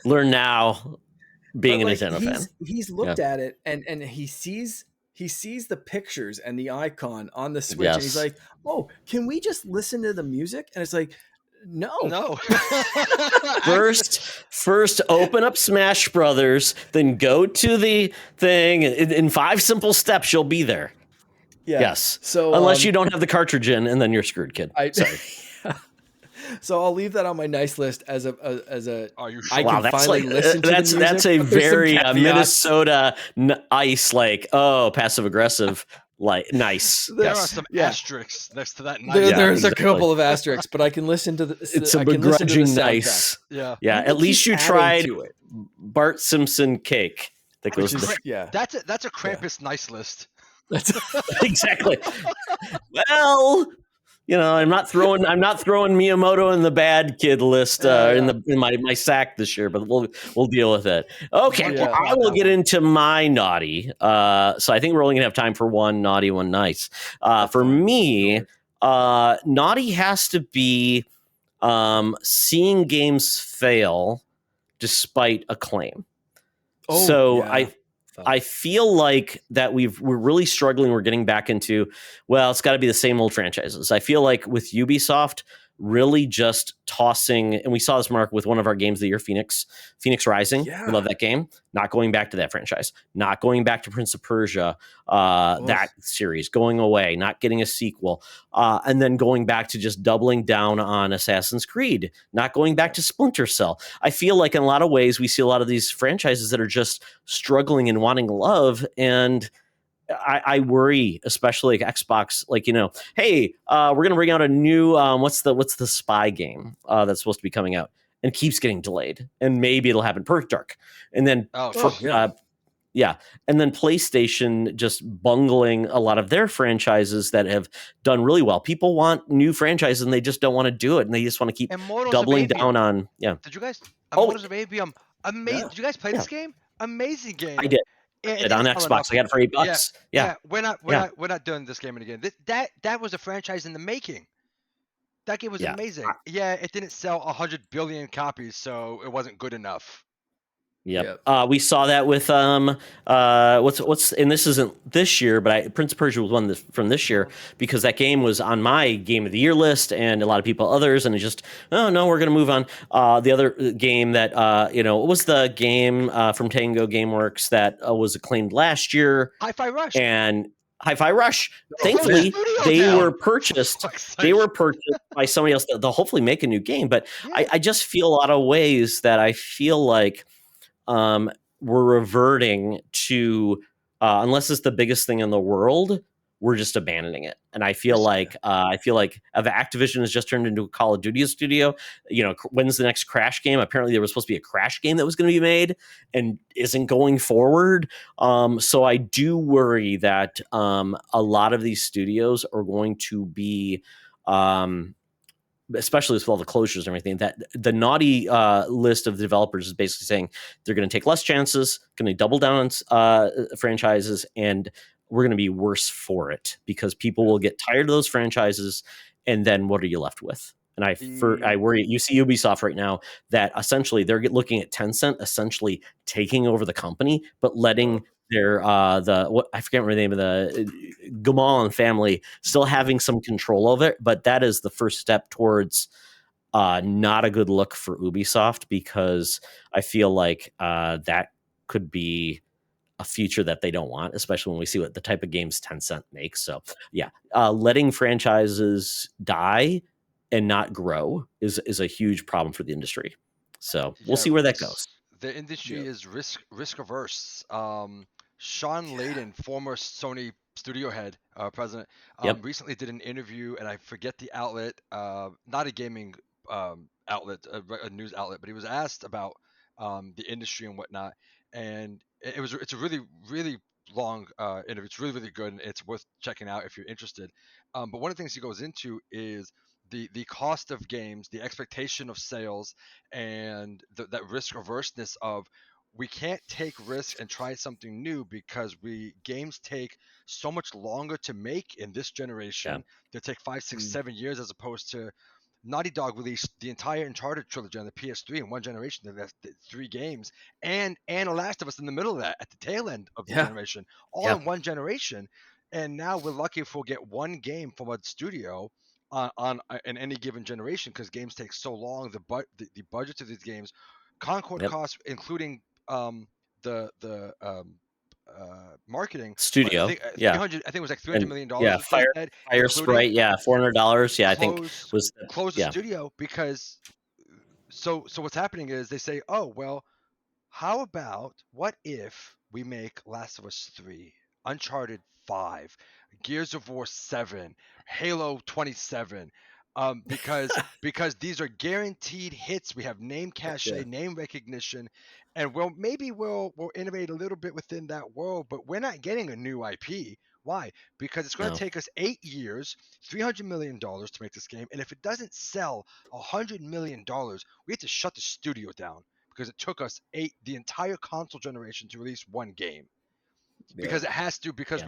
Learn now." Being a Nintendo fan, he's looked at it and he sees the pictures and the icon on the Switch, and he's like, "Oh, can we just listen to the music?" And it's like, no. First, open up Smash Brothers, then go to the thing. In 5 simple steps, you'll be there. Yeah. Yes. So unless you don't have the cartridge in, and then you're screwed, kid. Sorry. So I'll leave that on my nice list as a. Are you sure? I can finally listen to the music. That's a very Minnesota ice passive aggressive. Like nice. There are some asterisks next to that. There's a couple of asterisks, but I can listen to the. It's a begrudging nice. Yeah. At least you tried Bart Simpson cake. That's a Krampus nice list. Exactly. Well, I'm not throwing Miyamoto in the bad kid list Yeah. in my sack this year, but we'll deal with it. Okay, We'll well, keep I on will that get one. into my naughty. So I think we're only gonna have time for one naughty, one nice. That's For fine. me, Go naughty has to be seeing games fail despite acclaim. Oh, So yeah. I feel like that we're really struggling. We're getting back into, well, it's got to be the same old franchises. I feel like with Ubisoft really just tossing, and we saw this, Mark, with one of our games of the year, Phoenix Rising. We Yeah. love that game. Not going back to that franchise. Not going back to Prince of Persia, that series, going away, not getting a sequel, and then going back to just doubling down on Assassin's Creed, not going back to Splinter Cell. I feel like in a lot of ways we see a lot of these franchises that are just struggling and wanting love, and I worry, especially like Xbox, like, hey, we're gonna bring out a new what's the spy game that's supposed to be coming out, and keeps getting delayed, and maybe it'll happen. Perfect Dark, and then Oh, yeah, and then PlayStation just bungling a lot of their franchises that have done really well. People want new franchises and they just don't want to do it, and they just want to keep Immortals of doubling down Avium. on Did you guys? Oh, Immortals of Avium. yeah, Amazing. Did you guys play yeah, this game? Amazing I game. did. It On didn't sell Xbox. enough. I got it for $8. Yeah, Yeah, yeah. We're not. We're yeah, not. We're not doing this game again. That was a franchise in the making. That game was yeah. amazing. Yeah, it didn't sell 100 billion copies, so it wasn't good enough. Yep. We saw that with what's and this isn't this year, but Prince of Persia was one from this year, because that game was on my game of the year list and a lot of people others, and it just, oh no, we're gonna move on. The other game that what was the game from Tango Gameworks that was acclaimed last year? Hi-Fi Rush. And Hi-Fi Rush. They closed the Thankfully, studio they down. were purchased. They were purchased by somebody else. They'll hopefully make a new game, but Yeah. I just feel a lot of ways that I feel like we're reverting to, unless it's the biggest thing in the world, we're just abandoning it. And I feel like if Activision has just turned into a Call of Duty studio, when's the next Crash game? Apparently there was supposed to be a Crash game that was going to be made and isn't going forward. So I do worry that a lot of these studios are going to be especially with all the closures and everything, that the naughty list of developers is basically saying they're going to take less chances, going to double down on franchises, and we're going to be worse for it because people will get tired of those franchises, and then what are you left with? And I worry. You see Ubisoft right now that essentially they're looking at Tencent essentially taking over the company, but letting their I forget the name of the Gamal family still having some control of it, but that is the first step towards not a good look for Ubisoft, because I feel like that could be a future that they don't want, especially when we see what the type of games Tencent makes. So yeah, letting franchises die and not grow is a huge problem for the industry. So we'll see where that goes. The industry is risk averse. Sean Layden, former Sony studio head, president, recently did an interview, and I forget the outlet, not a gaming outlet, a news outlet, but he was asked about the industry and whatnot, and it's a really long interview. It's really good, and it's worth checking out if you're interested. But one of the things he goes into is the cost of games, the expectation of sales, and that risk averseness of, we can't take risks and try something new because games take so much longer to make in this generation. They take 5, 6, 7 years, as opposed to Naughty Dog released the entire Uncharted trilogy on the PS3 in one generation. That's 3 games, and The Last of Us in the middle of that, at the tail end of the generation, all in one generation. And now we're lucky if we'll get one game from a studio on in any given generation, because games take so long. The budgets of these games, Concord costs, including the marketing, Studio, I think 300. I think it was like $300 million. Yeah, Fire Sprite, yeah, $400. Yeah, I think was close the studio, because so what's happening is they say, oh well, what if we make Last of Us 3, Uncharted 5, Gears of War 7, Halo 27, because these are guaranteed hits. We have name cachet, name recognition, and we'll innovate a little bit within that world, but we're not getting a new IP. Why? Because it's going to No. take us 8 years, $300 million to make this game. And if it doesn't sell $100 million, we have to shut the studio down because it took us the entire console generation to release one game. Because it has to, because Yeah.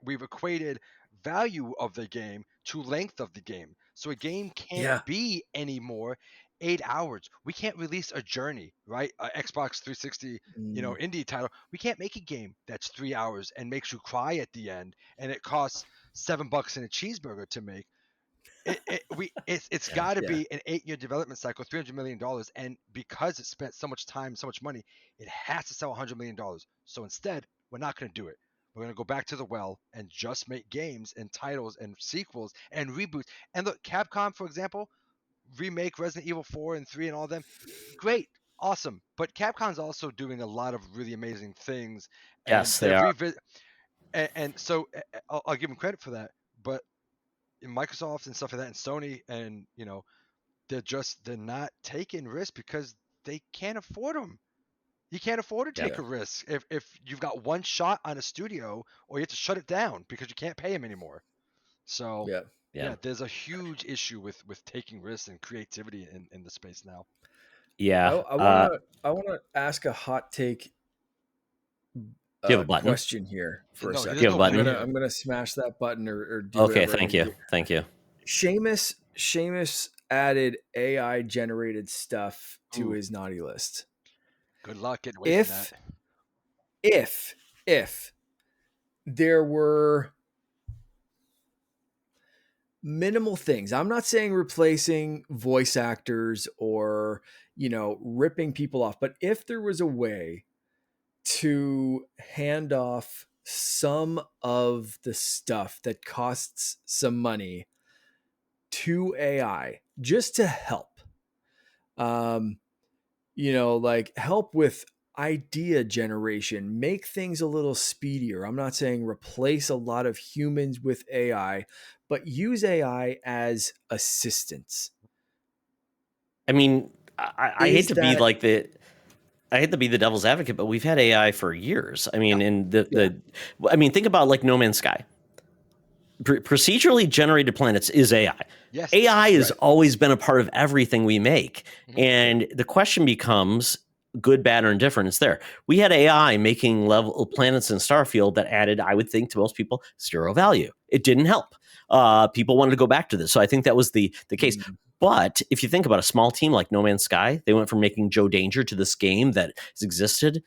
we've equated value of the game to length of the game. So a game can't Yeah. be anymore 8 hours. We can't release a Journey, right? Xbox 360, Mm. indie title. We can't make a game that's 3 hours and makes you cry at the end, and it costs $7 in a cheeseburger to make. It's Yeah. got to Yeah. be an 8-year development cycle, $300 million, and because it spent so much time, so much money, it has to sell $100 million. So instead, we're not going to do it. We're going to go back to the well and just make games and titles and sequels and reboots. And look, Capcom, for example, remake Resident Evil 4 and 3 and all of them. Great, awesome. But Capcom's also doing a lot of really amazing things, and Yes, they they're are. and so I'll give them credit for that. But in Microsoft and stuff like that, and Sony, and they're not taking risks because they can't afford them. You can't afford to Yeah. take a risk if you've got one shot on a studio, or you have to shut it down because you can't pay them anymore. So Yeah. Yeah. yeah, there's a huge issue with taking risks and creativity in the space now. Yeah. I wanna ask a hot take Do you have a button? question here for a No, Do you second. have a there's no button button? here. I'm gonna smash that button or do Okay. whatever I Thank need to you. do. Thank you. Seamus added AI generated stuff to Ooh, his naughty list. good luck getting away from that. If if there were minimal things, I'm not saying replacing voice actors or ripping people off, but if there was a way to hand off some of the stuff that costs some money to AI just to help, like help with idea generation, make things a little speedier. I'm not saying replace a lot of humans with AI, but use AI as assistants. I mean, I hate Is to be that, like I hate to be the devil's advocate, but we've had AI for years. I mean, Yeah. and yeah, I mean, think about like No Man's Sky. Procedurally generated planets is AI. Yes. AI has right? always been a part of everything we make. Mhm. Yeah. And the question becomes good, bad, or indifferent. It's there. We had AI making level planets in Starfield that added, I would think, to most people, zero value. It didn't help. People wanted to go back to this. So I think that was the case. Mm, But if you think about a small team like No Man's Sky, they went from making Joe Danger to this game that has existed.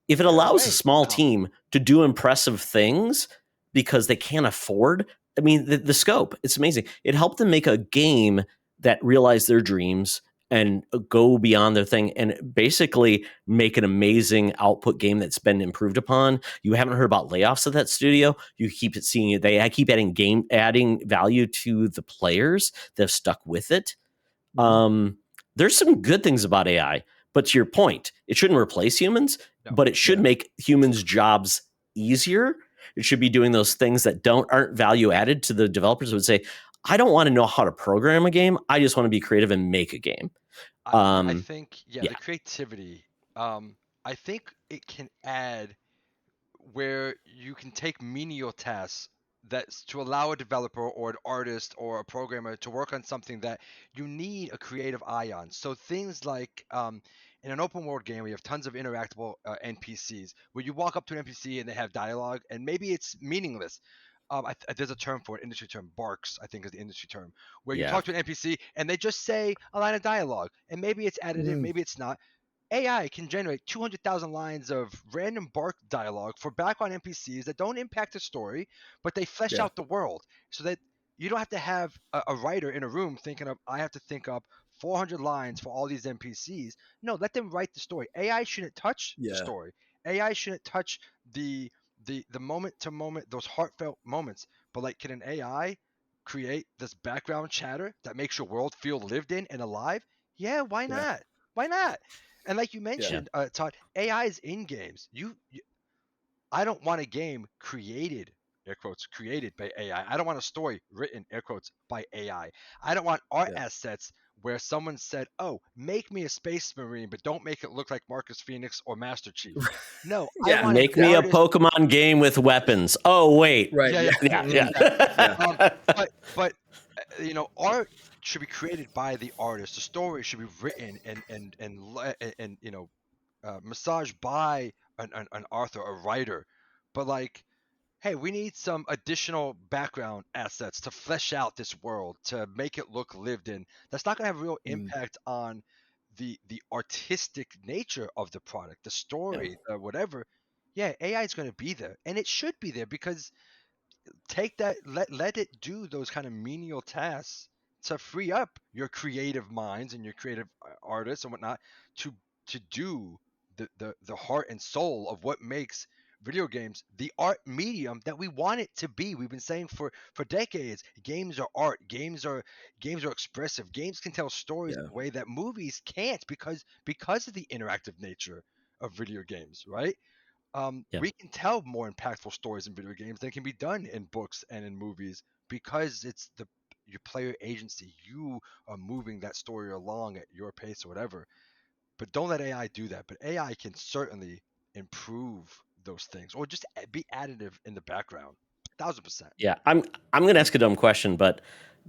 If it They're allows a away small now. team to do impressive things because they can't afford, I mean, the scope, it's amazing. It helped them make a game that realized their dreams and go beyond their thing and basically make an amazing output game that's been improved upon. You haven't heard about layoffs at that studio. You keep seeing it. They keep adding value to the players that have stuck with it. mhm. There's some good things about AI, but to your point, it shouldn't replace humans, No. but it should Yeah. make humans' jobs easier. It should be doing those things that aren't value added to the developers who would say, I don't want to know how to program a game. I just want to be creative and make a game. I Um, think, yeah, yeah, the creativity. I think it can add where you can take menial tasks that's to allow a developer or an artist or a programmer to work on something that you need a creative eye on. So things like in an open world game, we have tons of interactable NPCs where you walk up to an NPC and they have dialogue, and maybe it's meaningless. There's a term for it, industry term, barks, I think is the industry term, where you yeah, talk to an NPC and they just say a line of dialogue, and maybe it's additive, Mm, maybe it's not. AI can generate 200,000 lines of random bark dialogue for background NPCs that don't impact the story, but they flesh yeah. out the world so that you don't have to have a writer in a room thinking up, I have to think up 400 lines for all these NPCs. No, let them write the story. AI shouldn't touch the Yeah. story. AI shouldn't touch the the moment to moment, those heartfelt moments. But like, can an AI create this background chatter that makes your world feel lived in and alive? Yeah, why Yeah. not? Why not? And like you Yeah. yeah, mentioned, Todd, AI is in games. I don't want a game created, air quotes, created by AI. I don't want a story written, air quotes, by AI. I don't want art Yeah. assets where someone said, "Oh, make me a Space Marine, but don't make it look like Marcus Phoenix or Master Chief." No, I Yeah. want an Make me a artist. Pokemon game with weapons. Oh wait, Right. Yeah, Yeah. yeah, yeah, Mm, yeah. yeah. but art should be created by the artist. The story should be written and massaged by an author, a writer. But like, hey, we need some additional background assets to flesh out this world, to make it look lived in. That's not going to have real Mm, impact on the artistic nature of the product, the Yeah. story, whatever. Yeah, AI is going to be there, and it should be there because take that, let it do those kind of menial tasks to free up your creative minds and your creative artists and whatnot to do the heart and soul of what makes video games the art medium that we want it to be. We've been saying for decades, games are art, games are expressive, games can tell stories yeah. in a way that movies can't because of the interactive nature of video games, right? Yeah. We can tell more impactful stories in video games than can be done in books and in movies because it's the your player agency. You are moving that story along at your pace or whatever. But don't let AI do that. But AI can certainly improve those things or just be additive in the background. 1000%. Yeah, I'm going to ask a dumb question, but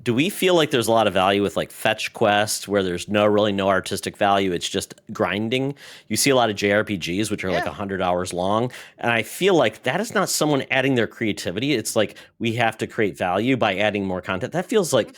do we feel like there's a lot of value with like fetch quests where there's no artistic value? It's just grinding. You see a lot of JRPGs which are like Yeah. 100 hours long, and I feel like that is not someone adding their creativity. It's like we have to create value by adding more content. That feels Mhm. like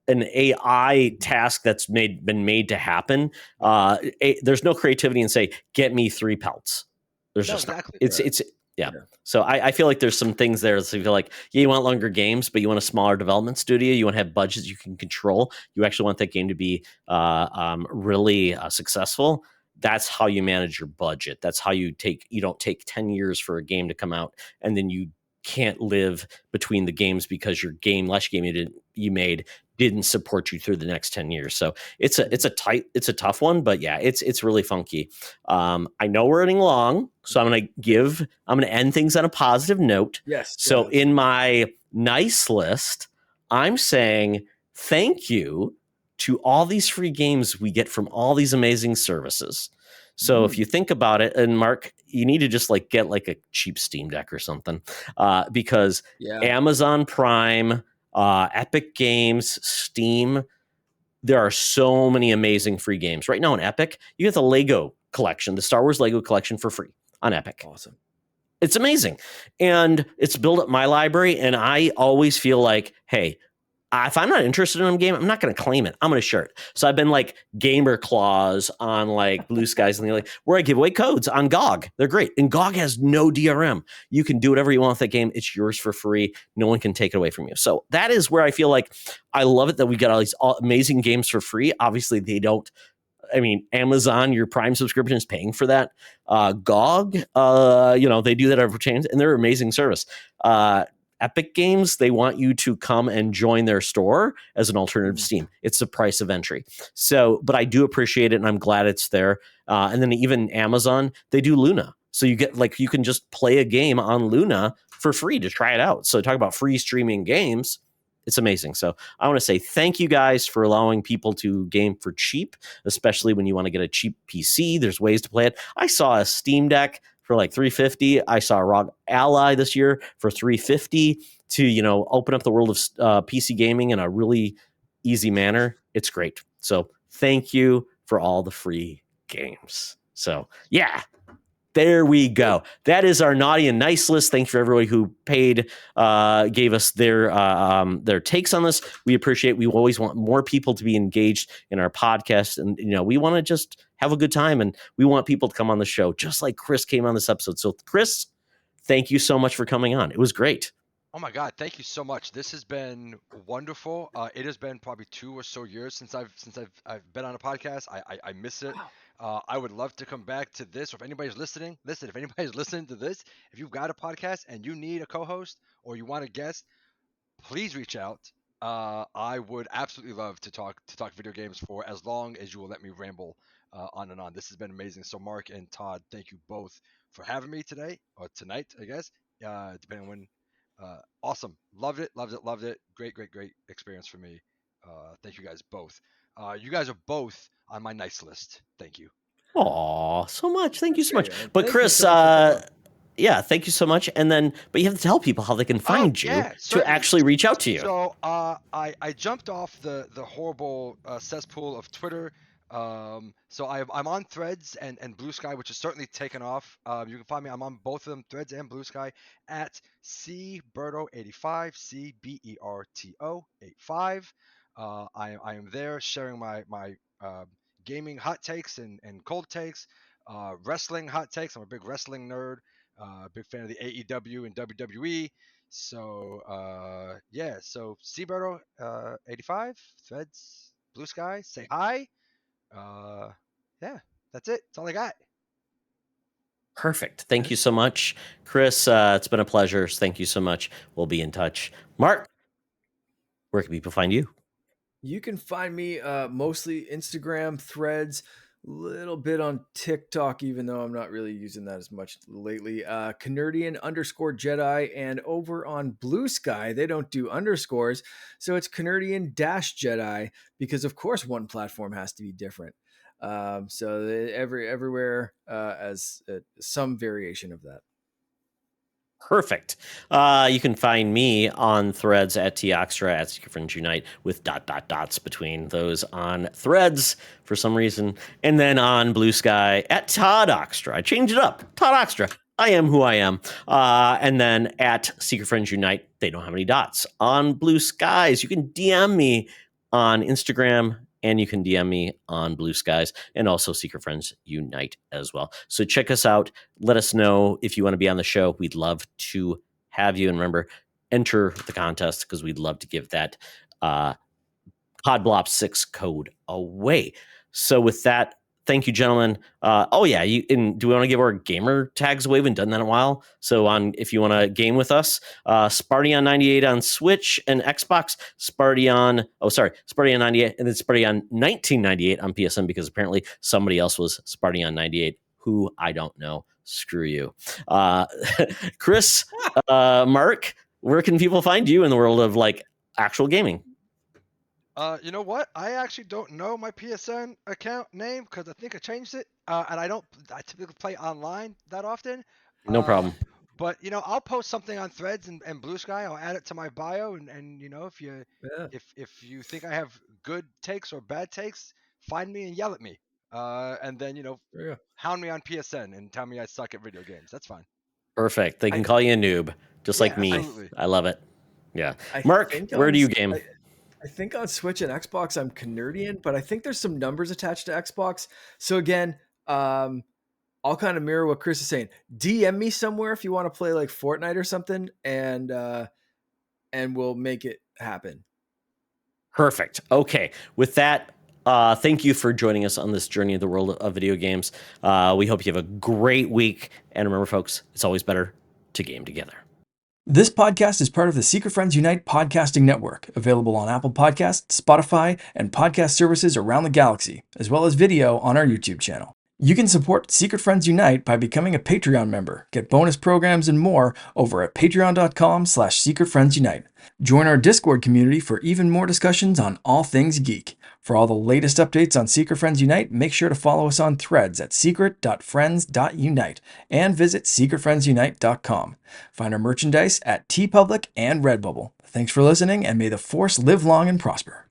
an AI task that's been made to happen. There's no creativity in say, get me 3 pelts. There's No, just not. exactly. Right. It's yeah. Yeah. So I feel like there's some things there. So you feel like, yeah, you want longer games, but you want a smaller development studio. You want to have budgets you can control. You actually want that game to be really successful. That's how you manage your budget. That's how you don't take 10 years for a game to come out and then you can't live between the games because your last game you made didn't support you through the next 10 years. So it's a tough one, but yeah, it's really funky. I know we're running long, so I'm gonna end things on a positive note. Yes. So Yes. in my nice list, I'm saying thank you to all these free games we get from all these amazing services. So if you think about it, and Mark, you need to just like get like a cheap Steam Deck or something, because Yeah. Amazon Prime, Epic Games, Steam, there are so many amazing free games right now on Epic. You get the Lego collection, the Star Wars Lego collection for free on Epic. Awesome. It's amazing. And it's built up my library. And I always feel like, hey, if I'm not interested in a game, I'm not going to claim it. I'm going to share it. So I've been like gamer clause on like Blue Skies and the like, where I give away codes on GOG. They're great. And GOG has no DRM. You can do whatever you want with that game. It's yours for free. No one can take it away from you. So that is where I feel like I love it that we got all these amazing games for free. Obviously, they don't. I mean, Amazon, your Prime subscription is paying for that. GOG, they do that every change, and they're an amazing service. Epic Games, they want you to come and join their store as an alternative to Steam. It's the price of entry. So, but I do appreciate it, and I'm glad it's there. And then even Amazon, they do Luna. So you get like you can just play a game on Luna for free to try it out. So talk about free streaming games. It's amazing. So I want to say thank you guys for allowing people to game for cheap, especially when you want to get a cheap PC. There's ways to play it. I saw a Steam Deck for like $350. I saw a ROG Ally this year for $350 to open up the world of PC gaming in a really easy manner. It's great. So thank you for all the free games. So yeah, there we go. That is our naughty and nice list. Thank you for everybody who paid, gave us their takes on this. We appreciate. We always want more people to be engaged in our podcast, and we want to just have a good time, and we want people to come on the show, just like Chris came on this episode. So, Chris, thank you so much for coming on. It was great. Oh my God, thank you so much. This has been wonderful. It has been probably 2 or so years since I've been on a podcast. I miss it. I would love to come back to this. Or if anybody's listening, listen. If anybody's listening to this, if you've got a podcast and you need a co-host or you want a guest, please reach out. I would absolutely love to talk video games for as long as you will let me ramble on and on. This has been amazing. So Mark and Todd, thank you both for having me today or tonight, I guess, depending on when. Awesome, loved it. Great experience for me. Thank you guys both. You guys are both on my nice list. Thank you. Aw, so much. Thank you so much. Great. But Thank you Chris, so much for coming on. yeah, thank you so much. And then, but you have to tell people how they can find you Yeah, to certainly. actually reach out to you. So I jumped off the horrible cesspool of Twitter. So I'm on Threads and Blue Sky, which is certainly taken off. You can find me. I'm on both of them, Threads and Blue Sky, at cberto85, CBERTO85. I am there sharing my gaming hot takes and cold takes, wrestling hot takes. I'm a big wrestling nerd. Big fan of the AEW and WWE. So yeah, so Seaberto 85, Threads, Blue Sky, say hi. Uh yeah, that's it. That's all I got. Perfect. Thank you so much, Chris. It's been a pleasure. Thank you so much. We'll be in touch. Mark, where can people find you? You can find me mostly Instagram, Threads, little bit on TikTok, even though I'm not really using that as much lately. Canardian_Jedi, and over on Blue Sky, they don't do underscores, so it's Canardian-Jedi, because of course one platform has to be different. So everywhere as some variation of that. Perfect. You can find me on Threads at Toxtra at Secret Friends Unite with dots between those on Threads for some reason, and then on Blue Sky at Todd Oxtra. I changed it up. Todd Oxtra. I am who I am. And then at Secret Friends Unite, they don't have any dots. On Blue Skies, you can DM me on Instagram, and you can DM me on Blue Skies, and also Secret Friends Unite as well. So check us out. Let us know if you want to be on the show. We'd love to have you. And remember, enter the contest because we'd love to give that Podblop 6 code away. So with that, thank you, gentlemen. Do we want to give our gamer tags away? We haven't done that in a while. So if you want to game with us, Spartyon98 on Switch and Xbox, Spartyon 98, and then Spartyon 1998 on PSN, because apparently somebody else was Spartyon 98, who I don't know. Screw you. Chris, Mark, where can people find you in the world of like actual gaming? You know what? I actually don't know my PSN account name because I think I changed it. And I typically play online that often. No problem. But I'll post something on Threads and Blue Sky. I'll add it to my bio, and if you think I have good takes or bad takes, find me and yell at me. And then hound me on PSN and tell me I suck at video games. That's fine. Perfect. They can call you a noob, just like me. Absolutely. I love it. Yeah. Mark, where do you game? I think on Switch and Xbox, I'm Canardian, but I think there's some numbers attached to Xbox. So again, I'll kind of mirror what Chris is saying. DM me somewhere if you want to play like Fortnite or something, and we'll make it happen. Perfect. Okay. With that, thank you for joining us on this journey of the world of video games. We hope you have a great week. And remember, folks, it's always better to game together. This podcast is part of the Secret Friends Unite podcasting network, available on Apple Podcasts, Spotify, and podcast services around the galaxy, as well as video on our YouTube channel. You can support Secret Friends Unite by becoming a Patreon member, get bonus programs and more over at patreon.com/secretfriendsunite. Join our Discord community for even more discussions on all things geek. For all the latest updates on Secret Friends Unite, make sure to follow us on Threads at secret.friends.unite and visit secretfriendsunite.com. Find our merchandise at TeePublic and Redbubble. Thanks for listening, and may the Force live long and prosper.